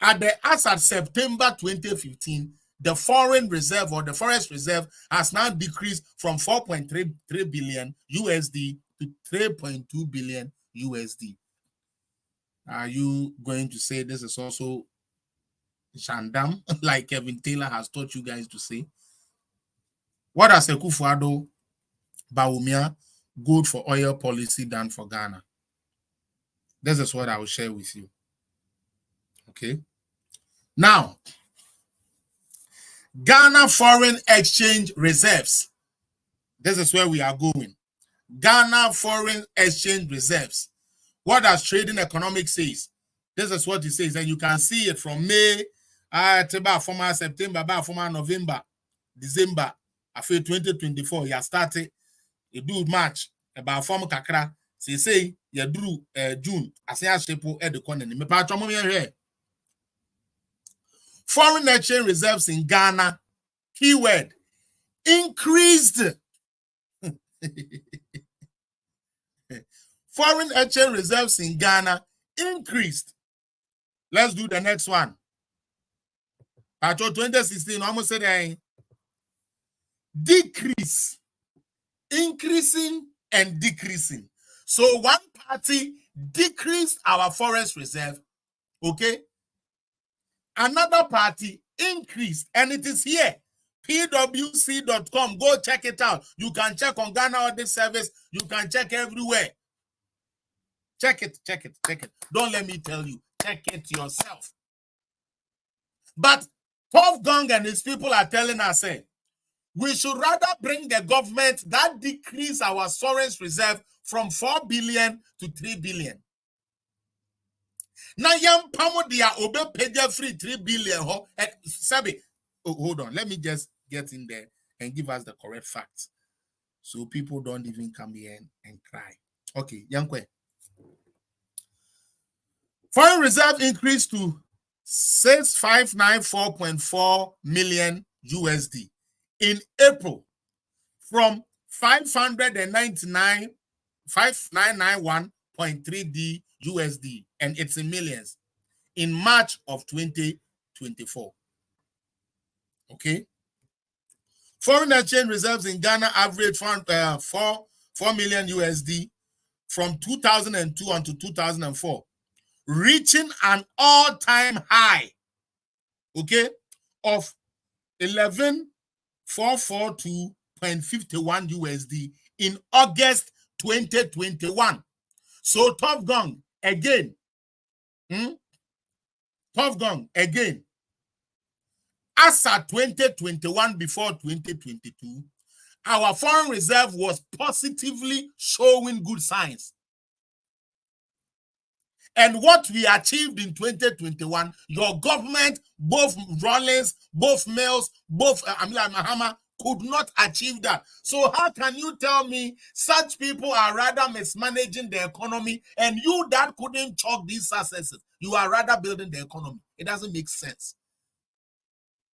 As at September 2015, the foreign reserve or the forest reserve has now decreased from 4.3 billion USD to 3.2 billion USD. Are you going to say this is also Shandam, like Kevin Taylor has taught you guys to say? What has Akufo-Addo Bawumia good for oil policy done for Ghana? This is what I will share with you. Okay. Now, Ghana foreign exchange reserves. This is where we are going. Ghana foreign exchange reserves. What does Trading Economics says? This is what it says, and you can see it from May, September, November, December, After 2024, you started, you do March, about form kakra, say, you drew June, as I shape at the corner. Me patch here. Foreign exchange reserves in Ghana, keyword, increased. Foreign exchange reserves in Ghana increased. Let's do the next one. After 2016, almost said decrease, increasing and decreasing. So one party decreased our forest reserve, okay? Another party increased, and it is here. pwc.com. Go check it out. You can check on Ghana Audit Service. You can check everywhere. Check it. Don't let me tell you. Check it yourself. But Tough Gong and his people are telling us, we should rather bring the government that decrease our forest reserve from 4 billion to 3 billion. Now, young Pamo dia obe pay free 3 billion. Sabi, hold on. Let me just get in there and give us the correct facts, so people don't even come here and cry. Okay, Yankwe. Foreign reserve increased to 6594.4 million USD in April from 5991.3 USD, and it's in millions, in March of 2024. Okay. Foreign exchange reserves in Ghana averaged 4 million USD from 2002 until 2004, reaching an all-time high, okay, of 11,442.51 USD in August 2021. So Tough Gong again. Tough Gong again. As at 2021, before 2022, our foreign reserve was positively showing good signs. And what we achieved in 2021, your government, both Rollins, both Mills, both Mahama, could not achieve that. So how can you tell me such people are rather mismanaging the economy, and you that couldn't chalk these successes, you are rather building the economy? It doesn't make sense.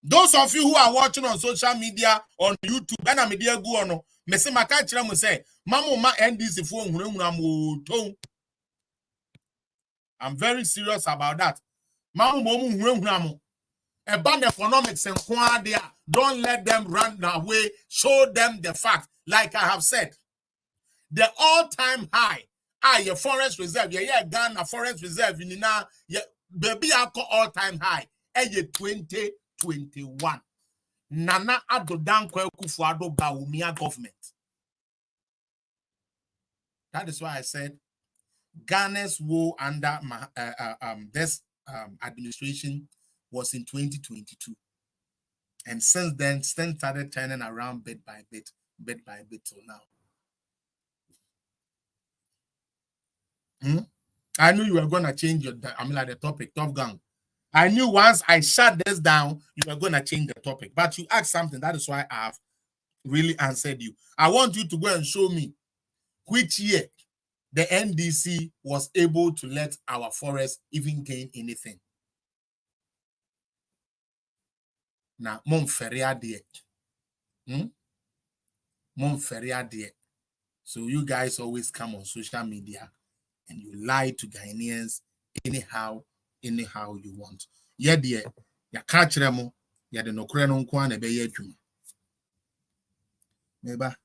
Those of you who are watching on social media, on YouTube, and media go on, me say makachira mo say, "Mamu ma NDC fo nhunahuna mo ton." I'm very serious about that. Mamu mo nhunahuna mo. About economics and there, don't let them run away. Show them the fact. Like I have said, the all-time high, your forest reserve, Ghana forest reserve, baby, all-time high, 2021. Nana Adodan Kufuado Bawumia government. That is why I said Ghana's woe under this administration was in 2022. And since then, things started turning around bit by bit till now. I knew you were going to change the topic, Tough Gong. I knew once I shut this down, you were going to change the topic. But you asked something. That is why I have really answered you. I want you to go and show me which year the NDC was able to let our forest even gain anything. Now, Mom Feria dear. Mom Feria dear. So you guys always come on social media and you lie to Ghanaians anyhow you want. Yeah, dear. Ya catch them, ya the no cranon kwan a bay. Maybe I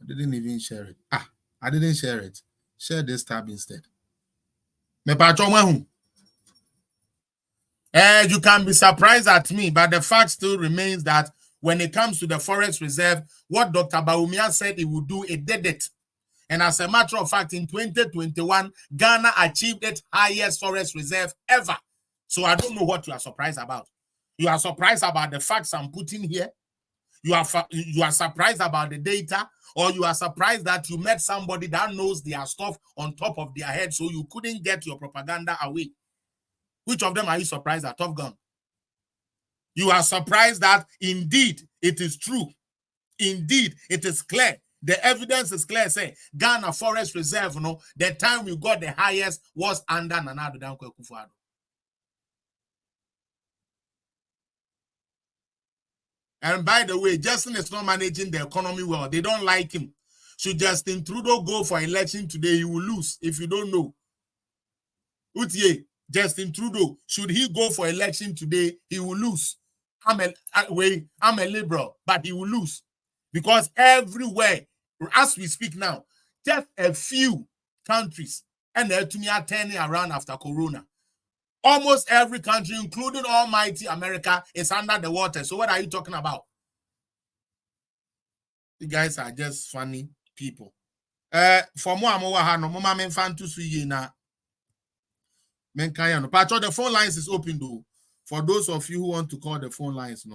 didn't even share it. I didn't share it. Share this tab instead. You can be surprised at me, but the fact still remains that when it comes to the forest reserve, what Dr. Bawumia said he would do, it did it. And as a matter of fact, in 2021, Ghana achieved its highest forest reserve ever. So I don't know what you are surprised about. You are surprised about the facts I'm putting here. You are surprised about the data, or you are surprised that you met somebody that knows their stuff on top of their head, so you couldn't get your propaganda away. Which of them are you surprised at, Tough Gong? You are surprised that indeed it is true. indeed it is clear, the evidence is clear, say Ghana Forest Reserve, the time we got the highest was under Nana Addo Dankwa Akufo-Addo. And by the way, Justin is not managing the economy well. They don't like him. Should Justin Trudeau go for election today, he will lose. If you don't know. Utiye, Justin Trudeau, should he go for election today, he will lose. I'm a liberal, but he will lose. Because everywhere, as we speak now, just a few countries, and they're turning around after Corona. Almost every country, including almighty America, is under the water. So what are you talking about? You guys are just funny people. For more, the phone lines is open though. For those of you who want to call the phone lines,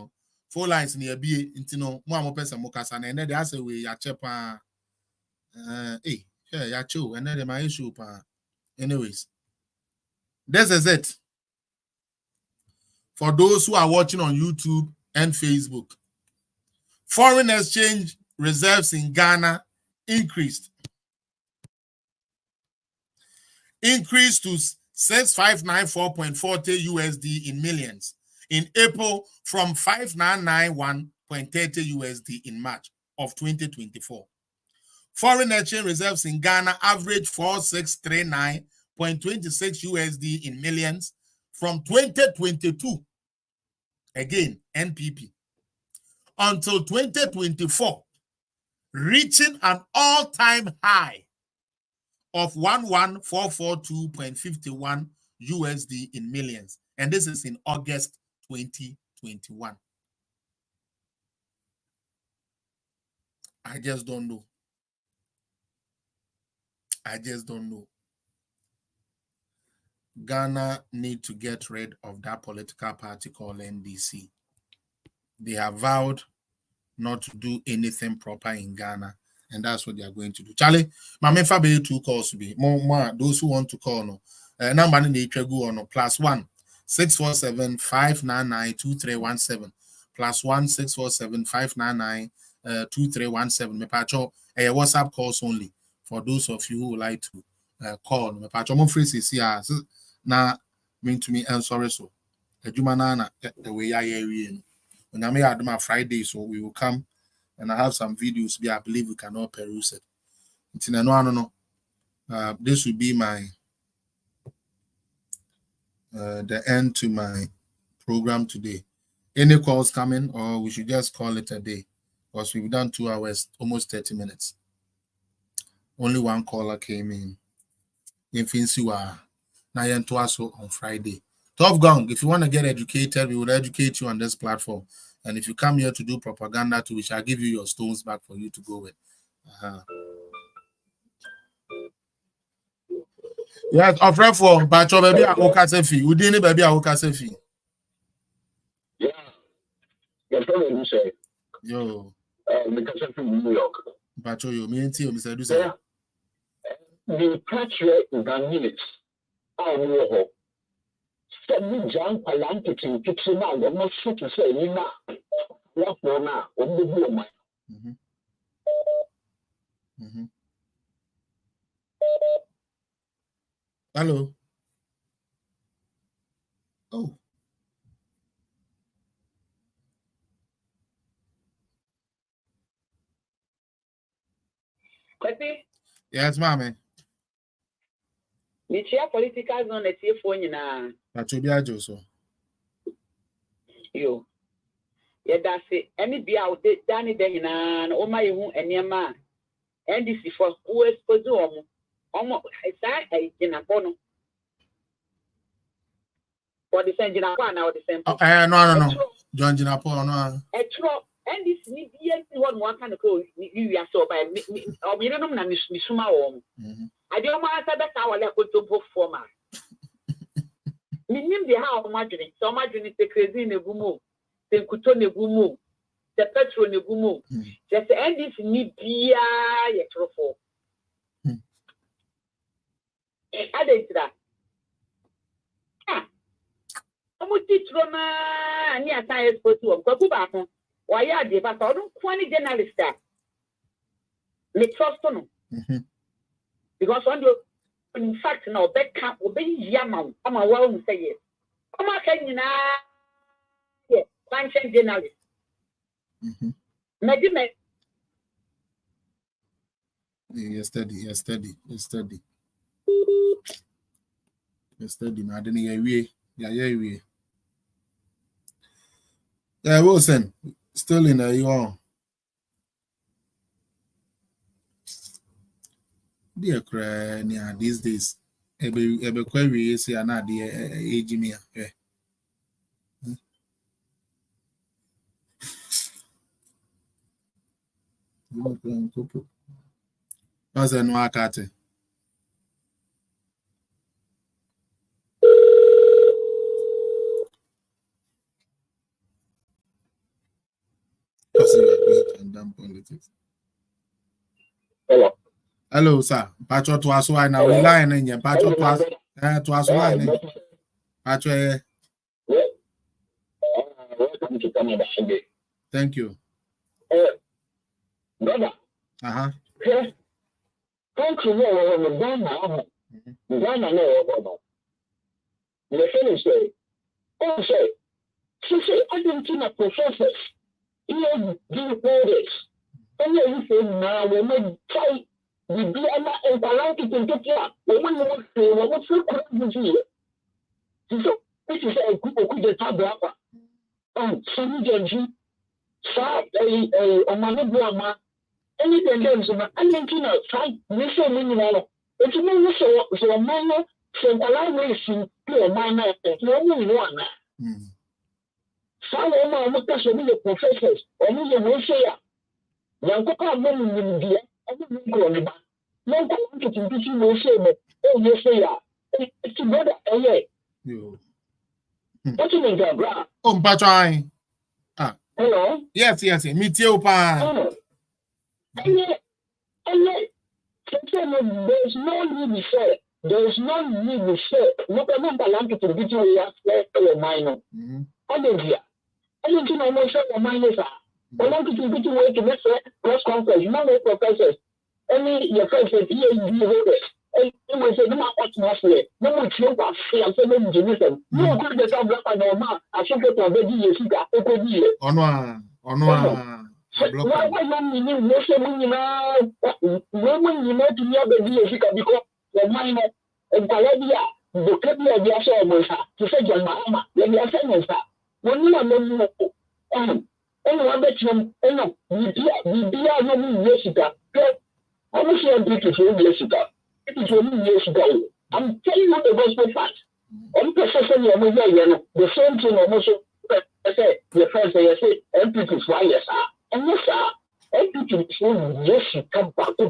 phone lines near be intino more person mokasa and then they say we ya chepa ya chill and then my issue pa. Anyways, this is it. For those who are watching on YouTube and Facebook, foreign exchange reserves in Ghana increased to 6594.40 USD in millions in April from 5991.30 USD in March of 2024. Foreign exchange reserves in Ghana averaged 4639.26 USD in millions from 2022, again NPP, until 2024, reaching an all-time high of 11,442.51 USD in millions. And this is in August 2021. I just don't know. Ghana need to get rid of that political party called NDC. They have vowed not to do anything proper in Ghana, and that's what they are going to do. Charlie, my main fabe 2 calls to be more those who want to call no. Number in the go on +1 647 599 2317 +1 647 599 2317. Me pacho WhatsApp calls only for those of you who would like to call. Me pacho mo free CC na mean to me and sorry so. Ejuma na the way I hear when I may my Friday, so we will come and I have some videos. I believe we can all peruse it. This will be my the end to my program today. Any calls coming, or we should just call it a day because we've done 2 hours, almost 30 minutes. Only one caller came in. Infinsiwa Nayantuaso on Friday. Tough Gong, if you want to get educated, we will educate you on this platform. And if you come here to do propaganda too, we shall give you your stones back for you to go with. Yes, offer for Bacho baby Awokasefi. Udini baby Awokasefi. Yeah. Yo. From New York. Bacho yo, me and you, Mr. Dusa. The country in minutes. Oh, some young palantic in kitchen now, the most shoot to say, you know, what for now, on the woman. Hello. Oh. Yes, mommy. The chair political zone is here for you now. That will be a joke. You. Yeah, that's it. Any be out there, Danny Dana, oh my, and your man. And this is for who is for Zoom. Almost, I say, in a bono. For the same Jinapo now, the same. No. John Jinapo, no. A true. And this need one kind of clothes you are so by me, or we don't know Miss Suma. I don't want to that our level to book for my. Meaning the how margarine, so margarine is the crazy in a gumo, the cutone gumo, the petrol in a gumo. Just end this need be a trofo. Added that. I'm with Titroma near Tires for 2 of Cocubaco. why are they? But I don't want journalist that. Me trust no. Because when you, in fact, no, that can't obey Yaman. I'm a well say yes. I'm a can yes, function journalist. Maybe Yesterday. I didn't hear we. Yeah, Wilson, still in you on. Dear Crania, these days, ebe query is here now, dear age me. What's a no akate? Hello, sir. Pacho to us why now we line in your pacho to us line. Pacho. Welcome to Canada. Thank you. Brother. Thank you. Ghana no. The fellow say, oh say, she say Argentina professors here do this. And you say now we may try the Diana and Palanki to get up. We want to crazy. So this is a group of the Tabrapa. Some Genji, Sa a Manabuama, anything else, Argentina try this minimal. It's not so a minor, so a line to a minor, only one. Some of my professors, only a way say, Yankoka men in India, every growing. No one to teach you no shame. Oh, yes, they are. It's together, what you mean, Gabra? Patron. Hello? Yes, meet you, pa. There's no need to say. There's no need to say. No problem, Palanki to get you a minor. Olivia. I don't know what your minors are. Palanki to get you to make press conference. You know, professors. Any your friends say, PhD holders. And you will say, no matter what's not here. No one should have failed. So many Jerusalem. No good that I'm not normal. I should get a baby. You see that. Why don't you know when you know to know the music because the minor and Calabia, the Cabia, the Asha, to say your Mahama, then the Asha, when you are no anyone that you know, we be our Jessica. I'm not sure beautiful Jessica. It is only years ago. I'm telling you the gospel fact. I'm processing your movie, the same thing almost. I say, the first day I say, MP to fly, yes, sir. And yes, sir, MP to say, yes, you come back. So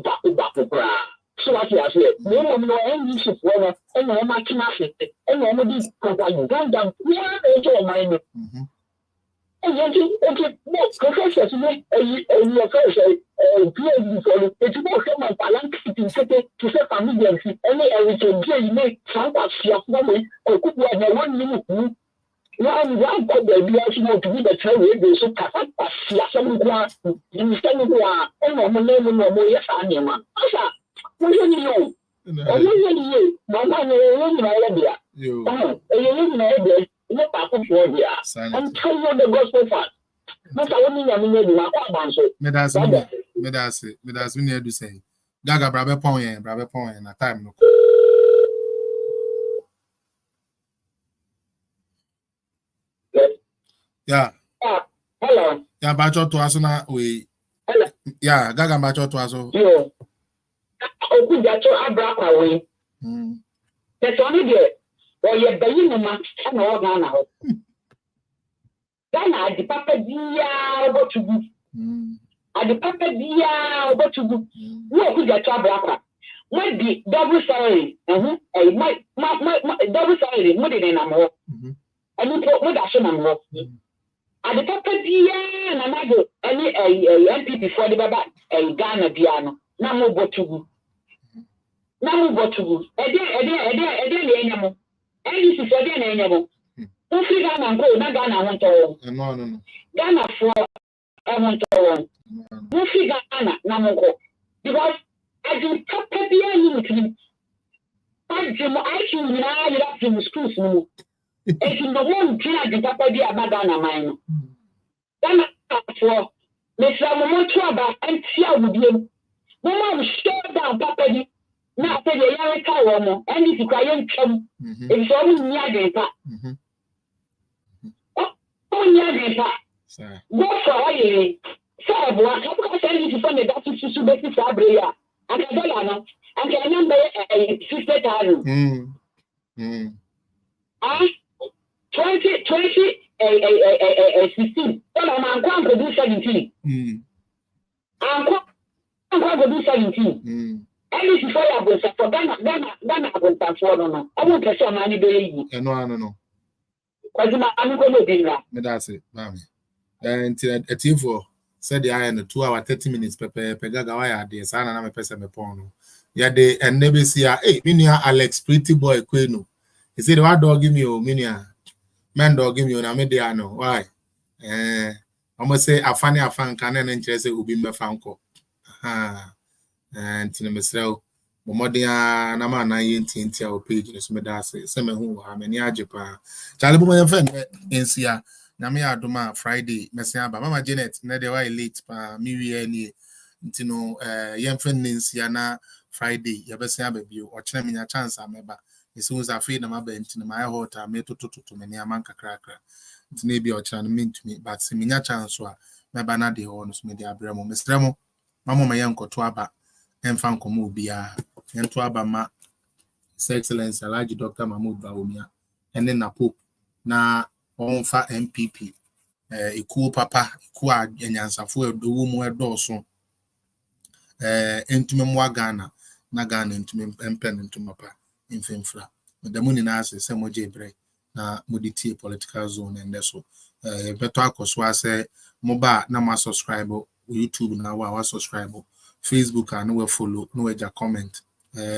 what you say, no one know any use of one, and no much nothing, and no one is going down. We are a mind. And then, professors, your first PhD for it's more common Palanki to say family, any everything, you make some of your family, or could be 1 minute. One could be actually to be the train with so some you stand and no more yes, anima. What do you know? No one no papo for dia. I'm telling you the gospel fact. Not only my Medasi, we need to say. Gaga brabe pon na time no. Yeah. Hello. Yeah, bacho to aso na we. Hello. Yeah, Gaga bacho to aso. Yo. Oku jacho ABLAKWAH we. That's only there. Well, you're baying the match and all Ghana. Ghana, the papa dear, what to do? At the papa dear, what to do? No, who got ABLAKWAH? Might be double salary, my double salary, more than an amor. And you put what I should know. At the papa dear, and I go any MP before the Baba, a Ghana piano. Now, what to do? Now, what to do? Again, and this is again animal. Don't see Ghana and go, not Ghana, I want to. No. Ghana for I want to one. No figure Namoko. Because I do top happy and I can now in schools. And in the one thing I do papa be a madana mine. Then for Miss Ramotra and Tia with you. Mama will share down papa. Now say the young cow and if you cry come, it's only near the go for a so what I send you to find the doctor to basic Sabria. I can tell you, I can number 60,000. 16. Well, I'm going to do 17. I'm going to do 17. And this is why I was for Ghana, I will pass one on. I won't tell money baby. No. I'm going to be that. That's it, mammy. And a team for said the iron 2 hour 30 minutes Pegagawaya, the son and I'm a person upon. Yeah, they and never see hey, Minia Alex, pretty boy, Queno. He said, what dog give me, Minia? Man dog give me on Amediano. Why? I must say, a fan can interest will be my fanco. And to myself, Momodia, Nama 19 page, some who are many Ajapa. Charlie, my friend, NCA, Namia Duma, Friday, Messia, Mama Janet, Nedewa late, Miri, young friend NCA, Friday, Yabesia baby, or Chemina chance, I remember. As soon as I feel my bench in my hotel, I made to many a manka cracker. It may be or trying to mean to me, but Semina chance were my banana honors me the Abramo, Miss Remo, Mamma, my uncle Twaba. And found Comubia and to Abama, His Excellency, a large Dr. Mahmoud Baumia, and then a poop na on fat MPP, a cool papa, quad, and answer for the woman where Dawson, into Ghana, Nagan into me and pen into Mapa in Finfra. But the moon in us is some J break, na Muditi political zone and that's all. Beto I say, Moba, Nama subscriber, YouTube now, our subscriber. Facebook and no follow, no edge comment.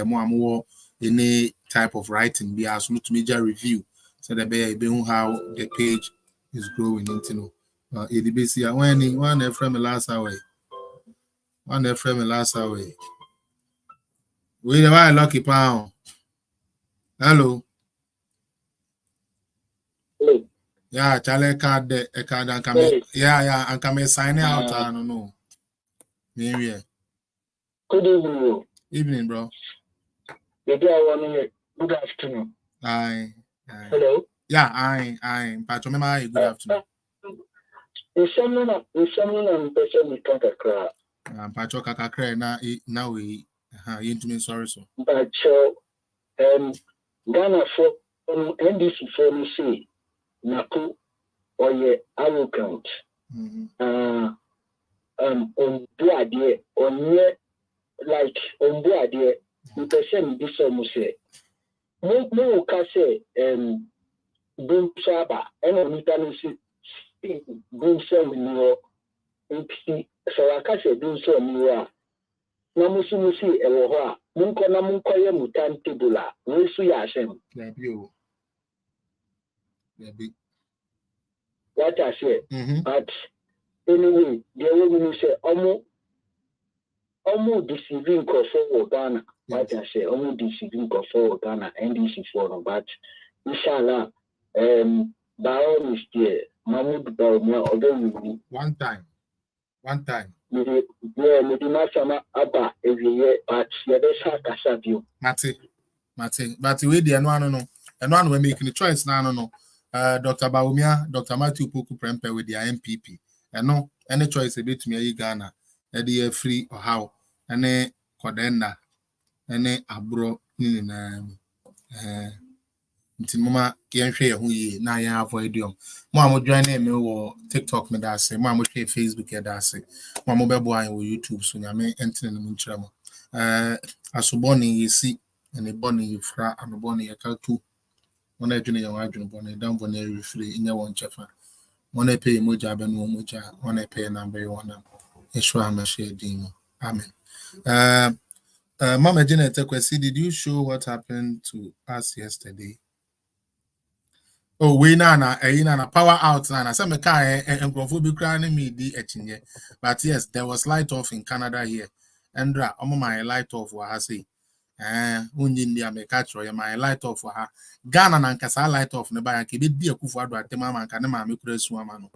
More any type of writing be as to major review. So that be how the page is growing into ADBC. One from the last hour. One from the last hour. We the one lucky pound. Hello. Yeah, Charlie card the card and come. Yeah, and come sign out. I don't know. Maybe. Good evening. Evening, bro. Good afternoon. Aye. Hello. Yeah, aye. But remember, good afternoon. In someone person we talk across. Pacho kakakre na we into me sorry so. But Ghana for NDC for me say Naku or ye arrogant. On board on ye like on board ye the person this almost say no can say boom saba and on it boom so in so I can say boom so in na musumu si ewo ho a munko na munko ye mutan tebula we su ya asem what I say but anyway the way we say almost deceiving for Ghana what I say almost deceiving for Ghana NDC for but inshallah by all means Mahmoud Baumia although one time maybe masama aba every year but yeah that's kasa view Mate but we the no we making the choice now no Dr. Baumia Dr. Matthew Poku Prempe with the MPP no any choice a bit me Ghana e free or how any kodenda any abro ni na nti mama yenhwe ho yi na ya avoid yom mo amodwan na me wo TikTok me da ase mo amodwe Facebook e da ase mo amobebo an wo YouTube so nyame entene no nkyira mo asoboni yesi ene boni yifra anoboni yakatu wona adwene ya wadwene boni dan boni refree nya won chefa wona pay moja benu moja wona pay number wona esho amashe dino amen. Mama Janet Kwesi, did you show what happened to us yesterday? Oh, we na power out na some car and be crying me di echinye. But yes, there was light off in Canada here. Andra, my light off wa ha say. Unyi ndi me catch my light off wa ha. Ghana na nkasa light off ne ba ya ke be di akufu ado atema man ka ne ma me kura su ama no.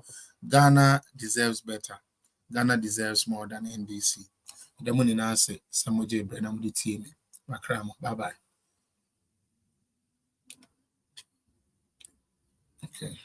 Ghana deserves better. Ghana deserves more than NDC. The money na say samoje bre na mu di tie me. Makra mo. Bye bye. Okay.